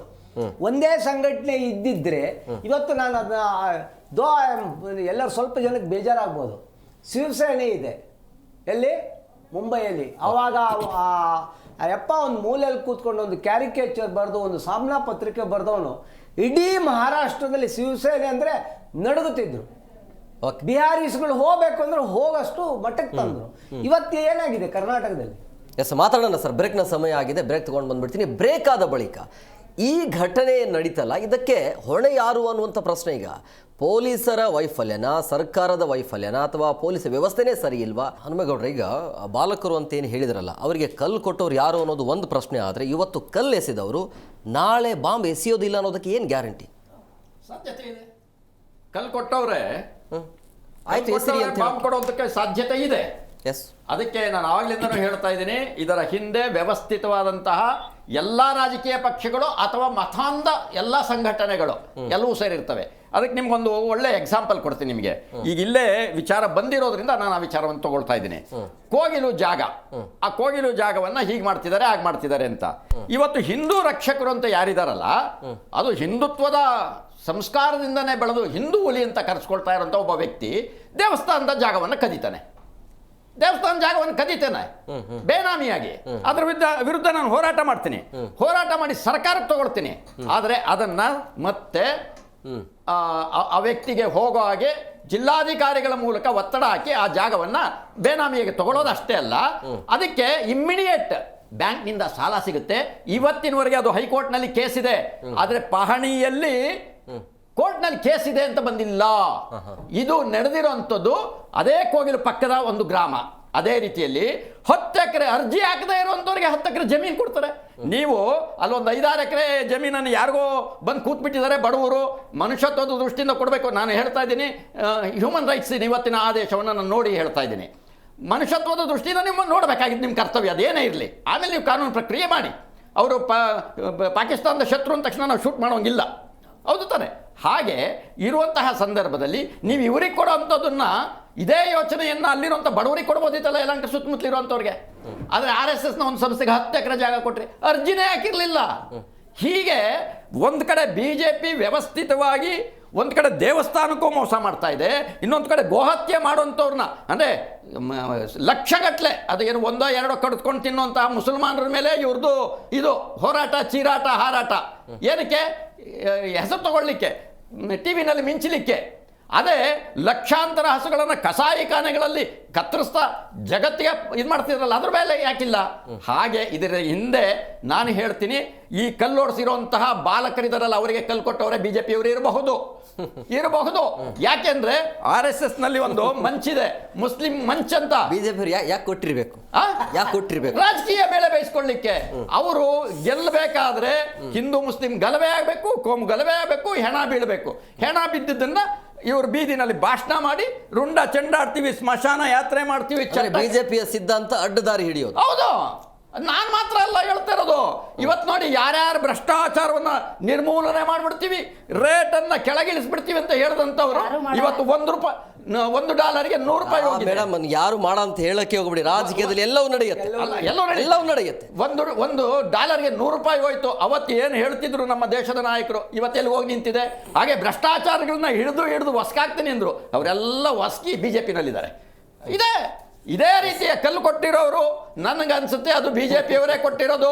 S8: ಒಂದೇ ಸಂಘಟನೆ ಇದ್ದಿದ್ರೆ ಇವತ್ತು ನಾನು ಅದನ್ನ ಎಲ್ಲರೂ ಸ್ವಲ್ಪ ಜನಕ್ಕೆ ಬೇಜಾರಾಗ್ಬೋದು. ಶಿವಸೇನೆ ಇದೆ ಎಲ್ಲಿ? ಮುಂಬೈಯಲ್ಲಿ. ಆವಾಗ ಅಯ್ಯಪ್ಪ ಒಂದು ಮೂಲೆಯಲ್ಲಿ ಕೂತ್ಕೊಂಡು ಒಂದು ಕ್ಯಾರಿಕೇಚರ್ ಬರೆದು ಒಂದು ಸಾಮ್ನಾ ಪತ್ರಿಕೆ ಬರೆದವನು ಇಡೀ ಮಹಾರಾಷ್ಟ್ರದಲ್ಲಿ ಶಿವಸೇನೆ ಅಂದರೆ ನಡುಗುತ್ತಿದ್ರು. ಬಿಹಾರೀಸ್ಗಳು ಹೋಗಬೇಕು ಅಂದ್ರೆ ಹೋಗಷ್ಟು ಮಟ್ಟಕ್ಕೆ ತಂದರು. ಇವತ್ತು ಏನಾಗಿದೆ ಕರ್ನಾಟಕದಲ್ಲಿ?
S1: ಎಸ್, ಮಾತಾಡೋಣ ಸರ್. ಬ್ರೇಕ್ನ ಸಮಯ ಆಗಿದೆ, ಬ್ರೇಕ್ ತೊಗೊಂಡು ಬಂದ್ಬಿಡ್ತೀನಿ. ಬ್ರೇಕ್ ಆದ ಬಳಿಕ ಈ ಘಟನೆ ನಡೀತಲ್ಲ, ಇದಕ್ಕೆ ಹೊಣೆ ಯಾರು ಅನ್ನುವಂಥ ಪ್ರಶ್ನೆ. ಈಗ ಪೊಲೀಸರ ವೈಫಲ್ಯನ, ಸರ್ಕಾರದ ವೈಫಲ್ಯನ, ಅಥವಾ ಪೊಲೀಸ್ ವ್ಯವಸ್ಥೆನೇ ಸರಿ ಇಲ್ವಾ? ಹನುಮೇಗೌಡ್ರೆ, ಈಗ ಬಾಲಕರು ಅಂತ ಏನು ಹೇಳಿದ್ರಲ್ಲ, ಅವರಿಗೆ ಕಲ್ಲು ಕೊಟ್ಟವ್ರು ಯಾರು ಅನ್ನೋದು ಒಂದು ಪ್ರಶ್ನೆ. ಆದರೆ ಇವತ್ತು ಕಲ್ಲು ಎಸೆದವರು ನಾಳೆ ಬಾಂಬ್ ಎಸೆಯೋದಿಲ್ಲ ಅನ್ನೋದಕ್ಕೆ ಏನು ಗ್ಯಾರಂಟಿ?
S6: ಸಾಧ್ಯತೆ ಇದೆ. ಕಲ್ಲು ಕೊಟ್ಟವ್ರೆ
S1: ಆಯ್ತು ಹೆಸರಿ ಅಂತ
S6: ಬಾಂಬ್ ಕೊಡೋದಕ್ಕೆ ಸಾಧ್ಯತೆ ಇದೆ.
S1: ಎಸ್,
S6: ಅದಕ್ಕೆ ನಾನು ಆವಾಗಲಿಂದನೂ ಹೇಳ್ತಾ ಇದ್ದೀನಿ, ಇದರ ಹಿಂದೆ ವ್ಯವಸ್ಥಿತವಾದಂತಹ ಎಲ್ಲ ರಾಜಕೀಯ ಪಕ್ಷಗಳು ಅಥವಾ ಮತಾಂಧ ಎಲ್ಲ ಸಂಘಟನೆಗಳು ಎಲ್ಲವೂ ಸೇರಿರ್ತವೆ. ಅದಕ್ಕೆ ನಿಮ್ಗೊಂದು ಒಳ್ಳೆ ಎಕ್ಸಾಂಪಲ್ ಕೊಡ್ತೀನಿ ನಿಮಗೆ. ಈಗ ಇಲ್ಲೇ ವಿಚಾರ ಬಂದಿರೋದ್ರಿಂದ ನಾನು ಆ ವಿಚಾರವನ್ನು ತಗೊಳ್ತಾ ಇದ್ದೀನಿ. ಕೋಗಿಲು ಜಾಗ, ಆ ಕೋಗಿಲು ಜಾಗವನ್ನ ಹೀಗೆ ಮಾಡ್ತಿದ್ದಾರೆ, ಹಾಗೆ ಮಾಡ್ತಿದ್ದಾರೆ ಅಂತ. ಇವತ್ತು ಹಿಂದೂ ರಕ್ಷಕರು ಅಂತ ಯಾರಿದಾರಲ್ಲ, ಅದು ಹಿಂದುತ್ವದ ಸಂಸ್ಕಾರದಿಂದನೇ ಬೆಳೆದು ಹಿಂದೂ ಹುಲಿ ಅಂತ ಕರೆಸ್ಕೊಳ್ತಾ ಇರೋಂಥ ಒಬ್ಬ ವ್ಯಕ್ತಿ ದೇವಸ್ಥಾನದ ಜಾಗವನ್ನು ಕದೀತಾನೆ. ದೇವಸ್ಥಾನ ಜಾಗವನ್ನು ಕದೀತೇನೆ ಬೇನಾಮಿಯಾಗಿ. ಅದ್ರ ವಿರುದ್ಧ ನಾನು ಹೋರಾಟ ಮಾಡ್ತೀನಿ, ಹೋರಾಟ ಮಾಡಿ ಸರ್ಕಾರಕ್ಕೆ ತಗೊಳ್ತೀನಿ. ಆದರೆ ಅದನ್ನ ಮತ್ತೆ ಆ ವ್ಯಕ್ತಿಗೆ ಹೋಗೋ ಹಾಗೆ ಜಿಲ್ಲಾಧಿಕಾರಿಗಳ ಮೂಲಕ ಒತ್ತಡ ಹಾಕಿ ಆ ಜಾಗವನ್ನ ಬೇನಾಮಿಯಾಗಿ ತಗೊಳ್ಳೋದು ಅಷ್ಟೇ ಅಲ್ಲ, ಅದಕ್ಕೆ ಇಮ್ಮಿಡಿಯೇಟ್ ಬ್ಯಾಂಕ್ನಿಂದ ಸಾಲ ಸಿಗುತ್ತೆ. ಇವತ್ತಿನವರೆಗೆ ಅದು ಹೈಕೋರ್ಟ್ನಲ್ಲಿ ಕೇಸ್ ಇದೆ, ಆದರೆ ಪಹಣಿಯಲ್ಲಿ ಕೋರ್ಟ್ನಲ್ಲಿ ಕೇಸ್ ಇದೆ ಅಂತ ಬಂದಿಲ್ಲ. ಇದು ನಡೆದಿರುವಂಥದ್ದು ಅದೇ ಕೋಗಿಲು ಪಕ್ಕದ ಒಂದು ಗ್ರಾಮ. ಅದೇ ರೀತಿಯಲ್ಲಿ 10 ಎಕರೆ ಅರ್ಜಿ ಹಾಕದೇ ಇರುವಂಥವ್ರಿಗೆ 10 ಎಕರೆ ಜಮೀನು ಕೊಡ್ತಾರೆ. ನೀವು ಅಲ್ಲೊಂದು 5-6 ಎಕರೆ ಜಮೀನನ್ನು ಯಾರಿಗೋ ಬಂದು ಕೂತ್ಬಿಟ್ಟಿದ್ದಾರೆ ಬಡವರು. ಮನುಷ್ಯತ್ವದ ದೃಷ್ಟಿಯಿಂದ ಕೊಡಬೇಕು. ನಾನು ಹೇಳ್ತಾ ಇದ್ದೀನಿ, ಹ್ಯೂಮನ್ ರೈಟ್ಸ್ ಇವತ್ತಿನ ಆದೇಶವನ್ನು ನಾನು ನೋಡಿ ಹೇಳ್ತಾ ಇದ್ದೀನಿ. ಮನುಷ್ಯತ್ವದ ದೃಷ್ಟಿಯಿಂದ ನೀವು ನೋಡಬೇಕಾಗಿದ್ದು ನಿಮ್ಮ ಕರ್ತವ್ಯ, ಅದೇನೇ ಇರಲಿ. ಆಮೇಲೆ ನೀವು ಕಾನೂನು ಪ್ರಕ್ರಿಯೆ ಮಾಡಿ. ಅವರು ಪಾಕಿಸ್ತಾನದ ಶತ್ರು ಅಂದ ತಕ್ಷಣ ನಾವು ಶೂಟ್ ಮಾಡೋಂಗಿಲ್ಲ, ಹೌದು ತಾನೆ? ಹಾಗೆ ಇರುವಂತಹ ಸಂದರ್ಭದಲ್ಲಿ ನೀವು ಇವರಿಗೆ ಕೊಡೋವಂಥದ್ದನ್ನ ಇದೇ ಯೋಚನೆಯನ್ನು ಅಲ್ಲಿರುವಂಥ ಬಡವರಿಗೆ ಕೊಡ್ಬೋದಿತ್ತಲ್ಲ, ಯಲಹಂಕ ಸುತ್ತಮುತ್ತಲು ಇರುವಂಥವ್ರಿಗೆ. ಆದರೆ RSSನ ಒಂದು ಸಂಸ್ಥೆಗೆ 10 ಎಕರೆ ಜಾಗ ಕೊಟ್ರಿ, ಅರ್ಜಿನೇ ಹಾಕಿರಲಿಲ್ಲ. ಹೀಗೆ ಒಂದು ಕಡೆ BJP ವ್ಯವಸ್ಥಿತವಾಗಿ ಒಂದು ಕಡೆ ದೇವಸ್ಥಾನಕ್ಕೂ ಮೋಸ ಮಾಡ್ತಾ ಇದೆ, ಇನ್ನೊಂದು ಕಡೆ ಗೋಹತ್ಯೆ ಮಾಡುವಂಥವ್ರನ್ನ, ಅಂದರೆ ಲಕ್ಷಗಟ್ಟಲೆ ಅದು ಏನು 1-2 ಕಡಿದ್ಕೊಂಡು ತಿನ್ನುವಂತಹ ಮುಸಲ್ಮಾನರ ಮೇಲೆ ಇವ್ರದ್ದು ಇದು ಹೋರಾಟ, ಚೀರಾಟ, ಹಾರಾಟ. ಏನಕ್ಕೆ? ಹೆಸರು ತಗೊಳ್ಳಿಕ್ಕೆ, ಟಿವಿನಲ್ಲಿ ಮಿಂಚಲಿಕ್ಕೆ. ಅದೇ ಲಕ್ಷಾಂತರ ಹಸುಗಳನ್ನು ಕಸಾಯಿಖಾನೆಗಳಲ್ಲಿ ಕತ್ತರಿಸ್ತಾ ಜಗತ್ತಿಗೆ ಇದು ಮಾಡ್ತಿದ್ರಲ್ಲ, ಅದ್ರ ಮೇಲೆ ಯಾಕಿಲ್ಲ? ಹಾಗೆ ಇದರ ಹಿಂದೆ ನಾನು ಹೇಳ್ತೀನಿ, ಈ ಕಲ್ಲೋಡಿಸಿರುವಂತಹ ಬಾಲಕರಿದಾರಲ್ಲ, ಅವರಿಗೆ ಕಲ್ಲು ಕೊಟ್ಟವರೇ BJP ಅವರು ಇರಬಹುದು. ಯಾಕೆಂದ್ರೆ RSS ನಲ್ಲಿ ಒಂದು ಮಂಚಿದೆ, ಮುಸ್ಲಿಂ ಮಂಚ್ ಅಂತ.
S1: BJP ಯಾಕೆ ಕೊಟ್ಟಿರ್ಬೇಕು?
S6: ರಾಜಕೀಯ ಬೇಳೆ ಬೇಯಿಸ್ಕೊಳ್ಳಿಕ್ಕೆ. ಅವರು ಗೆಲ್ಲಬೇಕಾದ್ರೆ ಹಿಂದೂ ಮುಸ್ಲಿಂ ಗಲಭೆ ಆಗಬೇಕು, ಕೋಮು ಗಲಭೆ ಆಗಬೇಕು, ಹೆಣ ಬೀಳಬೇಕು. ಹೆಣ ಬಿದ್ದಿದ್ದನ್ನ ಇವರು ಬೀದಿನಲ್ಲಿ ಭಾಷಣ ಮಾಡಿ ರುಂಡ ಚೆಂಡಾಡ್ತೀವಿ, ಸ್ಮಶಾನ ಯಾತ್ರೆ ಮಾಡ್ತೀವಿ.
S1: BJPಯ ಸಿದ್ಧಾಂತ ಅಡ್ಡದಾರಿ ಹಿಡಿಯೋದು.
S6: ಹೌದು, ನಾನು ಮಾತ್ರ ಅಲ್ಲ ಹೇಳ್ತಾ ಇರೋದು. ಇವತ್ತು ನೋಡಿ, ಯಾರ್ಯಾರು ಭ್ರಷ್ಟಾಚಾರವನ್ನ ನಿರ್ಮೂಲನೆ ಮಾಡ್ಬಿಡ್ತೀವಿ, ರೇಟನ್ನು ಕೆಳಗಿಳಿಸ್ಬಿಡ್ತೀವಿ ಅಂತ ಹೇಳಿದಂಥವ್ರು ಇವತ್ತು $1ಗೆ $100 ಹೋಗಿದೆ.
S1: ಮೇಡಮ್, ಯಾರು ಮಾಡ ಅಂತ ಹೇಳಕ್ಕೆ ಹೋಗ್ಬಿಡಿ. ರಾಜಕೀಯದಲ್ಲಿ ಎಲ್ಲವೂ ನಡೆಯುತ್ತೆ.
S6: $1ಗೆ $100 ಹೋಯ್ತು. ಅವತ್ತು ಏನು ಹೇಳ್ತಿದ್ರು ನಮ್ಮ ದೇಶದ ನಾಯಕರು, ಇವತ್ತೆಲ್ಲಿ ಹೋಗಿ ನಿಂತಿದೆ? ಹಾಗೆ ಭ್ರಷ್ಟಾಚಾರಗಳನ್ನ ಹಿಡಿದು ಹೊಸ್ಕಾಗ್ತೀನಿ ಅಂದ್ರು, ಅವರೆಲ್ಲ ಹೊಸ್ಕಿ BJPನಲ್ಲಿದ್ದಾರೆ. ಇದೇ ರೀತಿಯ ಕಲ್ಲು ಕೊಟ್ಟಿರೋರು ನನಗನ್ಸುತ್ತೆ ಅದು BJPಯವರೇ ಕೊಟ್ಟಿರೋದು.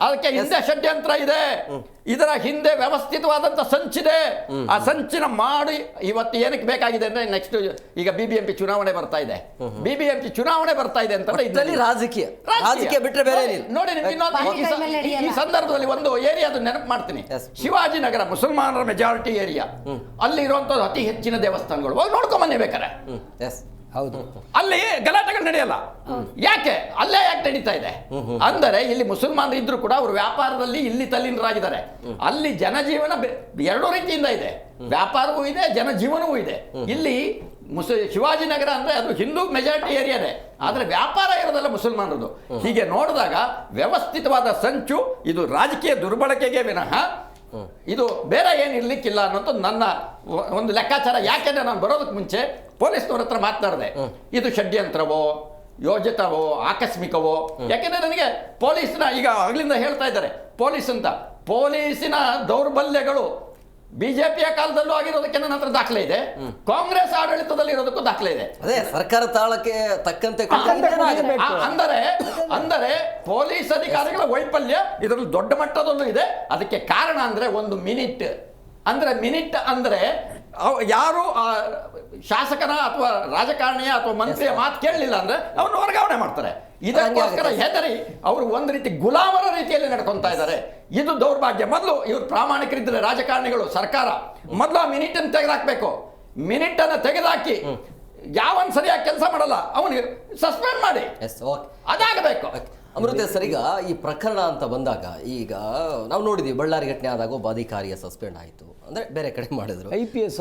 S6: ಅದಕ್ಕೆ ಹಿಂದೆ ಷಡ್ಯಂತ್ರ ಇದೆ, ಇದರ ಹಿಂದೆ ವ್ಯವಸ್ಥಿತವಾದಂಥ ಸಂಚಿದೆ. ಆ ಸಂಚಿನ ಮಾಡಿ ಇವತ್ತು ಏನಕ್ಕೆ ಬೇಕಾಗಿದೆ ಅಂದ್ರೆ, ನೆಕ್ಸ್ಟ್ ಈಗ BBMP ಚುನಾವಣೆ ಬರ್ತಾ ಇದೆ. ಅಂತಂದ್ರೆ
S1: ರಾಜಕೀಯ ಬಿಟ್ಟರೆ ಬೇರೆ
S6: ನೋಡಿ, ಈ ಸಂದರ್ಭದಲ್ಲಿ ಒಂದು ಏರಿಯಾದ ನೆನಪು ಮಾಡ್ತೀನಿ. ಶಿವಾಜಿನಗರ ಮುಸಲ್ಮಾನರ ಮೆಜಾರಿಟಿ ಏರಿಯಾ, ಅಲ್ಲಿ ಇರುವಂತದ್ದು ಅತಿ ಹೆಚ್ಚಿನ ದೇವಸ್ಥಾನಗಳು. ಹೋಗಿ ನೋಡ್ಕೊಂಡ್ ಬನ್ನಿ ಬೇಕಾರೆ.
S8: ಹೌದು,
S6: ಅಲ್ಲಿ ಗಲಾಟೆಗಳು ನಡೆಯಲ್ಲ. ಯಾಕೆ ನಡೀತಾ ಇದೆ ಅಂದರೆ, ಇಲ್ಲಿ ಮುಸಲ್ಮಾನರು ಇದ್ರು ಕೂಡ ಅವರು ವ್ಯಾಪಾರದಲ್ಲಿ ಇಲ್ಲಿ ತಲ್ಲೀನರಾಗಿದ್ದಾರೆ. ಅಲ್ಲಿ ಜನಜೀವನ ಎರಡೂ ರೀತಿಯಿಂದ ಇದೆ, ವ್ಯಾಪಾರವೂ ಇದೆ, ಜನಜೀವನವೂ ಇದೆ. ಇಲ್ಲಿ ಶಿವಾಜಿನಗರ ಅಂದ್ರೆ ಅದು ಹಿಂದೂ ಮೆಜಾರಿಟಿ ಏರಿಯಾನೇ, ಆದ್ರೆ ವ್ಯಾಪಾರ ಇರೋದಲ್ಲ ಮುಸಲ್ಮಾನರದು. ಹೀಗೆ ನೋಡಿದಾಗ ವ್ಯವಸ್ಥಿತವಾದ ಸಂಚು, ಇದು ರಾಜಕೀಯ ದುರ್ಬಳಕೆಗೆ ವಿನಃ ಇದು ಬೇರೆ ಏನಿರ್ಲಿಕ್ಕಿಲ್ಲ ಅನ್ನೋದು ನನ್ನ ಒಂದು ಲೆಕ್ಕಾಚಾರ. ಯಾಕೆಂದ್ರೆ ನಾನು ಬರೋದಕ್ಕೆ ಮುಂಚೆ ಪೊಲೀಸ್ನವ್ರ ಹತ್ರ ಮಾತನಾಡಿದೆ, ಇದು ಷಡ್ಯಂತ್ರವೋ ಯೋಜಿತವೋ ಆಕಸ್ಮಿಕವೋ. ಯಾಕೆಂದ್ರೆ ನನಗೆ ಪೊಲೀಸ್ನ ಈಗ ಆಗ್ಲಿಂದ ಹೇಳ್ತಾ ಇದ್ದಾರೆ, ಪೊಲೀಸ್ ಅಂತ ಪೊಲೀಸಿನ ದೌರ್ಬಲ್ಯಗಳು ಬಿಜೆಪಿಯ ಕಾಲದಲ್ಲೂ ಆಗಿರೋದಕ್ಕೆ ನನ್ನ ಹತ್ರ ದಾಖಲೆ ಇದೆ, ಕಾಂಗ್ರೆಸ್ ಆಡಳಿತದಲ್ಲಿ ಇರೋದಕ್ಕೂ ದಾಖಲೆ ಇದೆ.
S1: ಅದೇ ಸರ್ಕಾರ ತಾಳಕ್ಕೆ ತಕ್ಕಂತೆ
S6: ಅಂದರೆ ಪೊಲೀಸ್ ಅಧಿಕಾರಿಗಳ ವೈಫಲ್ಯ ಇದರಲ್ಲಿ ದೊಡ್ಡ ಮಟ್ಟದಲ್ಲೂ ಇದೆ. ಅದಕ್ಕೆ ಕಾರಣ ಅಂದ್ರೆ ಒಂದು ಮಿನಿಟ್ ಅಂದ್ರೆ ಯಾರು ಶಾಸಕನ ಅಥವಾ ರಾಜಕಾರಣಿಯ ಅಥವಾ ಮಂತ್ರಿಯ ಮಾತು ಕೇಳಲಿಲ್ಲ ಅಂದ್ರೆ ಅವನು ವರ್ಗಾವಣೆ ಮಾಡ್ತಾರೆ. ಇದಕ್ಕೋಸ್ಕರ ಹೆದರಿ ಅವರು ಒಂದು ರೀತಿ ಗುಲಾಮರ ರೀತಿಯಲ್ಲಿ ನಡ್ಕೊಂತಾ ಇದ್ದಾರೆ. ಇದು ದೌರ್ಭಾಗ್ಯ. ಮೊದಲು ಇವರು ಪ್ರಾಮಾಣಿಕರಿದ್ರೆ ರಾಜಕಾರಣಿಗಳು, ಸರ್ಕಾರ ಮೊದಲು ಆ ಮಿನಿಟ್ ಅನ್ನು ತೆಗೆದಾಕ್ಬೇಕು. ಮಿನಿಟ್ ಅನ್ನು ತೆಗೆದಾಕಿ ಯಾವನ್ ಸರಿಯಾಗಿ ಕೆಲಸ ಮಾಡಲ್ಲ ಅವನಿಗೆ ಸಸ್ಪೆಂಡ್ ಮಾಡಿ, ಅದಾಗಬೇಕು.
S1: ಅಮೃತ ಸರ್, ಈಗ ಈ ಪ್ರಕರಣ ಅಂತ ಬಂದಾಗ ಈಗ ನಾವು ನೋಡಿದ್ವಿ ಬಳ್ಳಾರಿ ಘಟನೆ ಆದಾಗ ಒಬ್ಬ ಅಧಿಕಾರಿಯ ಸಸ್ಪೆಂಡ್ ಆಯಿತು, ಅಂದರೆ ಬೇರೆ ಕಡೆ ಮಾಡಿದ್ರು.
S8: IPS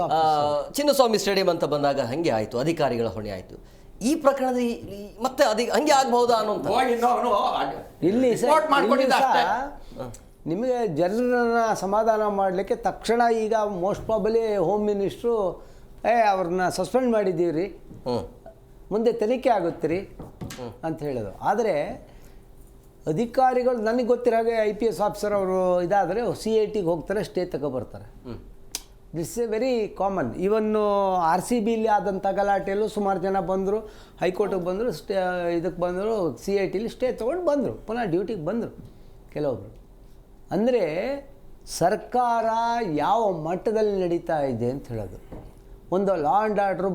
S1: ಚಿನ್ನಸ್ವಾಮಿ ಸ್ಟೇಡಿಯಂ ಅಂತ ಬಂದಾಗ ಹಂಗೆ ಆಯಿತು, ಅಧಿಕಾರಿಗಳ ಹೊಣೆ ಆಯಿತು. ಈ ಪ್ರಕರಣದಲ್ಲಿ ಮತ್ತೆ ಹಂಗೆ ಆಗಬಹುದಾ ಅನ್ನೋಂಥ
S8: ಇಲ್ಲಿ ನಿಮಗೆ ಜನರನ್ನ ಸಮಾಧಾನ ಮಾಡಲಿಕ್ಕೆ ತಕ್ಷಣ ಈಗ ಮೋಸ್ಟ್ ಪ್ರಾಬಲಿ ಹೋಮ್ ಮಿನಿಸ್ಟ್ರು ಅವ್ರನ್ನ ಸಸ್ಪೆಂಡ್ ಮಾಡಿದ್ದೀವಿ, ಮುಂದೆ ತನಿಖೆ ಆಗುತ್ತೀರಿ ಅಂತ ಹೇಳೋದು. ಆದರೆ ಅಧಿಕಾರಿಗಳು ನನಗೆ ಗೊತ್ತಿರೋ ಹಾಗೆ IPS ಆಫೀಸರ್ ಅವರು ಇದಾದರೆ CITಗೆ ಹೋಗ್ತಾರೆ, ಸ್ಟೇ ತಗೊಬರ್ತಾರೆ. This a very common. ಇವನ್ನು RCBಲಿ ಆದಂಥ ಗಲಾಟೆಯಲ್ಲೂ ಸುಮಾರು ಜನ ಬಂದರು, ಹೈಕೋರ್ಟಿಗೆ ಬಂದರು, ಇದಕ್ಕೆ ಬಂದರು, CITಲಿ ಸ್ಟೇ ತೊಗೊಂಡು ಬಂದರು, ಪುನಃ ಡ್ಯೂಟಿಗೆ ಬಂದರು ಕೆಲವೊಬ್ಬರು. ಅಂದರೆ ಸರ್ಕಾರ ಯಾವ ಮಟ್ಟದಲ್ಲಿ ನಡೀತಾ ಇದೆ ಅಂತ ಹೇಳೋದು. ಒಂದು ಲಾ ಆ್ಯಂಡ್ ಆರ್ಡ್ರು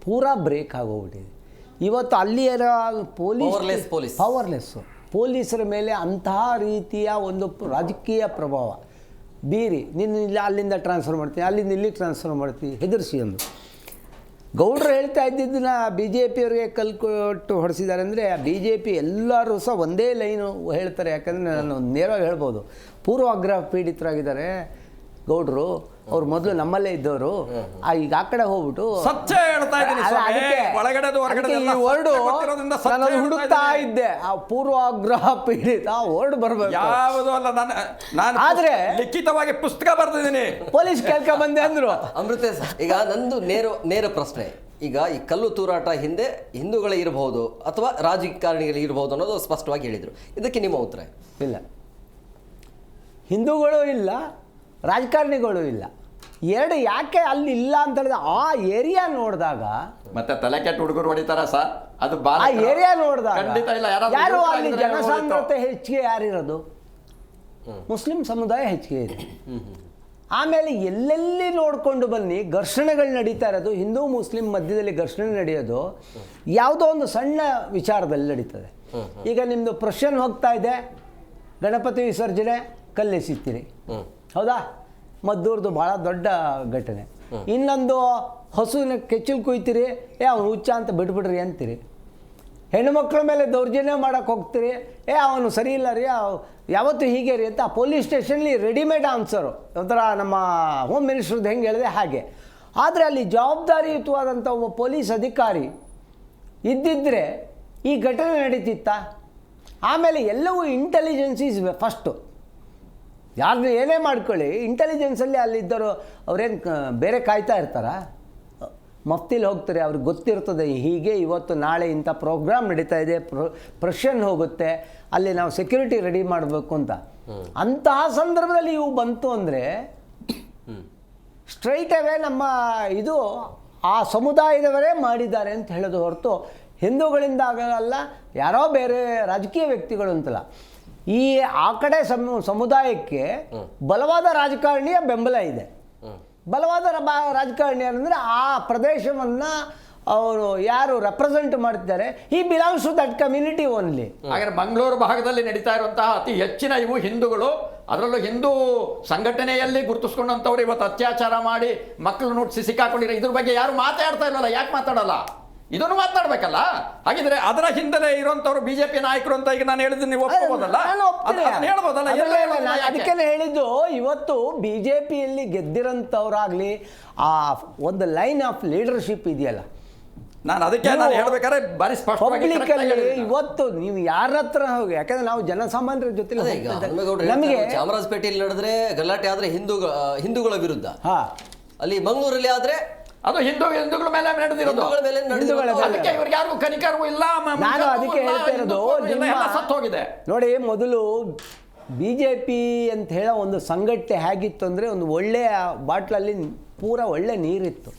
S8: ಪೂರಾ ಬ್ರೇಕ್ ಆಗೋಗ್ಬಿಟ್ಟಿದೆ ಇವತ್ತು. ಅಲ್ಲಿಯ ಪವರ್ಲೆಸ್ಸು ಪೊಲೀಸರ ಮೇಲೆ ಅಂತಹ ರೀತಿಯ ಒಂದು ರಾಜಕೀಯ ಪ್ರಭಾವ ಬೀರಿ, ನೀನು ಇಲ್ಲ ಅಲ್ಲಿಂದ ಟ್ರಾನ್ಸ್ಫರ್ ಮಾಡ್ತೀನಿ, ಅಲ್ಲಿಂದ ಇಲ್ಲಿಗೆ ಟ್ರಾನ್ಸ್ಫರ್ ಮಾಡ್ತೀನಿ, ಹೆದರಿಸಿ ಅಂದು ಗೌಡ್ರು ಹೇಳ್ತಾ ಇದ್ದಿದ್ದನ್ನ BJPಯವರಿಗೆ ಕಲ್ಕೊಟ್ಟು ಹೊಡೆಸಿದ್ದಾರೆ. ಅಂದರೆ BJP ಎಲ್ಲರೂ ಸಹ ಒಂದೇ ಲೈನು ಹೇಳ್ತಾರೆ. ಯಾಕಂದರೆ ನಾನು ನೇರವಾಗಿ ಹೇಳ್ಬೋದು, ಪೂರ್ವಾಗ್ರಹ ಪೀಡಿತರಾಗಿದ್ದಾರೆ ಗೌಡ್ರು. ಅವ್ರು ಮೊದಲು ನಮ್ಮಲ್ಲೇ ಇದ್ದವರು, ಈಗ ಆ ಕಡೆ ಹೋಗ್ಬಿಟ್ಟು ನಾನು ಹುಡುಕ್ತಾ ಇದ್ದೆ ಆ ಪೂರ್ವಾಗ್ರಹ ಪೀಡಿತ ವರ್ಡ್ ಬರಬೇಕು.
S6: ಯಾವುದೂ ಅಲ್ಲ, ನಾನು
S8: ಆದ್ರೆ
S6: ಲಿಖಿತವಾಗಿ ಪುಸ್ತಕ ಬರ್ತಿದ್ದೀನಿ,
S8: ಪೊಲೀಸ್ ಕೇಳ್ಕ ಬಂದೆ ಅಂದ್ರು.
S1: ಅಮೃತೇಶ್, ಈಗ ನಂದು ನೇರ ಪ್ರಶ್ನೆ, ಈಗ ಈ ಕಲ್ಲು ತೂರಾಟ ಹಿಂದೆ ಹಿಂದೂಗಳೇ ಇರಬಹುದು ಅಥವಾ ರಾಜಕಾರಣಿಗಳು ಇರಬಹುದು ಅನ್ನೋದು ಸ್ಪಷ್ಟವಾಗಿ ಹೇಳಿದರು. ಇದಕ್ಕೆ ನಿಮ್ಮ ಉತ್ತರ?
S8: ಇಲ್ಲ, ಹಿಂದೂಗಳು ಇಲ್ಲ, ರಾಜಕಾರಣಿಗಳು ಇಲ್ಲ. ಎರಡು ಯಾಕೆ ಅಲ್ಲಿ ಇಲ್ಲ ಅಂತ ಹೇಳಿದ್ರೆ ಆ ಏರಿಯಾ ನೋಡಿದಾಗ
S6: ಮತ್ತೆ ತಲೆ ಕೆಟ್ಟ ಹುಡುಗರು ಹೊಡಿತಾರ ಸರ್, ಅದು
S8: ಆ ಏರಿಯಾ ನೋಡಿದಾಗ
S6: ಖಂಡಿತ ಇಲ್ಲ.
S8: ಯಾರು ಅಲ್ಲಿ ಜನಸಾಂದ್ರತೆ ಹೆಚ್ಚಿಗೆ ಯಾರಿರೋದು? ಮುಸ್ಲಿಂ ಸಮುದಾಯ ಹೆಚ್ಚಿಗೆ ಇದೆ. ಆಮೇಲೆ ಎಲ್ಲೆಲ್ಲಿ ನೋಡಿಕೊಂಡು ಬನ್ನಿ ಘರ್ಷಣೆಗಳು ನಡೀತಾ ಇರೋದು, ಹಿಂದೂ ಮುಸ್ಲಿಂ ಮಧ್ಯದಲ್ಲಿ ಘರ್ಷಣೆ ನಡೆಯೋದು ಯಾವುದೋ ಒಂದು ಸಣ್ಣ ವಿಚಾರದಲ್ಲಿ ನಡೀತದೆ. ಈಗ ನಿಮ್ಮದು ಪ್ರಶ್ನೆ ಹೋಗ್ತಾ ಇದೆ, ಗಣಪತಿ ವಿಸರ್ಜನೆ ಕಲ್ಲೆಸಿತೀರಿ, ಹೌದಾ? ಮದ್ದೂರ್ದು ಭಾಳ ದೊಡ್ಡ ಘಟನೆ. ಇನ್ನೊಂದು ಹಸುವಿನ ಕೆಚ್ಚಲು ಕುಯ್ತೀರಿ, ಅವನು ಹುಚ್ಚ ಅಂತ ಬಿಟ್ಬಿಡ್ರಿ ಅಂತೀರಿ. ಹೆಣ್ಣುಮಕ್ಳ ಮೇಲೆ ದೌರ್ಜನ್ಯ ಮಾಡೋಕ್ಕೆ ಹೋಗ್ತೀರಿ, ಅವನು ಸರಿ ಇಲ್ಲ ರೀ, ಯಾವತ್ತೂ ಹೀಗೆ ರೀ ಅಂತ ಪೊಲೀಸ್ ಸ್ಟೇಷನ್ಲಿ ರೆಡಿಮೇಡ್ ಆನ್ಸರು. ಒಂಥರ ನಮ್ಮ ಹೋಮ್ ಮಿನಿಸ್ಟ್ರದ್ದು ಹೆಂಗೆ ಹೇಳಿದೆ ಹಾಗೆ. ಆದರೆ ಅಲ್ಲಿ ಜವಾಬ್ದಾರಿಯುತವಾದಂಥ ಒಬ್ಬ ಪೊಲೀಸ್ ಅಧಿಕಾರಿ ಇದ್ದಿದ್ದರೆ ಈ ಘಟನೆ ನಡೀತಿತ್ತ? ಆಮೇಲೆ ಎಲ್ಲವೂ ಇಂಟೆಲಿಜೆನ್ಸ್ ಈಸ್ ಫಸ್ಟು. ಯಾರನ್ನ ಏನೇ ಮಾಡ್ಕೊಳ್ಳಿ, ಇಂಟೆಲಿಜೆನ್ಸಲ್ಲಿ ಅಲ್ಲಿದ್ದರು ಅವ್ರೇನು ಬೇರೆ ಕಾಯ್ತಾ ಇರ್ತಾರ? ಮಫ್ತಿಲಿ ಹೋಗ್ತಾರೆ, ಅವ್ರಿಗೆ ಗೊತ್ತಿರ್ತದೆ ಹೀಗೆ ಇವತ್ತು ನಾಳೆ ಇಂಥ ಪ್ರೋಗ್ರಾಮ್ ನಡೀತಾ ಇದೆ, ಪ್ರಶ್ನೆ ಹೋಗುತ್ತೆ, ಅಲ್ಲಿ ನಾವು ಸೆಕ್ಯೂರಿಟಿ ರೆಡಿ ಮಾಡಬೇಕು ಅಂತ. ಅಂತಹ ಸಂದರ್ಭದಲ್ಲಿ ಇವು ಬಂತು ಅಂದರೆ ಸ್ಟ್ರೈಟ್ ಅವೇ ನಮ್ಮ ಇದು ಆ ಸಮುದಾಯದವರೇ ಮಾಡಿದ್ದಾರೆ ಅಂತ ಹೇಳೋದು ಹೊರತು ಹಿಂದೂಗಳಿಂದ ಆಗಲ್ಲ, ಯಾರೋ ಬೇರೆ ರಾಜಕೀಯ ವ್ಯಕ್ತಿಗಳು ಅಂತಲ್ಲ. ಈ ಆ ಕಡೆ ಸಮುದಾಯಕ್ಕೆ ಬಲವಾದ ರಾಜಕಾರಣಿಯ ಬೆಂಬಲ ಇದೆ. ಬಲವಾದ ರಾಜಕಾರಣಿ ಅಂದರೆ ಆ ಪ್ರದೇಶವನ್ನು ಅವರು ಯಾರು ರೆಪ್ರೆಸೆಂಟ್ ಮಾಡ್ತಿದ್ದಾರೆ, ಈ belongs to that community only.
S6: ಹಾಗಾದ್ರೆ ಮಂಗಳೂರು ಭಾಗದಲ್ಲಿ ನಡೀತಾ ಇರುವಂತಹ ಅತಿ ಹೆಚ್ಚಿನ ಇವು ಹಿಂದೂಗಳು, ಅದರಲ್ಲೂ ಹಿಂದೂ ಸಂಘಟನೆಯಲ್ಲಿ ಗುರುತಿಸ್ಕೊಂಡಂಥವ್ರು ಇವತ್ತು ಅತ್ಯಾಚಾರ ಮಾಡಿ ಮಕ್ಕಳು ನೋಡಿ ಸಿಕ್ಕಾಕೊಂಡಿರೋ ಇದ್ರ ಬಗ್ಗೆ ಯಾರು ಮಾತಾಡ್ತಾ ಇಲ್ಲಲ್ಲ. ಯಾಕೆ ಮಾತಾಡಲ್ಲ? ಇದನ್ನು ಮಾತನಾಡ್ಬೇಕಲ್ಲ. ಹಾಗಿದ್ರೆ ಅದರ ಹಿಂದೆ ಇರುವಂತವ್ರು ಬಿಜೆಪಿ ನಾಯಕರು ಅಂತ ಈಗ ನಾನು ಹೇಳಿದ್ರೆ ನೀವು ಒಪ್ಕೋಬೋದಲ್ಲ?
S8: ಅದಕ್ಕೆ ಹೇಳಿದ್ದು ಇವತ್ತು ಬಿಜೆಪಿಯಲ್ಲಿ ಗೆದ್ದಿರಂಥವ್ರಾಗ್ಲಿ ಆ ಒಂದು ಲೈನ್ ಆಫ್ ಲೀಡರ್ಶಿಪ್ ಇದೆಯಲ್ಲ,
S6: ನಾನು ಅದಕ್ಕೆ ನಾನು ಹೇಳ್ಬೇಕಾದ್ರೆ ಬಾರಿ ಸ್ಪಷ್ಟವಾಗಿ
S8: ಇವತ್ತು ನೀವು ಯಾರ ಹತ್ರ ಹೋಗಿ, ಯಾಕಂದ್ರೆ ನಾವು ಜನಸಾಮಾನ್ಯರ ಜೊತೆ
S1: ನಮಗೆ ಚಾಮರಾಜಪೇಟೆಯಲ್ಲಿ ನಡೆದ್ರೆ ಗಲಾಟೆ ಆದ್ರೆ ಹಿಂದೂಗಳ ವಿರುದ್ಧ, ಅಲ್ಲಿ ಮಂಗಳೂರಲ್ಲಿ ಆದ್ರೆ
S6: ಅದು ಹಿಂದೂಗಳ ಮೇಲೆ ನಡೆದಿರೋದು. ಅದಕ್ಕೆ ಇವ್ರಿಗೆ ಯಾರಿಗೂ ಕನಿಕರವೂ ಇಲ್ಲ.
S8: ನಾನು ಅದಕ್ಕೆ ಹೇಳ್ತಾ ಇರೋದು,
S6: ಸತ್ತು ಹೋಗಿದೆ
S8: ನೋಡಿ. ಮೊದಲು BJP ಅಂತ ಹೇಳೋ ಒಂದು ಸಂಘಟನೆ ಹೇಗಿತ್ತು ಅಂದರೆ ಒಂದು ಒಳ್ಳೆಯ ಬಾಟ್ಲಲ್ಲಿ ಪೂರ ಒಳ್ಳೆ ನೀರಿತ್ತು,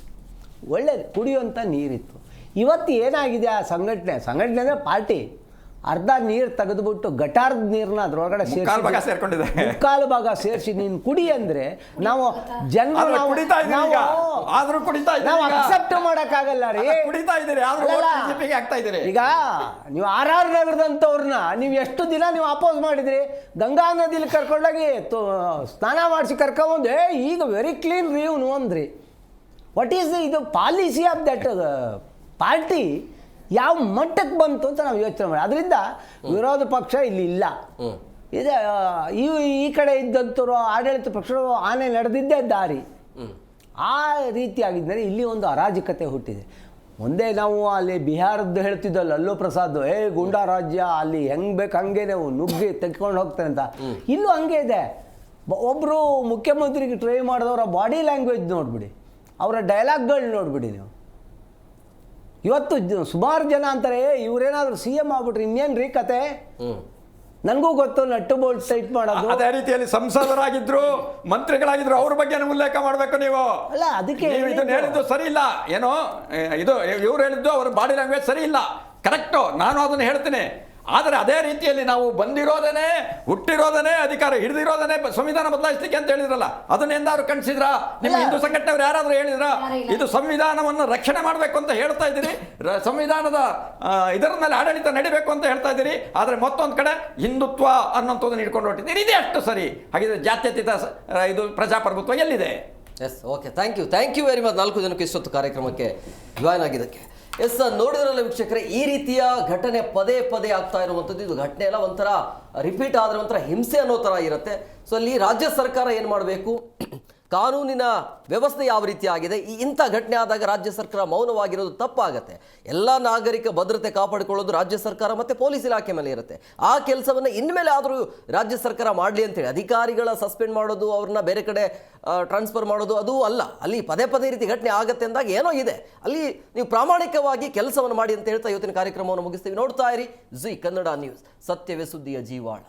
S8: ಒಳ್ಳೆ ಕುಡಿಯುವಂಥ ನೀರಿತ್ತು. ಇವತ್ತು ಏನಾಗಿದೆ ಆ ಸಂಘಟನೆ ಅಂದರೆ ಪಾರ್ಟಿ ಅರ್ಧ ನೀರು ತೆಗೆದುಬಿಟ್ಟು ಗಟಾರದ ನೀರನ್ನ ಅದ್ರೊಳಗಡೆ ಮುಕ್ಕಾಲು ಭಾಗ ಸೇರಿಸಿ ನೀನು ಕುಡಿ ಅಂದರೆ ನಾವು ಜನರು ನಾವು ಅಕ್ಸೆಪ್ಟ್ ಮಾಡೋಕ್ಕಾಗಲ್ಲ ರೀ. ಈಗ ನೀವು RR ನಗರದಂಥವ್ರನ್ನ ನೀವು ಎಷ್ಟು ದಿನ ನೀವು ಅಪೋಸ್ ಮಾಡಿದ್ರಿ? ಗಂಗಾ ನದಿಲಿ ಕರ್ಕೊಂಡೋಗಿ ಸ್ನಾನ ಮಾಡಿಸಿ ಕರ್ಕೊಂಬಂದು ಈಗ ವೆರಿ ಕ್ಲೀನ್ ರೀ ಇವನು ಅಂದ್ರಿ. ವಾಟ್ ಈಸ್ ಇದು ಪಾಲಿಸಿ ಆಫ್ ದಟ್ ಪಾರ್ಟಿ ಯಾವ ಮಟ್ಟಕ್ಕೆ ಬಂತು ಅಂತ ನಾವು ಯೋಚನೆ ಮಾಡಿ. ಅದರಿಂದ ವಿರೋಧ ಪಕ್ಷ ಇಲ್ಲಿ ಇಲ್ಲ. ಇದೆ ಈ ಕಡೆ ಇದ್ದಂಥವ್ರು ಆಡಳಿತ ಪಕ್ಷಗಳು ಆನೆ ನಡೆದಿದ್ದೇ ದಾರಿ. ಆ ರೀತಿಯಾಗಿದ್ದರೆ ಇಲ್ಲಿ ಒಂದು ಅರಾಜಕತೆ ಹುಟ್ಟಿದೆ. ಒಂದೇ ನಾವು ಅಲ್ಲಿ ಬಿಹಾರದ್ದು ಹೇಳ್ತಿದ್ದಲ್ಲ ಲಲ್ಲೂ ಪ್ರಸಾದ್, ಗುಂಡಾ ರಾಜ್ಯ, ಅಲ್ಲಿ ಹೆಂಗೆ ಬೇಕು ಹಂಗೆ ನಾವು ನುಗ್ಗಿ ತೆಗೆದುಕೊಂಡು ಹೋಗ್ತಾರೆ ಅಂತ. ಇಲ್ಲೂ ಹಂಗೆ ಇದೆ. ಒಬ್ಬರು ಮುಖ್ಯಮಂತ್ರಿಗೆ ಟ್ರೈ ಮಾಡಿದವರ ಬಾಡಿ ಲ್ಯಾಂಗ್ವೇಜ್ ನೋಡಿಬಿಡಿ, ಅವರ ಡೈಲಾಗ್ಗಳು ನೋಡಿಬಿಡಿ ನೀವು. ಇವತ್ತು ಸುಮಾರು ಜನ ಅಂತಾರೆ ಇವರೇನಾದರೂ CM ಆಗ್ಬಿಟ್ರೆ ಇನ್ನೇನು ರೀ ಕತೆ. ನನಗೂ ಗೊತ್ತು ನಟ್ಟು ಬೋಲ್ಟ್ ಟೈಟ್ ಮಾಡೋದು.
S6: ಅದೇ ರೀತಿಯಲ್ಲಿ ಸಂಸದರಾಗಿದ್ರು ಮಂತ್ರಿಗಳಾಗಿದ್ರು ಅವ್ರ ಬಗ್ಗೆ ಉಲ್ಲೇಖ ಮಾಡಬೇಕು ನೀವು.
S8: ಅಲ್ಲ ಅದಕ್ಕೆ
S6: ಇದನ್ನ ಹೇಳಿದ್ದು ಸರಿ ಇಲ್ಲ ಏನೋ, ಇದು ಇವ್ರು ಹೇಳಿದ್ದು ಅವ್ರ ಬಾಡಿ ಲ್ಯಾಂಗ್ವೇಜ್ ಸರಿ ಇಲ್ಲ, ಕರೆಕ್ಟು, ನಾನು ಅದನ್ನು ಹೇಳ್ತೀನಿ. ಆದರೆ ಅದೇ ರೀತಿಯಲ್ಲಿ ನಾವು ಬಂದಿರೋದನ್ನೇ ಹುಟ್ಟಿರೋದನ್ನೇ ಅಧಿಕಾರ ಹಿಡಿದಿರೋದನ್ನೇ ಸಂವಿಧಾನ ಬದಲಾಯಿಸಲಿಕ್ಕೆ ಅಂತ ಹೇಳಿದ್ರಲ್ಲ, ಅದನ್ನ ಎಂದಾದ್ರು ಕಣಿಸಿದ್ರ? ನಿಮ್ಮ ಹಿಂದೂ ಸಂಘಟನೆಯವರು ಯಾರಾದರೂ ಹೇಳಿದ್ರ? ಇದು ಸಂವಿಧಾನವನ್ನು ರಕ್ಷಣೆ ಮಾಡಬೇಕು ಅಂತ ಹೇಳ್ತಾ ಇದ್ದೀರಿ, ಸಂವಿಧಾನದ ಇದರ ಮೇಲೆ ಆಡಳಿತ ನಡಿಬೇಕು ಅಂತ ಹೇಳ್ತಾ ಇದ್ದೀರಿ. ಆದರೆ ಮತ್ತೊಂದು ಕಡೆ ಹಿಂದುತ್ವ ಅನ್ನೋಂಥದ್ದನ್ನು ಹಿಡ್ಕೊಂಡು ಹೊಟ್ಟಿದ್ದೀರಿ. ಇದೇ ಅಷ್ಟು ಸರಿ. ಹಾಗಿದ್ರೆ ಜಾತ್ಯತೀತ ಇದು ಪ್ರಜಾಪ್ರಭುತ್ವ ಎಲ್ಲಿದೆ?
S1: Yes, okay, thank you very much 4 ಜನಕ್ಕೆ ಇಷ್ಟೊತ್ತು ಕಾರ್ಯಕ್ರಮಕ್ಕೆ ಜಾಯ್ನ್ ಆಗಿದ್ದಕ್ಕೆ. ಎಸ್, ನೋಡಿದ್ರಲ್ಲ ವೀಕ್ಷಕರೇ, ಈ ರೀತಿಯ ಘಟನೆ ಪದೇ ಪದೇ ಆಗ್ತಾ ಇರುವಂಥದ್ದು. ಇದು ಘಟನೆ ಎಲ್ಲ ಒಂಥರ ರಿಪೀಟ್ ಆದರೆ ಒಂಥರ ಹಿಂಸೆ ಅನ್ನೋ ಥರ ಇರುತ್ತೆ. ಸೊ ಅಲ್ಲಿ ರಾಜ್ಯ ಸರ್ಕಾರ ಏನು ಮಾಡಬೇಕು, ಕಾನೂನಿನ ವ್ಯವಸ್ಥೆ ಯಾವ ರೀತಿ ಆಗಿದೆ, ಇಂಥ ಘಟನೆ ಆದಾಗ ರಾಜ್ಯ ಸರ್ಕಾರ ಮೌನವಾಗಿರೋದು ತಪ್ಪಾಗತ್ತೆ. ಎಲ್ಲ ನಾಗರಿಕ ಭದ್ರತೆ ಕಾಪಾಡಿಕೊಳ್ಳೋದು ರಾಜ್ಯ ಸರ್ಕಾರ ಮತ್ತು ಪೊಲೀಸ್ ಇಲಾಖೆ ಮೇಲೆ ಇರುತ್ತೆ. ಆ ಕೆಲಸವನ್ನು ಇನ್ಮೇಲೆ ಆದರೂ ರಾಜ್ಯ ಸರ್ಕಾರ ಮಾಡಲಿ ಅಂತೇಳಿ ಅಧಿಕಾರಿಗಳ ಸಸ್ಪೆಂಡ್ ಮಾಡೋದು, ಅವ್ರನ್ನ ಬೇರೆ ಕಡೆ ಟ್ರಾನ್ಸ್ಫರ್ ಮಾಡೋದು ಅದು ಅಲ್ಲ. ಅಲ್ಲಿ ಪದೇ ಪದೇ ರೀತಿ ಘಟನೆ ಆಗುತ್ತೆ ಅಂದಾಗ ಏನೋ ಇದೆ, ಅಲ್ಲಿ ನೀವು ಪ್ರಾಮಾಣಿಕವಾಗಿ ಕೆಲಸವನ್ನು ಮಾಡಿ ಅಂತ ಹೇಳ್ತಾ ಇವತ್ತಿನ ಕಾರ್ಯಕ್ರಮವನ್ನು ಮುಗಿಸ್ತೀವಿ. ನೋಡ್ತಾ ಇರಿ ಜಿ ಕನ್ನಡ ನ್ಯೂಸ್, ಸತ್ಯವೇ ಸುದ್ದಿಯ ಜೀವಾಳ.